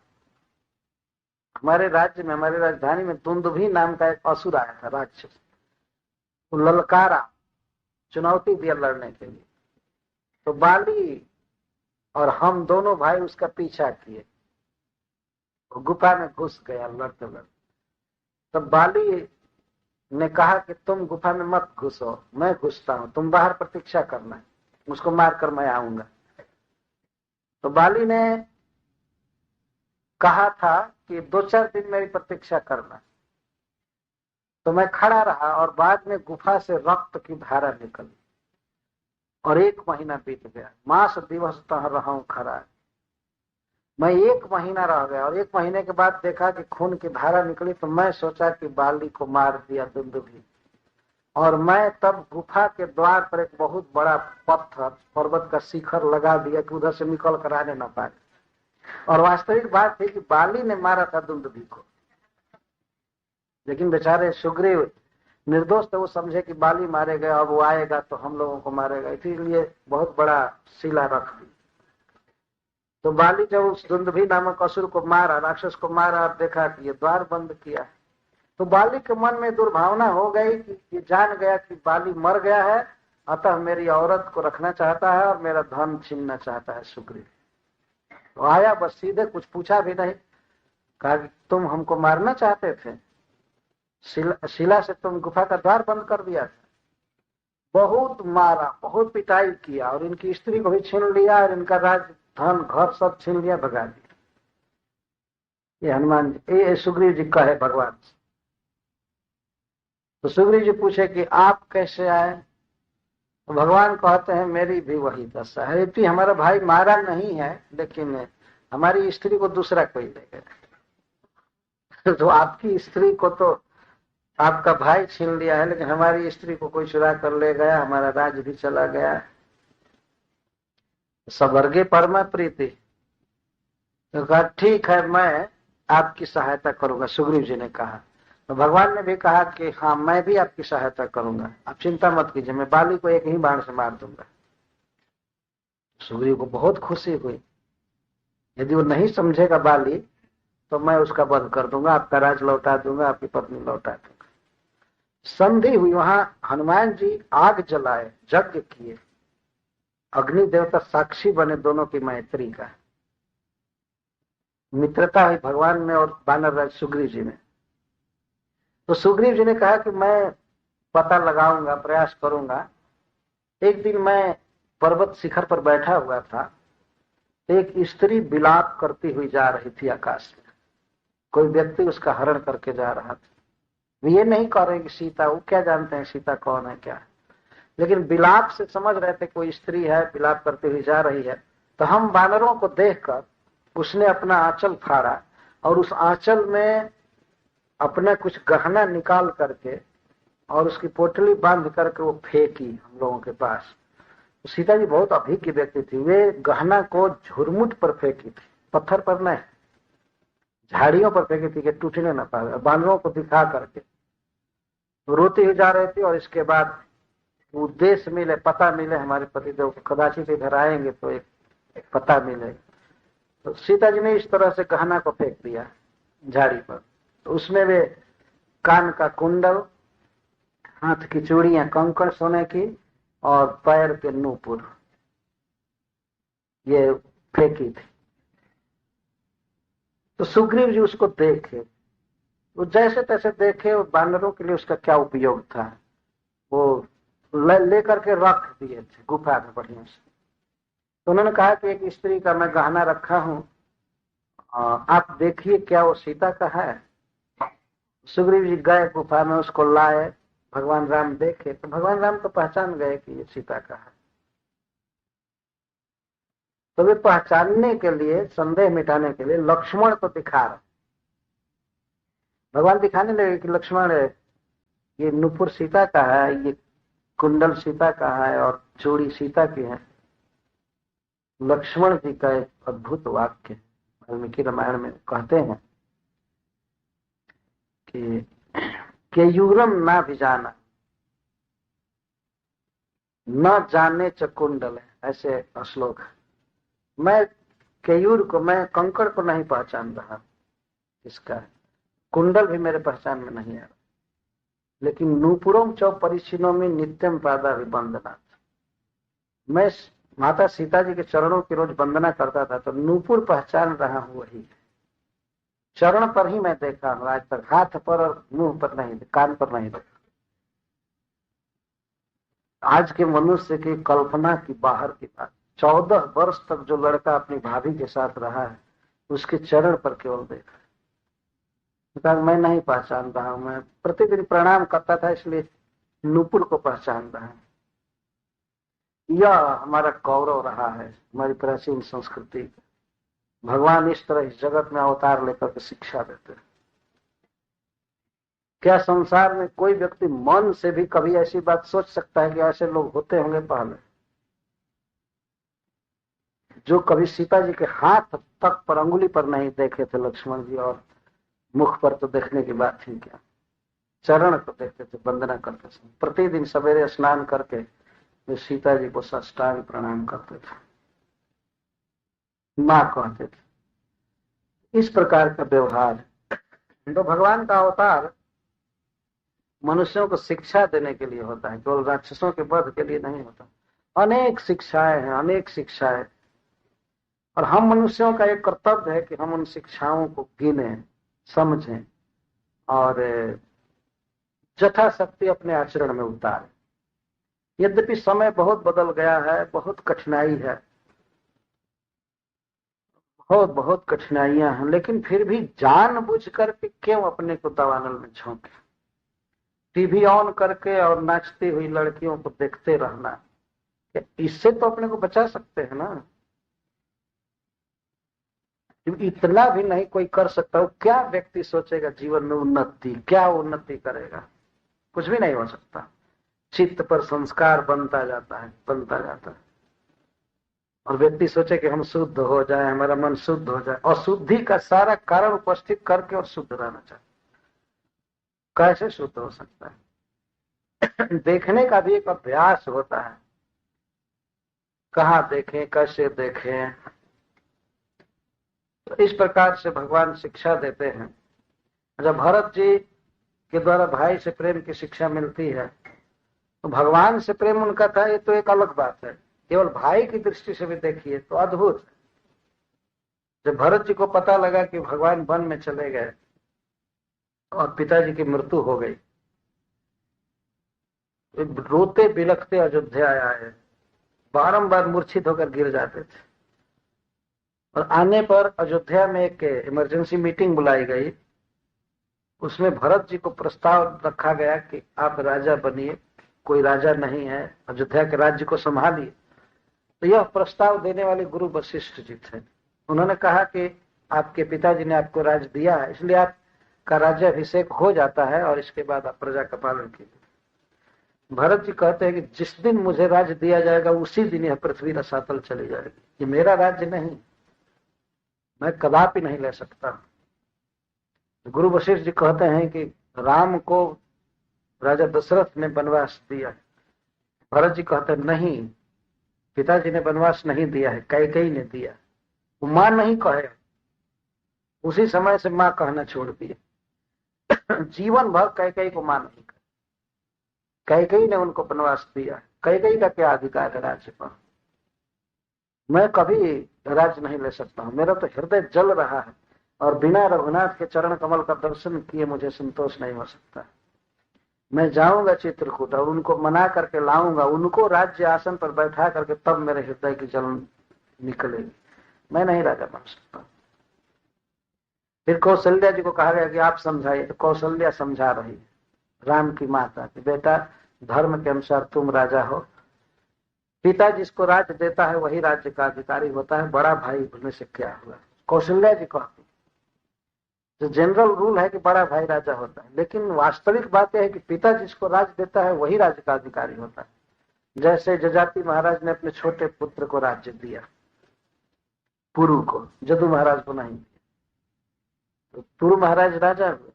हमारे राज्य में, हमारी राजधानी में दुंदुभी नाम का एक असुर आया था, राक्षस। वो ललकारा, चुनौती दिया लड़ने के लिए। तो बाली और हम दोनों भाई उसका पीछा किए। वो गुफा में घुस गया लड़ते लड़ते। तब बाली ने कहा कि तुम गुफा में मत घुसो, मैं घुसता हूं, तुम बाहर प्रतीक्षा करना, उसको मारकर मैं आऊंगा। तो बाली ने कहा था कि 2-4 दिन मेरी प्रतीक्षा करना। तो मैं खड़ा रहा और बाद में गुफा से रक्त की धारा निकली और 1 महीना बीत गया। मास दिवस तह रहा खड़ा। मैं 1 महीना रह गया और 1 महीने के बाद देखा कि खून की धारा निकली। तो मैं सोचा कि बाली को मार दिया दुंदुभी। और मैं तब गुफा के द्वार पर एक बहुत बड़ा पत्थर, पर्वत का शिखर लगा दिया कि उधर से निकल कर आने न पाए। और वास्तविक बात थी कि बाली ने मारा था दुंदुभी को, लेकिन बेचारे सुग्रीव निर्दोष थे। वो समझे कि बाली मारे गए, अब वो आएगा तो हम लोगों को मारेगा, इसीलिए बहुत बड़ा शिला रख दी। तो बाली जब उस दुंदुभी नामक असुर को मारा, राक्षस को मारा, और देखा कि ये द्वार बंद किया, तो बाली के मन में दुर्भावना हो गई कि ये जान गया कि बाली मर गया है, अतः मेरी औरत को रखना चाहता है और मेरा धन छीनना चाहता है सुग्रीव। तो आया, बस सीधे, कुछ पूछा भी नहीं, कहा कि तुम हमको मारना चाहते थे, शिला से तुम गुफा का द्वार बंद कर दिया था। बहुत मारा, बहुत पिटाई किया और इनकी स्त्री को भी छीन लिया और इनका राज धन घर सब छीन लिया, भगा दिया। ये हनुमान जी, ये सुग्रीव जी कहे भगवान से। तो सुग्रीव जी पूछे कि आप कैसे आए? तो भगवान कहते हैं मेरी भी वही दशा है। यदि हमारा भाई मारा नहीं है, लेकिन हमारी स्त्री को दूसरा कोई ले गया। तो आपकी स्त्री को तो आपका भाई छीन लिया है, लेकिन हमारी स्त्री को कोई चुरा कर ले गया, हमारा राज भी चला गया। स्वर्गे परमा प्रीति। तो कहा ठीक है, मैं आपकी सहायता करूंगा, सुग्रीव जी ने कहा। तो भगवान ने भी कहा कि हाँ, मैं भी आपकी सहायता करूंगा, आप चिंता मत कीजिए, मैं बाली को एक ही बाण से मार दूंगा। सुग्रीव को बहुत खुशी हुई। यदि वो नहीं समझेगा बाली तो मैं उसका वध कर दूंगा, आपका राज लौटा दूंगा, आपकी पत्नी लौटा दूंगा। संधि हुई। वहां हनुमान जी आग जलाए, यज्ञ किए, अग्नि देवता साक्षी बने, दोनों की मैत्री का मित्रता हुई भगवान में और वानर राज सुग्रीव जी में। तो सुग्रीव जी ने कहा कि मैं पता लगाऊंगा, प्रयास करूंगा। एक दिन मैं पर्वत शिखर पर बैठा हुआ था, एक स्त्री विलाप करती हुई जा रही थी आकाश में। कोई व्यक्ति उसका हरण करके जा रहा था। ये नहीं कह रहे कि सीता, वो क्या जानते हैं सीता कौन है क्या है, लेकिन विलाप से समझ रहे थे कोई स्त्री है, विलाप करती हुई जा रही है। तो हम वानरों को देखकर उसने अपना आंचल फाड़ा और उस आंचल में अपना कुछ गहना निकाल करके और उसकी पोटली बांध करके वो फेंकी हम लोगों के पास। तो सीता जी बहुत अभिज्ञ व्यक्ति थी, वे गहना को झुरमुट पर फेंकी थी, पत्थर पर नहीं, झाड़ियों पर फेंकी थी कि टूटने न पाए। बानरों को दिखा करके तो रोती हुई जा रही थी। और इसके बाद उद्देश्य मिले, पता मिले हमारे पतिदेव को, कदाचित इधर आएंगे तो एक पता मिलेगा। तो सीता जी ने इस तरह से गहना को फेंक दिया झाड़ी पर। तो उसमें वे कान का कुंडल, हाथ की चूड़ियां, कंकड़ सोने की और पैर के नूपुर, ये फेंकी थी। तो सुग्रीव जी उसको देखे, वो जैसे तैसे देखे, वो बानरों के लिए उसका क्या उपयोग था। वो लेकर के रख दिए थे गुफा में बढ़िया से। तो उन्होंने कहा कि एक स्त्री का मैं गहना रखा हूं, आप देखिए क्या वो सीता का है। सुग्रीव जी गए गुफा में, उसको लाए, भगवान राम देखे तो भगवान राम तो पहचान गए कि ये सीता का है। तो वे पहचानने के लिए, संदेह मिटाने के लिए लक्ष्मण को दिखा रहे। भगवान दिखाने लगे कि लक्ष्मण ये नुपुर सीता का है, ये कुंडल सीता का है और चूड़ी सीता की है। लक्ष्मण जी का एक अद्भुत वाक्य वाल्मीकि रामायण में कहते हैं कि केयूरम ना भी जाना न जाने च कुंडल, ऐसे श्लोक है। मैं केयूर को, मैं कंकड़ को नहीं पहचान रहा, इसका कुंडल भी मेरे पहचान में नहीं आ रहा, लेकिन नूपुरों चौ परिचिनों में नित्यम पादा भी वंदना। मैं माता सीता जी के चरणों की रोज वंदना करता था, तो नूपुर पहचान रहा हूं वही है। चरण पर ही मैं देखा हूं आज तक, हाथ पर और मुंह पर नहीं, कान पर नहीं देखा। आज के मनुष्य की कल्पना की बाहर की बात। 14 वर्ष तक जो लड़का अपनी भाभी के साथ रहा है, उसके चरण पर केवल देखा। मैं नहीं पहचान रहा हूं, मैं प्रतिदिन प्रणाम करता था, इसलिए नूपुर को पहचान रहा है। यह हमारा गौरव रहा है, हमारी प्राचीन संस्कृति। भगवान इस तरह इस जगत में अवतार लेकर के शिक्षा देते हैं। क्या संसार में कोई व्यक्ति मन से भी कभी ऐसी बात सोच सकता है कि ऐसे लोग होते होंगे पहले? जो कभी सीता जी के हाथ तक पर, अंगुली पर नहीं देखे थे लक्ष्मण जी, और मुख पर तो देखने की बात ही क्या, चरण को देखते थे, वंदना करते थे। प्रतिदिन सवेरे स्नान करके वे सीता जी को साष्टांग प्रणाम करते थे, मां कहते थे। इस प्रकार का व्यवहार। तो भगवान का अवतार मनुष्यों को शिक्षा देने के लिए होता है, केवल राक्षसों के वध के लिए नहीं होता। अनेक शिक्षाएं हैं, अनेक शिक्षाएं, और हम मनुष्यों का एक कर्तव्य है कि हम उन शिक्षाओं को गिने, समझें और यथाशक्ति अपने आचरण में उतारें। यद्यपि समय बहुत बदल गया है, बहुत कठिनाई है, बहुत कठिनाइयां हैं, लेकिन फिर भी जानबूझ करके क्यों अपने को दावानल में झोंके? टीवी ऑन करके और नाचती हुई लड़कियों को देखते रहना, इससे तो अपने को बचा सकते हैं ना। इतना भी नहीं कोई कर सकता हो। क्या व्यक्ति सोचेगा जीवन में उन्नति, क्या उन्नति करेगा? कुछ भी नहीं हो सकता। चित्त पर संस्कार बनता जाता है, बनता जाता है, और व्यक्ति सोचे कि हम शुद्ध हो जाए, हमारा मन शुद्ध हो जाए, अशुद्धि का सारा कारण उपस्थित करके और शुद्ध रहना चाहे। कैसे शुद्ध हो सकता है? देखने का भी एक अभ्यास होता है, कहाँ देखें, कैसे देखें। तो इस प्रकार से भगवान शिक्षा देते हैं। जब भरत जी के द्वारा भाई से प्रेम की शिक्षा मिलती है, तो भगवान से प्रेम उनका था, ये तो एक अलग बात है। केवल भाई की दृष्टि से भी देखिए तो अद्भुत है। जब भरत जी को पता लगा कि भगवान वन में चले गए और पिताजी की मृत्यु हो गई, रोते बिलखते अयोध्या आए, बारंबार मूर्छित होकर गिर जाते थे। और आने पर अयोध्या में एक इमरजेंसी मीटिंग बुलाई गई। उसमें भरत जी को प्रस्ताव रखा गया कि आप राजा बनिए, कोई राजा नहीं है, अयोध्या के राज्य को संभालिए। तो यह प्रस्ताव देने वाले गुरु वशिष्ठ जी थे। उन्होंने कहा कि आपके पिताजी ने आपको राज्य दिया है, इसलिए आपका राज्याभिषेक हो जाता है और इसके बाद आप प्रजा का पालन कीजिए। भरत जी कहते हैं कि जिस दिन मुझे राज्य दिया जाएगा उसी दिन यह पृथ्वी रसातल चली जाएगी। ये मेरा राज्य नहीं, मैं कदापि नहीं ले सकता। गुरु वशिष्ठ जी कहते हैं कि राम को राजा दशरथ ने वनवास दिया। भरत जी कहते हैं नहीं, पिताजी ने वनवास नहीं दिया है, कैकेयी ने दिया। वो मां नहीं कहे, उसी समय से मां कहना छोड़ दिए। जीवन भर कैकेयी को मां नहीं कहे, कैकेयी ने उनको वनवास दिया। कैकेयी का क्या अधिकार है राज्य पर? मैं कभी राज्य नहीं ले सकता हूं, मेरा तो हृदय जल रहा है और बिना रघुनाथ के चरण कमल का दर्शन किए मुझे संतोष नहीं हो सकता। मैं जाऊंगा चित्रकूट और उनको मना करके लाऊंगा, उनको राज्य आसन पर बैठा करके, तब मेरे हृदय की जलन निकलेगी। मैं नहीं राजा बन सकता। फिर कौशल्या जी को कहा गया कि आप समझाइए। तो कौशल्या समझा रही है राम की माता कि बेटा, धर्म के अनुसार तुम राजा हो, पिता जिसको राज्य देता है वही राज्य का अधिकारी होता है, बड़ा भाई होने से क्या हुआ। कौशल्या जी कहती जो जनरल रूल है कि बड़ा भाई राजा होता है, लेकिन वास्तविक बात यह है कि पिता जिसको राज्य देता है वही राज्य का अधिकारी होता है। जैसे जजाति महाराज ने अपने छोटे पुत्र को राज्य दिया, पुरु को, जदू महाराज को नहीं दिया, तो पुरु महाराज राजा हुए।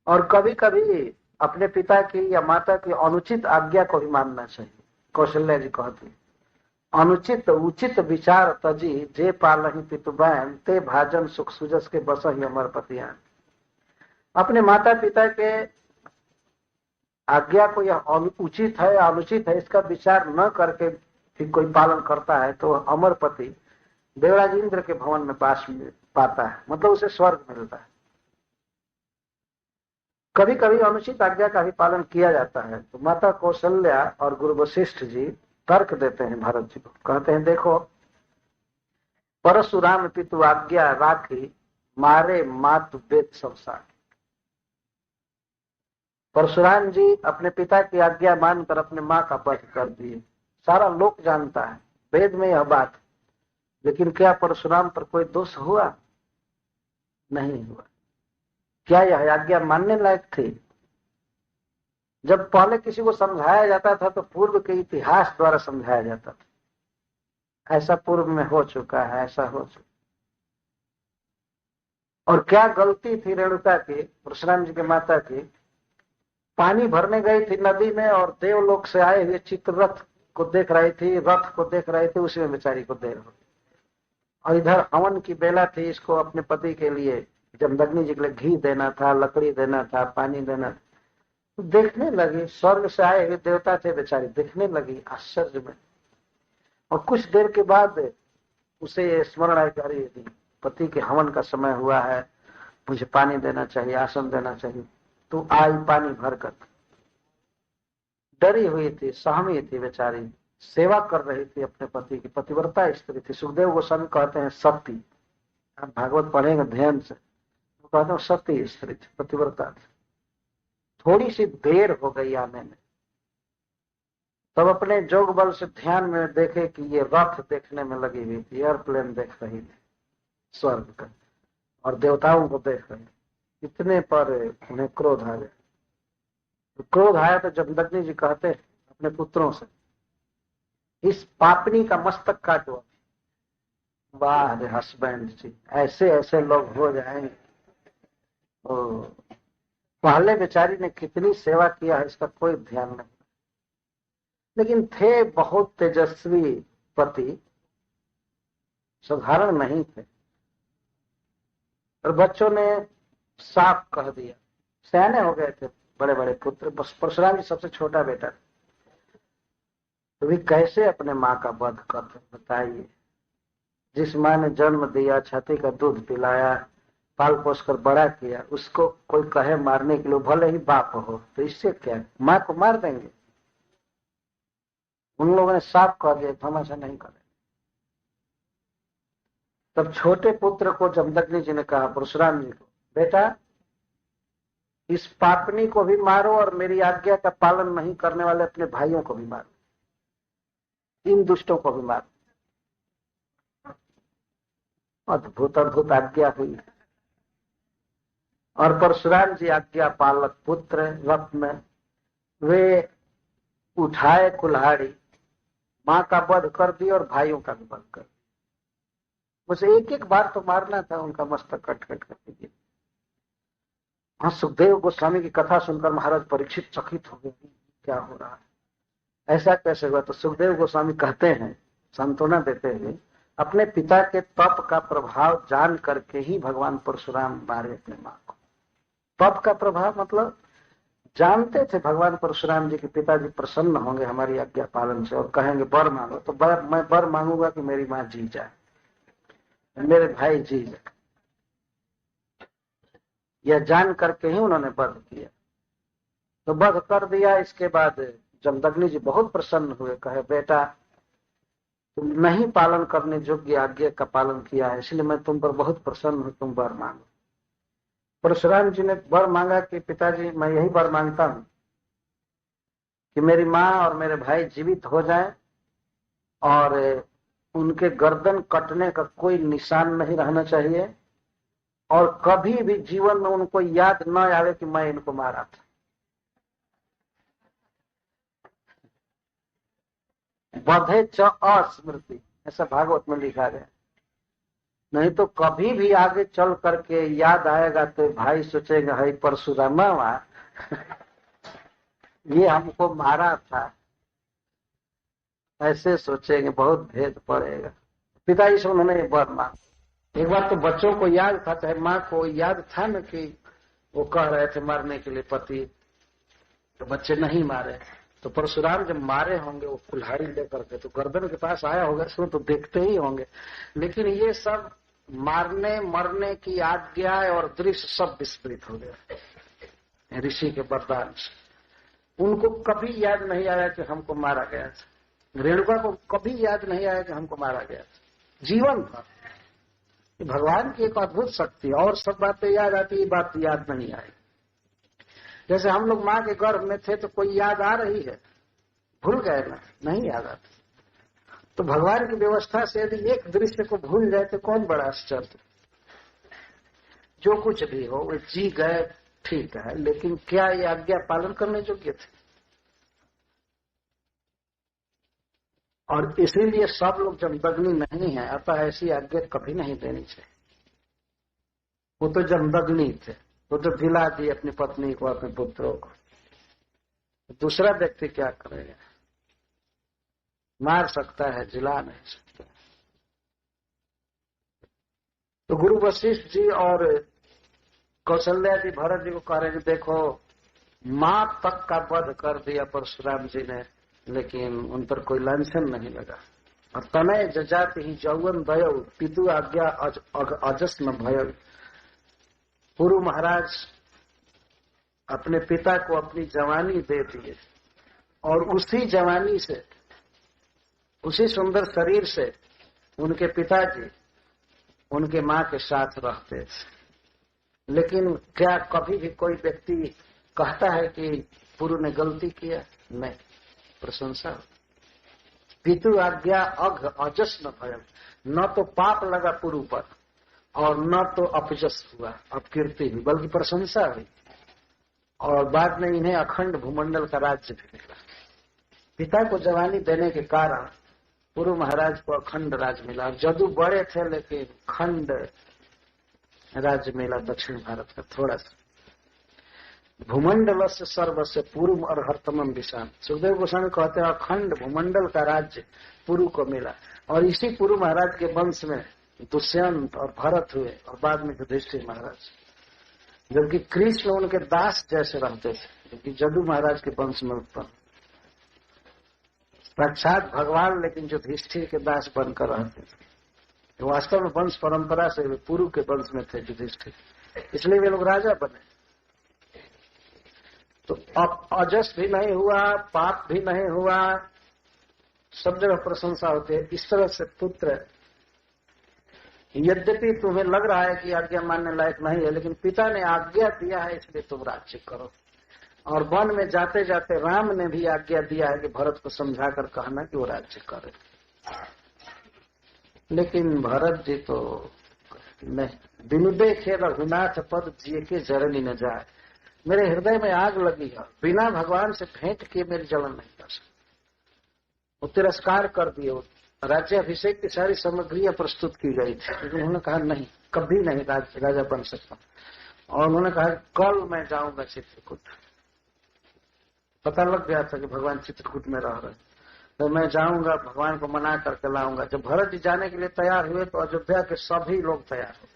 और कभी कभी अपने पिता की या माता की अनुचित आज्ञा को भी मानना चाहिए। कौशल्या जी कहती अनुचित उचित विचार तजी जे पालही पितुबैन ते भाजन सुख सुजस के बस ही अमर पतियान। अपने माता पिता के आज्ञा को यह उचित है अनुचित है इसका विचार न करके भी कोई पालन करता है तो अमर पति देवराज इंद्र के भवन में पास पाता है, मतलब उसे स्वर्ग मिलता है। कभी कभी अनुचित आज्ञा का भी पालन किया जाता है। तो माता कौशल्या और गुरु वशिष्ठ जी तर्क देते हैं भरत जी को, कहते हैं देखो, परशुराम पितु आज्ञा राखी मारे मातु वेद सब साथ। परशुराम जी अपने पिता की आज्ञा मानकर अपने माँ का वध कर दिए। सारा लोक जानता है, वेद में यह बात, लेकिन क्या परशुराम पर कोई दोष हुआ? नहीं हुआ। क्या यह आज्ञा मानने लायक थी? जब पहले किसी को समझाया जाता था तो पूर्व के इतिहास द्वारा समझाया जाता था, ऐसा पूर्व में हो चुका है, ऐसा हो चुका। और क्या गलती थी रेणुका की, परशुराम जी के माता की? पानी भरने गई थी नदी में और देवलोक से आए हुए चित्ररथ को देख रही थी, रथ को देख रही थी, उसी में बेचारी को देर हो। और इधर हवन की बेला थी, इसको अपने पति के लिए जमदग्नि जी के लिए घी देना था, लकड़ी देना था, पानी देना था। तो देखने लगी, स्वर्ग से आए हुए देवता थे, बेचारी देखने लगी आश्चर्य में। और कुछ देर के बाद उसे स्मरण आया कि अरे पति के हवन का समय हुआ है, मुझे पानी देना चाहिए, आसन देना चाहिए। तो आई पानी भरकर, डरी हुई थी, सहमी थी बेचारी, सेवा कर रही थी अपने पति की, पतिव्रता स्त्री थी। सुखदेव गोस्वामी कहते हैं सती, आप भागवत पढ़ेंगे ध्यान से, तो कहते हैं सती स्त्री थी, पतिव्रता थी। थोड़ी सी देर हो गई आने में, तब अपने जोग बल से ध्यान में देखे कि ये रथ देखने में लगी हुई थी, एयरप्लेन देख रही थी स्वर्ग का, और देवताओं को देख रही थी। इतने पर उन्हें क्रोध आ गया। तो क्रोध आया तो जमदग्नि जी कहते अपने पुत्रों से, इस पापनी का मस्तक काटो। वाह रे हस्बैंड जी, ऐसे ऐसे लोग हो जाएंगे। पहले बेचारी ने कितनी सेवा किया है इसका कोई ध्यान नहीं, लेकिन थे बहुत तेजस्वी पति, साधारण नहीं थे। और बच्चों ने साफ कह दिया, सयाने हो गए थे बड़े बड़े पुत्र, बस परशुराम जी सबसे छोटा बेटा। तो भी कैसे अपने माँ का वध करते बताइए। जिस माँ ने जन्म दिया, छाती का दूध पिलाया, पाल पोस कर बड़ा किया, उसको कोई कहे मारने के लिए, भले ही बाप हो, तो इससे क्या, माँ को मार देंगे। उन लोगों ने साफ कह दिया हम ऐसा नहीं करें। तब छोटे पुत्र को जमदग्नि जी ने कहा परशुराम जी को, बेटा इस पापनी को भी मारो और मेरी आज्ञा का पालन नहीं करने वाले अपने भाइयों को भी मारो, इन दुष्टों को भी मारो। अद्भुत अद्भुत आज्ञा हुई। और परशुराम जी आज्ञा पालक पुत्र, रथ में वे उठाए कुल्हाड़ी, माँ का वध कर दी और भाइयों का भी वध कर। मुझे एक एक बार तो मारना था, उनका मस्तक कट कट कर। हाँ, सुखदेव गोस्वामी की कथा सुनकर महाराज परीक्षित चकित हो गए, क्या हो रहा है, ऐसा कैसे हुआ। तो सुखदेव गोस्वामी कहते हैं, सांत्वना देते हैं, अपने पिता के तप का प्रभाव जान करके ही भगवान परशुराम मारे अपने माँ को। तप का प्रभाव मतलब जानते थे भगवान परशुराम जी के पिताजी प्रसन्न होंगे हमारी आज्ञा पालन से और कहेंगे वर मांगो, तो मैं वर मांगूंगा कि मेरी माँ जी जाए, मेरे भाई जी जाए। यह जान करके ही उन्होंने वध किया। तो वध कर दिया। इसके बाद जमदग्नि जी बहुत प्रसन्न हुए, कहे बेटा तुम नहीं पालन करने योग्य आज्ञा का पालन किया है, इसलिए मैं तुम पर बहुत प्रसन्न हूं, तुम वर मांगो। परशुराम जी ने वर मांगा कि पिताजी मैं यही वर मांगता हूं कि मेरी माँ और मेरे भाई जीवित हो जाएं और उनके गर्दन कटने का कोई निशान नहीं रहना चाहिए और कभी भी जीवन में उनको याद न आवे कि मैं इनको मारा था। बधे च अस्मृति, ऐसा भागवत में लिखा गया। नहीं तो कभी भी आगे चल करके याद आएगा तो भाई सोचेगा है परशुरामा ये हमको मारा था, ऐसे सोचेंगे, बहुत भेद पड़ेगा। पिताजी से उन्होंने वर मांगा। एक बार तो बच्चों को याद था, चाहे माँ को याद था न कि वो कह रहे थे मारने के लिए पति, तो बच्चे नहीं मारे। तो परशुराम जब मारे होंगे वो कुल्हाड़ी लेकर के, तो गर्दन के पास आया होगा, इसमें तो देखते ही होंगे। लेकिन ये सब मारने मरने की आज्ञा और दृश्य सब विस्मृत हो गया ऋषि के वरदान से। उनको कभी याद नहीं आया कि हमको मारा गया था। रेणुका को कभी याद नहीं आया कि हमको मारा गया था। जीवन भर भगवान की एक अद्भुत शक्ति, और सब बातें याद आती, ये बात याद नहीं आई। जैसे हम लोग माँ के गर्भ में थे तो कोई याद आ रही है, भूल गए ना, नहीं याद आती। तो भगवान की व्यवस्था से यदि एक दृश्य को भूल जाए तो कौन बड़ा आश्चर्य। जो कुछ भी हो वे जी गए, ठीक है, लेकिन क्या ये आज्ञा पालन करने योग्य थे? और इसीलिए सब लोग जमदग्नि नहीं है, अतः ऐसी आज्ञा कभी नहीं देनी चाहिए। वो तो जमदग्नि थे, वो तो दिला दी अपनी पत्नी को, अपने पुत्रों को। दूसरा व्यक्ति क्या करेगा? मार सकता है, जिला नहीं सकता। तो गुरु वशिष्ठ जी और कौशल्या जी भरत जी को कह रहे हैं, देखो मां तक का वध कर दिया परशुराम जी ने, लेकिन उन पर कोई लांछन नहीं लगा। और तनय जजाति ही जौवन दयो पितु आज्ञा अजस न भय। पुरु महाराज अपने पिता को अपनी जवानी दे दिए और उसी जवानी से, उसी सुंदर शरीर से उनके पिताजी उनके मां के साथ रहते थे। लेकिन क्या कभी भी कोई व्यक्ति कहता है कि पुरु ने गलती किया? नहीं, प्रशंसा। पितु आज्ञा अघ अजस न भयम, न तो पाप लगा पुरु पर और न तो अपजस हुआ, अपकीर्ति हुई, बल्कि प्रशंसा हुई। और बाद में इन्हें अखंड भूमंडल का राज्य भी मिला। पिता को जवानी देने के कारण पुरु महाराज को अखंड राज्य मिला। जदू बड़े थे लेकिन खंड राज्य मिला दक्षिण भारत का थोड़ा सा। भूमंडल से सर्व से पूर्व और हरतमम विशान। सुखदेव गोस्वामी कहते हैं अखंड भूमंडल का राज्य पुरु को मिला। और इसी पुरु महाराज के वंश में दुष्यंत और भरत हुए और बाद में युधिष्ठिर महाराज। जबकि कृष्ण उनके दास जैसे रहते थे, क्योंकि जदू महाराज के वंश में उत्पन्न। साक्षात भगवान लेकिन युधिष्ठिर के दास बनकर रहते थे। वास्तव में वंश परंपरा से वे पुरु के वंश में थे युधिष्ठिर, इसलिए वे लोग राजा बने। तो अब अजस भी नहीं हुआ, पाप भी नहीं हुआ, सब जगह प्रशंसा होती है। इस तरह से पुत्र, यद्यपि तुम्हें लग रहा है कि आज्ञा मानने लायक नहीं है, लेकिन पिता ने आज्ञा दिया है इसलिए तुम राज्य करो। और वन में जाते जाते राम ने भी आज्ञा दिया है कि भरत को समझाकर कहना कि वो राज्य करे। लेकिन भरत जी तो नहीं, बिनु देखे रघुनाथ पद जिए के जरनी न जाए। मेरे हृदय में आग लगी है, बिना भगवान से भेंट किए मेरी जलन नहीं कर सकती। वो तिरस्कार कर दिए। राज्याभिषेक की सारी सामग्रियां प्रस्तुत की गई थी, लेकिन उन्होंने कहा नहीं, कभी नहीं राजा बन सकता। और उन्होंने कहा कल मैं जाऊंगा चित्रकूट। पता लग गया था कि भगवान चित्रकूट में रह रहे, तो मैं जाऊंगा, भगवान को मना करके लाऊंगा। जब भरत जी जाने के लिए तैयार हुए तो अयोध्या के सभी लोग तैयार हुए।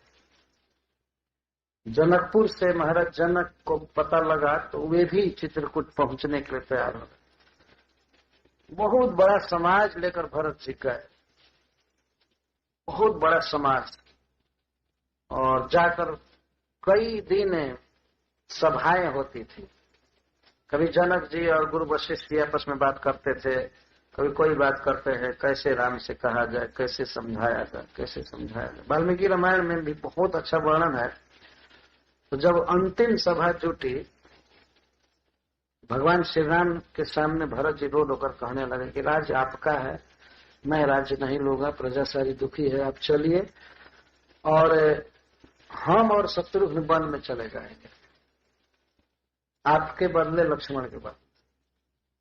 जनकपुर से महाराज जनक को पता लगा तो वे भी चित्रकूट पहुंचने के लिए तैयार हो। बहुत बड़ा समाज लेकर भरत जी गए, बहुत बड़ा समाज। और जाकर कई दिन सभाएं होती थी, कभी जनक जी और गुरु वशिष्ठ जी आपस में बात करते थे, कभी कोई बात करते हैं कैसे राम से कहा जाए, कैसे समझाया जाए, कैसे समझाया जाए। वाल्मीकि रामायण में भी बहुत अच्छा वर्णन है। तो जब अंतिम सभा जुटी, भगवान श्री राम के सामने भरत जी रो होकर कहने लगे कि राज्य आपका है, मैं राज्य नहीं लूंगा, प्रजा सारी दुखी है, आप चलिए और हम और शत्रुघ्न वन में चले जाएंगे, आपके बदले लक्ष्मण के बदले,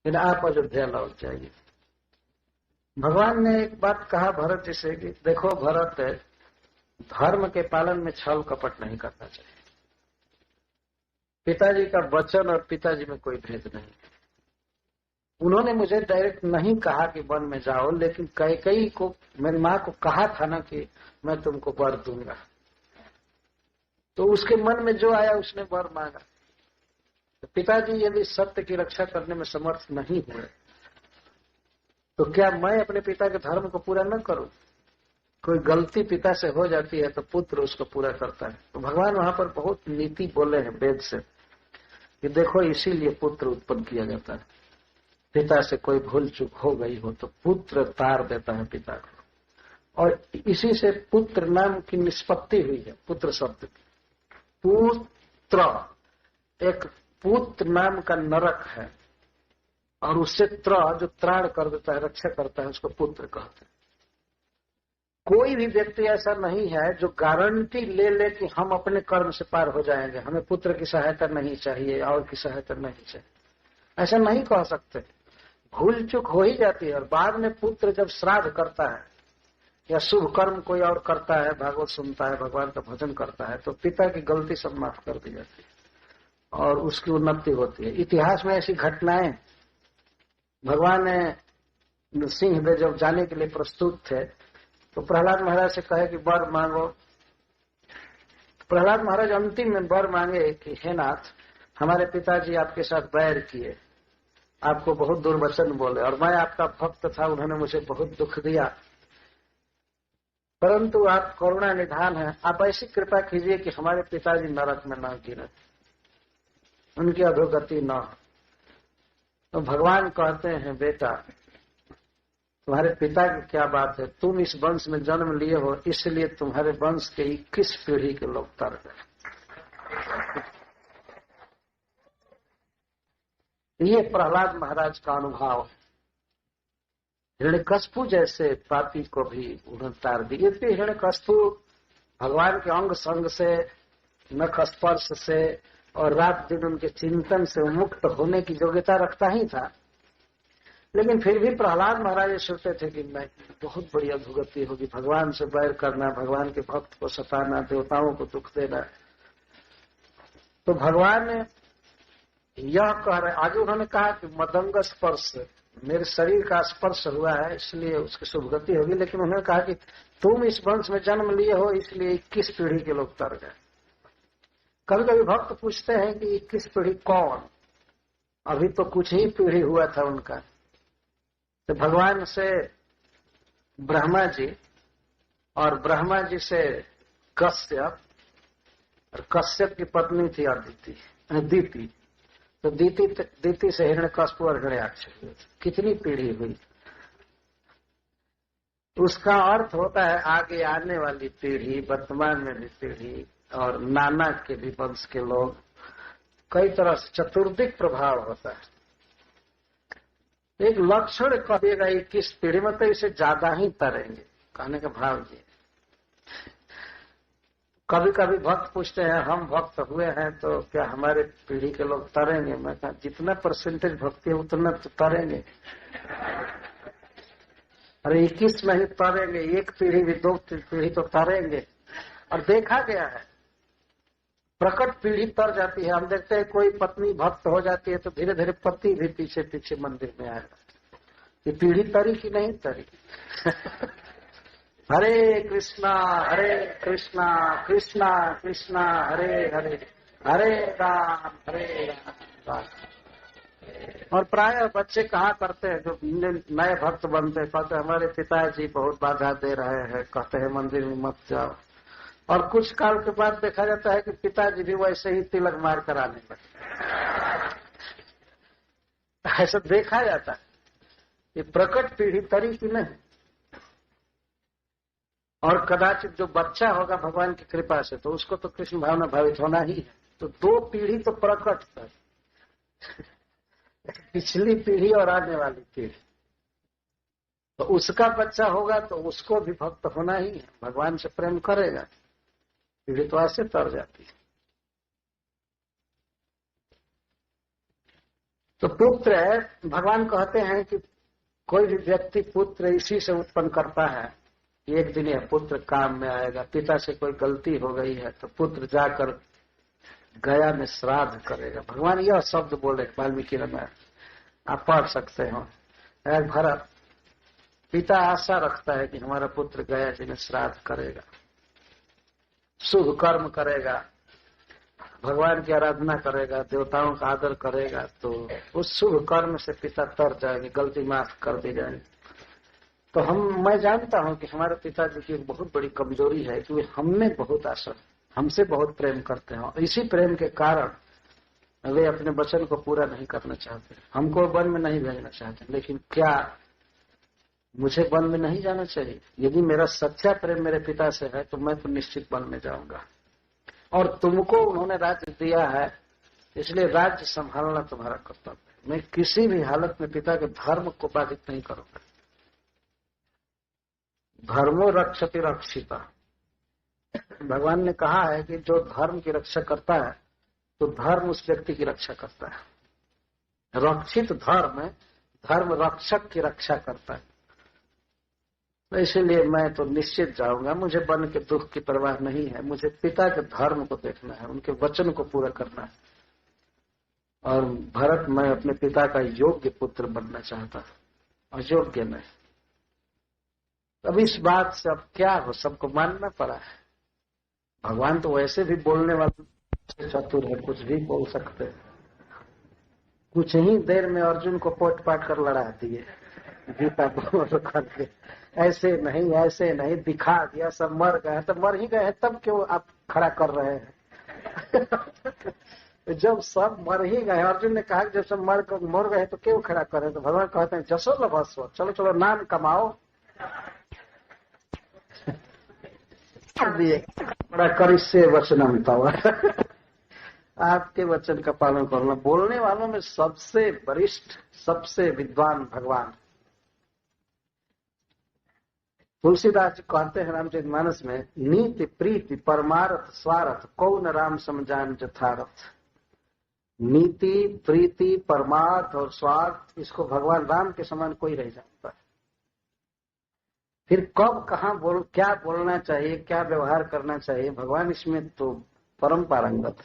फिर आप अयोध्या लौट जाइए। भगवान ने एक बात कहा भरत जी से कि देखो भरत, धर्म के पालन में छल कपट नहीं करना चाहिए। पिताजी का वचन और पिताजी में कोई भेद नहीं। उन्होंने मुझे डायरेक्ट नहीं कहा कि वन में जाओ, लेकिन कैकेयी को, मेरी माँ को कहा था ना कि मैं तुमको वर दूंगा, तो उसके मन में जो आया उसने वर मांगा। तो पिताजी यदि सत्य की रक्षा करने में समर्थ नहीं हुए तो क्या मैं अपने पिता के धर्म को पूरा न करूं? कोई गलती पिता से हो जाती है तो पुत्र उसको पूरा करता है। तो भगवान वहां पर बहुत नीति बोले हैं वेद से कि देखो इसीलिए पुत्र उत्पन्न किया जाता है। पिता से कोई भूल चूक हो गई हो तो पुत्र तार देता है पिता को, और इसी से पुत्र नाम की निष्पत्ति हुई है। पुत्र शब्द की, पुत्र, एक पुत्र नाम का नरक है और उससे त्र जो त्राण कर देता है, रक्षा करता है, उसको पुत्र कहते हैं। कोई भी व्यक्ति ऐसा नहीं है जो गारंटी ले ले कि हम अपने कर्म से पार हो जाएंगे, हमें पुत्र की सहायता नहीं चाहिए और की सहायता नहीं चाहिए, ऐसा नहीं कह सकते। भूल चूक हो ही जाती है और बाद में पुत्र जब श्राद्ध करता है या शुभ कर्म कोई और करता है, भागवत सुनता है, भगवान का भजन करता है, तो पिता की गलती सब माफ कर दी जाती है और उसकी उन्नति होती है। इतिहास में ऐसी घटनाएं, भगवान ने सिंह जब जाने के लिए प्रस्तुत थे तो प्रहलाद महाराज से कहे कि वर मांगो। प्रहलाद महाराज अंतिम में वर मांगे कि हे नाथ, हमारे पिताजी आपके साथ बैर किए, आपको बहुत दुर्वचन बोले और मैं आपका भक्त था, उन्होंने मुझे बहुत दुख दिया, परंतु आप करुणा निधान है, आप ऐसी कृपा कीजिए कि हमारे पिताजी नरक में न गिरे, उनकी अधोगति न हो। तो भगवान कहते हैं बेटा, तुम्हारे पिता की क्या बात है, तुम इस वंश में जन्म लिए हो इसलिए तुम्हारे वंश के 21 पीढ़ी के लोग तर गए। ये प्रहलाद महाराज का अनुभव है। हिरण्यकश्यप जैसे पापी को भी उन्होंने तार दिए थे। हिरण्यकश्यप भगवान के अंग संग से, नख स्पर्श से और रात दिन उनके चिंतन से मुक्त होने की योग्यता रखता ही था, लेकिन फिर भी प्रहलाद महाराज सोचते थे कि मैं बहुत बड़ी अधोगति होगी, भगवान से बैर करना, भगवान के भक्त को सताना, देवताओं को दुख देना। तो भगवान ने यह कह रहे, आगे उन्होंने कहा कि मदंग स्पर्श, मेरे शरीर का स्पर्श हुआ है इसलिए उसकी शुभगति होगी, लेकिन उन्होंने कहा कि तुम इस वंश में जन्म लिए हो इसलिए 21 पीढ़ी के लोग तर गए। कभी कभी भक्त पूछते हैं कि 21 पीढ़ी कौन, अभी तो कुछ ही पीढ़ी हुआ था उनका। तो भगवान से ब्रह्मा जी और ब्रह्मा जी से कश्यप, और कश्यप की पत्नी थी दीति, तो दीति से हिरण्यकश्यप और हिरण्याक्ष हुए। कितनी पीढ़ी हुई, उसका अर्थ होता है आगे आने वाली पीढ़ी, वर्तमान में भी पीढ़ी और नाना के भी वंश के लोग, कई तरह से चतुर्दिक प्रभाव होता है। एक लक्षण कहिएगा 21 पीढ़ी में, तो इसे ज्यादा ही तरेंगे, कहने का भाव ये। कभी कभी भक्त पूछते हैं हम भक्त हुए हैं तो क्या हमारे पीढ़ी के लोग तरेंगे? मैं कहा जितना परसेंटेज भक्ति है उतना तो तरेंगे। अरे 21 में ही तरेंगे, एक पीढ़ी भी, 2 पीढ़ी तो तरेंगे। और देखा गया है प्रकट पीढ़ी तर जाती है। हम देखते हैं कोई पत्नी भक्त हो जाती है तो धीरे धीरे पति भी पीछे पीछे मंदिर में आएगा। ये पीढ़ी तरी कि नहीं तरी? हरे कृष्णा कृष्णा कृष्णा हरे हरे, हरे राम राम। और प्राय बच्चे कहा करते हैं जो नए भक्त बनते हैं, कहते हमारे पिताजी बहुत बाधा दे रहे हैं, कहते हैं मंदिर में मत जाओ। और कुछ काल के बाद देखा जाता है कि पिताजी भी वैसे ही तिलक मार कर आने लगे। ऐसा देखा जाता है। ये प्रकट पीढ़ी तरी की नहीं। और कदाचित जो बच्चा होगा भगवान की कृपा से तो उसको तो कृष्ण भावना भावित होना ही है। तो 2 पीढ़ी तो प्रकट है, पिछली पीढ़ी और आने वाली पीढ़ी। तो उसका बच्चा होगा तो उसको भी भक्त होना ही है, भगवान से प्रेम करेगा, पीढ़ी तो ऐसे तर जाती है। तो पुत्र, भगवान कहते हैं कि कोई भी व्यक्ति पुत्र इसी से उत्पन्न करता है। एक दिन यह पुत्र काम में आएगा। पिता से कोई गलती हो गई है तो पुत्र जाकर गया में श्राद्ध करेगा। भगवान यह शब्द बोले वाल्मीकि रामायण, आप पढ़ सकते हो। भरत, पिता आशा रखता है कि हमारा पुत्र गया जी में श्राद्ध करेगा, शुभ कर्म करेगा, भगवान की आराधना करेगा, देवताओं का आदर करेगा, तो उस शुभ कर्म से पिता तर जाएंगे, गलती माफ कर दी जाएगी। तो मैं जानता हूं कि हमारे पिताजी की एक बहुत बड़ी कमजोरी है कि वे हमें बहुत आशा, हमसे बहुत प्रेम करते हैं। इसी प्रेम के कारण वे अपने वचन को पूरा नहीं करना चाहते, हमको वन में नहीं भेजना चाहते। लेकिन क्या मुझे वन में नहीं जाना चाहिए? यदि मेरा सच्चा प्रेम मेरे पिता से है तो मैं तो निश्चित वन में जाऊंगा। और तुमको उन्होंने राज्य दिया है, इसलिए राज्य संभालना तुम्हारा कर्तव्य है। मैं किसी भी हालत में पिता के धर्म को बाधित नहीं करूंगा। धर्मो रक्षति रक्षिता, भगवान ने कहा है कि जो धर्म की रक्षा करता है तो धर्म उस व्यक्ति की रक्षा करता है। रक्षित धर्म, धर्म रक्षक की रक्षा करता है। तो इसीलिए मैं तो निश्चित जाऊंगा, मुझे वन के दुख की परवाह नहीं है। मुझे पिता के धर्म को देखना है, उनके वचन को पूरा करना है। और भरत, मैं अपने पिता का योग्य पुत्र बनना चाहता हूं, अयोग्य नहीं। अब इस बात से अब क्या हो, सबको मानना पड़ा है। भगवान तो वैसे भी बोलने वाले चतुर है, कुछ भी बोल सकते हैं। कुछ ही देर में अर्जुन को पोट पाट कर लड़ा दिए गीता को करके, ऐसे नहीं दिखा दिया, सब मर गए। तो मर ही गए, तब क्यों आप खड़ा कर रहे हैं? जब सब मर ही गए, अर्जुन ने कहा जब सब मर गए तो क्यों खड़ा कर रहे? तो भगवान कहते हैं जसो लभस्व, चलो चलो नाम कमाओ। दिए बड़ा करिष्य वचनम तव, आपके वचन का पालन करना। बोलने वालों में सबसे वरिष्ठ, सबसे विद्वान भगवान। तुलसीदास जी कहते हैं रामचरितमानस में, नीति प्रीति परमार्थ स्वार्थ कौन राम समझान जथारथ। नीति, प्रीति, परमार्थ और स्वार्थ, इसको भगवान राम के समान कोई नहीं जानता। फिर कब कहाँ क्या बोलना चाहिए, क्या व्यवहार करना चाहिए, भगवान इसमें तो परम पारंगत।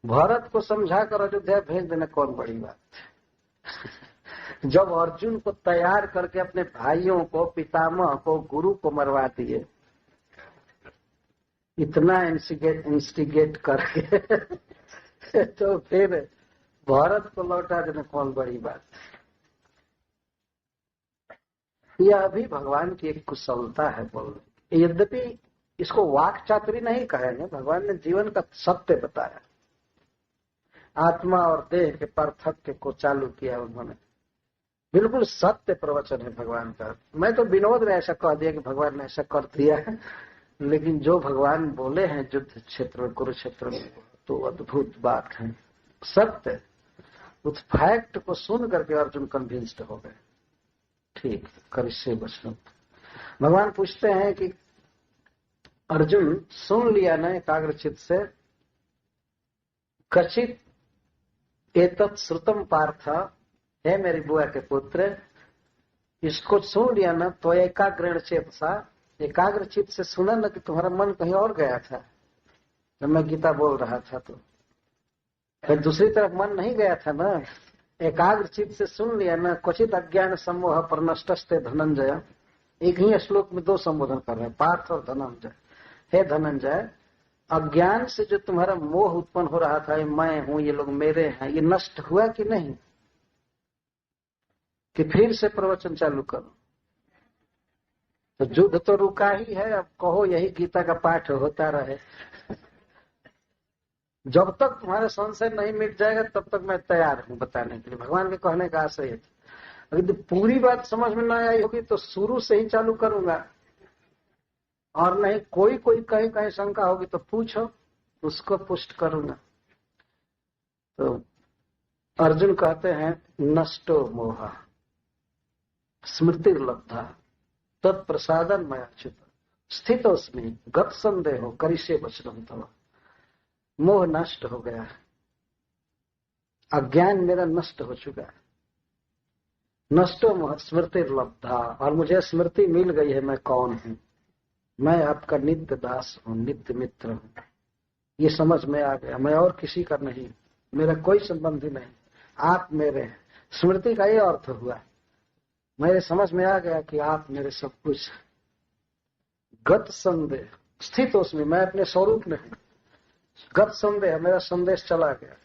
भरत को समझाकर अयोध्या भेज देना कौन बड़ी बात। जब अर्जुन को तैयार करके अपने भाइयों को, पितामह को, गुरु को मरवा दिए, इतना इंस्टिगेट करके तो फिर भरत को लौटा देना कौन बड़ी बात। यह भी भगवान की एक कुशलता है बोलने। यद्यपि इसको वाक चातुरी नहीं कहेंगे, भगवान ने जीवन का सत्य बताया, आत्मा और देह के पार्थक्य को चालू किया उन्होंने। बिल्कुल सत्य प्रवचन है भगवान का। मैं तो विनोद में ऐसा कह दिया कि भगवान ने ऐसा कर दिया है, लेकिन जो भगवान बोले हैं युद्ध क्षेत्र में, कुरुक्षेत्र में, तो अद्भुत बात है, सत्य। उस फैक्ट को सुन करके अर्जुन कन्विंस्ड हो गए। ठीक, करिष्ये वचनम। भगवान पूछते हैं कि अर्जुन सुन लिया ना एकाग्रचित से, कचित एतत् श्रुतम पार्थ, है मेरी बुआ के पुत्र, इसको सुन लिया ना तो एकाग्रण चेतसा, एकाग्रचित से सुना ना कि तुम्हारा मन कहीं और गया था जब मैं गीता बोल रहा था, तो दूसरी तरफ मन नहीं गया था ना। एकाग्रचित से सुन लिया ना, क्वचित अज्ञान सम्मोह पर नष्टस्ते धनंजय। एक ही श्लोक में 2 संबोधन कर रहे हैं, पार्थ और धनंजय। हे धनंजय, अज्ञान से जो तुम्हारा मोह उत्पन्न हो रहा था, मैं हूं, ये लोग मेरे हैं, ये नष्ट हुआ कि नहीं? कि फिर से प्रवचन चालू करो? तो युद्ध तो रुका ही है, अब कहो यही गीता का पाठ होता रहे। जब तक तुम्हारा संशय नहीं मिट जाएगा तब तक मैं तैयार हूं बताने के लिए। भगवान के कहने का आशय है। अगर पूरी बात समझ में ना आई होगी तो शुरू से ही चालू करूंगा, और नहीं कोई कोई कहीं कहीं शंका होगी तो पूछो, उसको पुष्ट करूंगा। तो अर्जुन कहते हैं नष्टो मोह स्मृति लब्धा तत्प्रसादन मया चित स्थितोस्मि गत संदेहो करिष्ये वचनम तव। मोह नष्ट हो गया है, अज्ञान मेरा नष्ट हो चुका है। नष्टो मोह स्मृति लब्धा, और मुझे स्मृति मिल गई है मैं कौन हूं। मैं आपका नित्य दास हूं, नित्य मित्र हूं। ये समझ में आ गया, मैं और किसी का नहीं, मेरा कोई संबंधी नहीं, आप मेरे हैं। स्मृति का ये अर्थ हुआ, मेरे समझ में आ गया कि आप मेरे सब कुछ। गत संदेह स्थित उसमें, मैं अपने स्वरूप में हूं। गत संदेह, मेरा संदेश चला गया।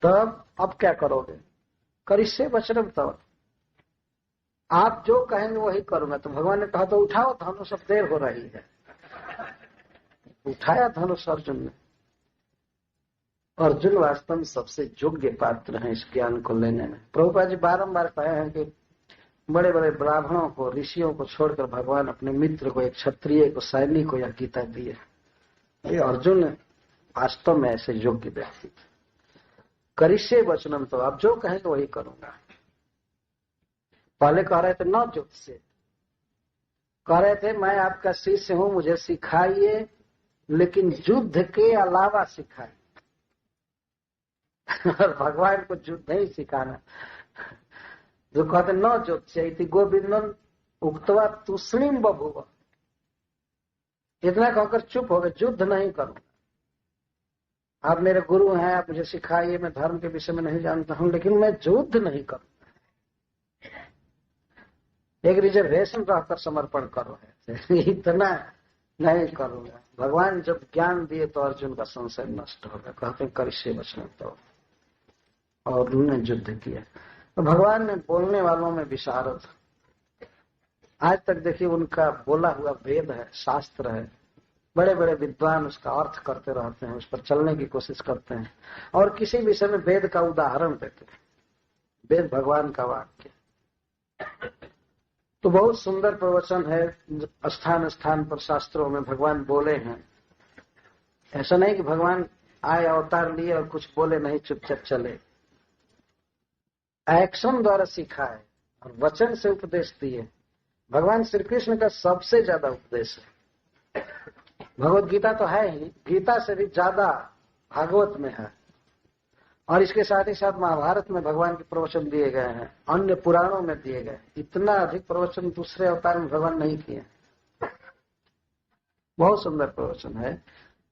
तब अब क्या करोगे? करिष्ये वचनम तव, आप जो कहेंगे वही करूंगा। तो भगवान ने कहा तो उठाओ धनुष, अब देर हो रही है। उठाया धनुष अर्जुन ने। अर्जुन वास्तव में सबसे योग्य पात्र हैं इस ज्ञान को लेने में। प्रभुपाद जी बारंबार कहे हैं कि बड़े बड़े ब्राह्मणों को, ऋषियों को छोड़कर भगवान अपने मित्र को, एक क्षत्रिय को, सैनिक को यह गीता दिए। ये अर्जुन वास्तव में ऐसे योग्य व्यक्ति थे। करिष्ये वचनम, तो आप जो कहेंगे वही करूंगा। पहले कह रहे थे न जुट से, कह रहे थे मैं आपका शिष्य हूं, मुझे सिखाइए, लेकिन युद्ध के अलावा सिखाइए। और भगवान को युद्ध नहीं सिखाना। जो कहते न ज्योत्स्य गोविंदन उक्तवा तुष्णिम बभुव, इतना कहकर चुप हो गए, युद्ध नहीं करूंगा। आप मेरे गुरु हैं, आप मुझे सिखाइए, मैं धर्म के विषय में नहीं जानता हूं, लेकिन मैं युद्ध नहीं करूंगा। एक रिजर्वेशन रहकर समर्पण करो है, इतना नहीं करूंगा। भगवान जब ज्ञान दिए तो अर्जुन का संशय नष्ट हो गया। कहते हैं करिष्ये वचनम तव, और उन्होंने युद्ध किया। तो भगवान ने बोलने वालों में विशारद, आज तक देखिए उनका बोला हुआ वेद है, शास्त्र है, बड़े बड़े विद्वान उसका अर्थ करते रहते हैं, उस पर चलने की कोशिश करते हैं, और किसी विषय में वेद का उदाहरण देते हैं। वेद भगवान का वाक्य। तो बहुत सुंदर प्रवचन है, स्थान स्थान पर शास्त्रों में भगवान बोले हैं। ऐसा नहीं कि भगवान आए, अवतार लिए और कुछ बोले नहीं, चुपचाप चले। एक्शन द्वारा सिखाए और वचन से उपदेश दिए। भगवान श्री कृष्ण का सबसे ज्यादा उपदेश है। भगवत गीता तो है ही, गीता से भी ज्यादा भागवत में है, और इसके साथ ही साथ महाभारत में भगवान के प्रवचन दिए गए हैं, अन्य पुराणों में दिए गए। इतना अधिक प्रवचन दूसरे अवतार में भगवान नहीं किए। बहुत सुंदर प्रवचन है,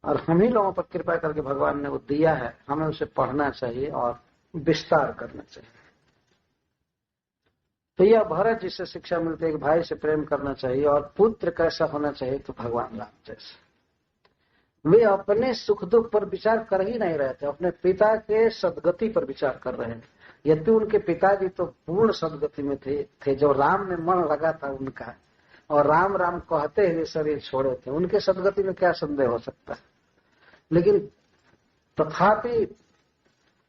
और हम ही लोगों पर कृपा करके भगवान ने वो दिया है। हमें उसे पढ़ना चाहिए और विस्तार करना चाहिए। तो यह भरत जी से शिक्षा मिलती है कि भाई से प्रेम करना चाहिए, और पुत्र कैसा होना चाहिए, तो भगवान राम जैसे। वे अपने सुख दुख पर विचार कर ही नहीं रहे थे, अपने पिता के सदगति पर विचार कर रहे थे। यद्यपि उनके पिताजी तो पूर्ण सदगति में थे, जो राम में मन लगा था उनका, और राम राम कहते हुए शरीर छोड़े थे, उनके सदगति में क्या संदेह हो सकता है। लेकिन तथापि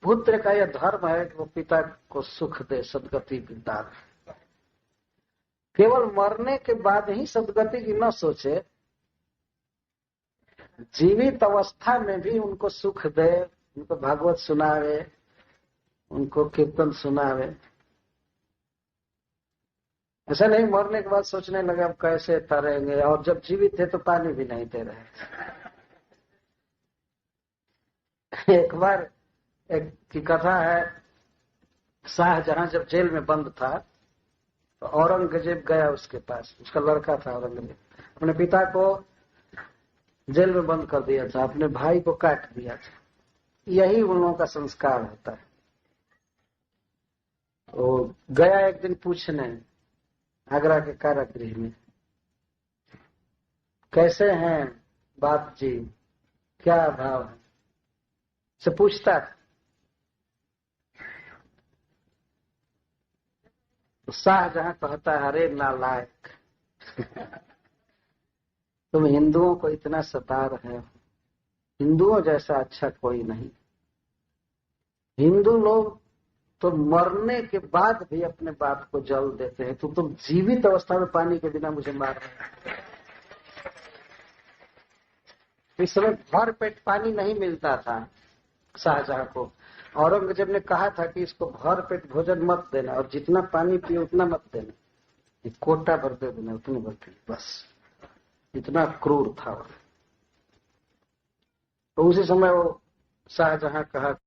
पुत्र का यह धर्म है कि वो पिता को सुख दे, सदगति दान। केवल मरने के बाद ही सदगति की न सोचे, जीवित अवस्था में भी उनको सुख दे, उनको भागवत सुनावे, उनको कीर्तन सुनावे। ऐसा नहीं मरने के बाद सोचने लगे अब कैसे तरेंगे, और जब जीवित थे तो पानी भी नहीं दे रहे। एक बार एक की कथा है, शाहजहां जब जेल में बंद था तो औरंगजेब गया उसके पास, उसका लड़का था औरंगजेब, अपने पिता को जेल में बंद कर दिया था, अपने भाई को काट दिया था। यही उन लोगों का संस्कार होता है। तो गया एक दिन पूछने आगरा के कारागृह में, कैसे हैं बाप जी, क्या भाव है, से पूछता था। तो शाहजहां कहता है, अरे नालायक तुम हिंदुओं को इतना सता रहे हो, हिंदुओं जैसा अच्छा कोई नहीं। हिंदू लोग तो मरने के बाद भी अपने बाप को जल देते हैं। तुम जीवित अवस्था में पानी के बिना मुझे मार रहे हैं। इस समय भर पेट पानी नहीं मिलता था शाहजहां को। औरंगजेब ने कहा था कि इसको भर पेट भोजन मत देना और जितना पानी पिए उतना मत देना, ये कोटा भर दे देना, उतनी भर देना, बस। इतना क्रूर था वो। तो उसी समय वो शाहजहां कहा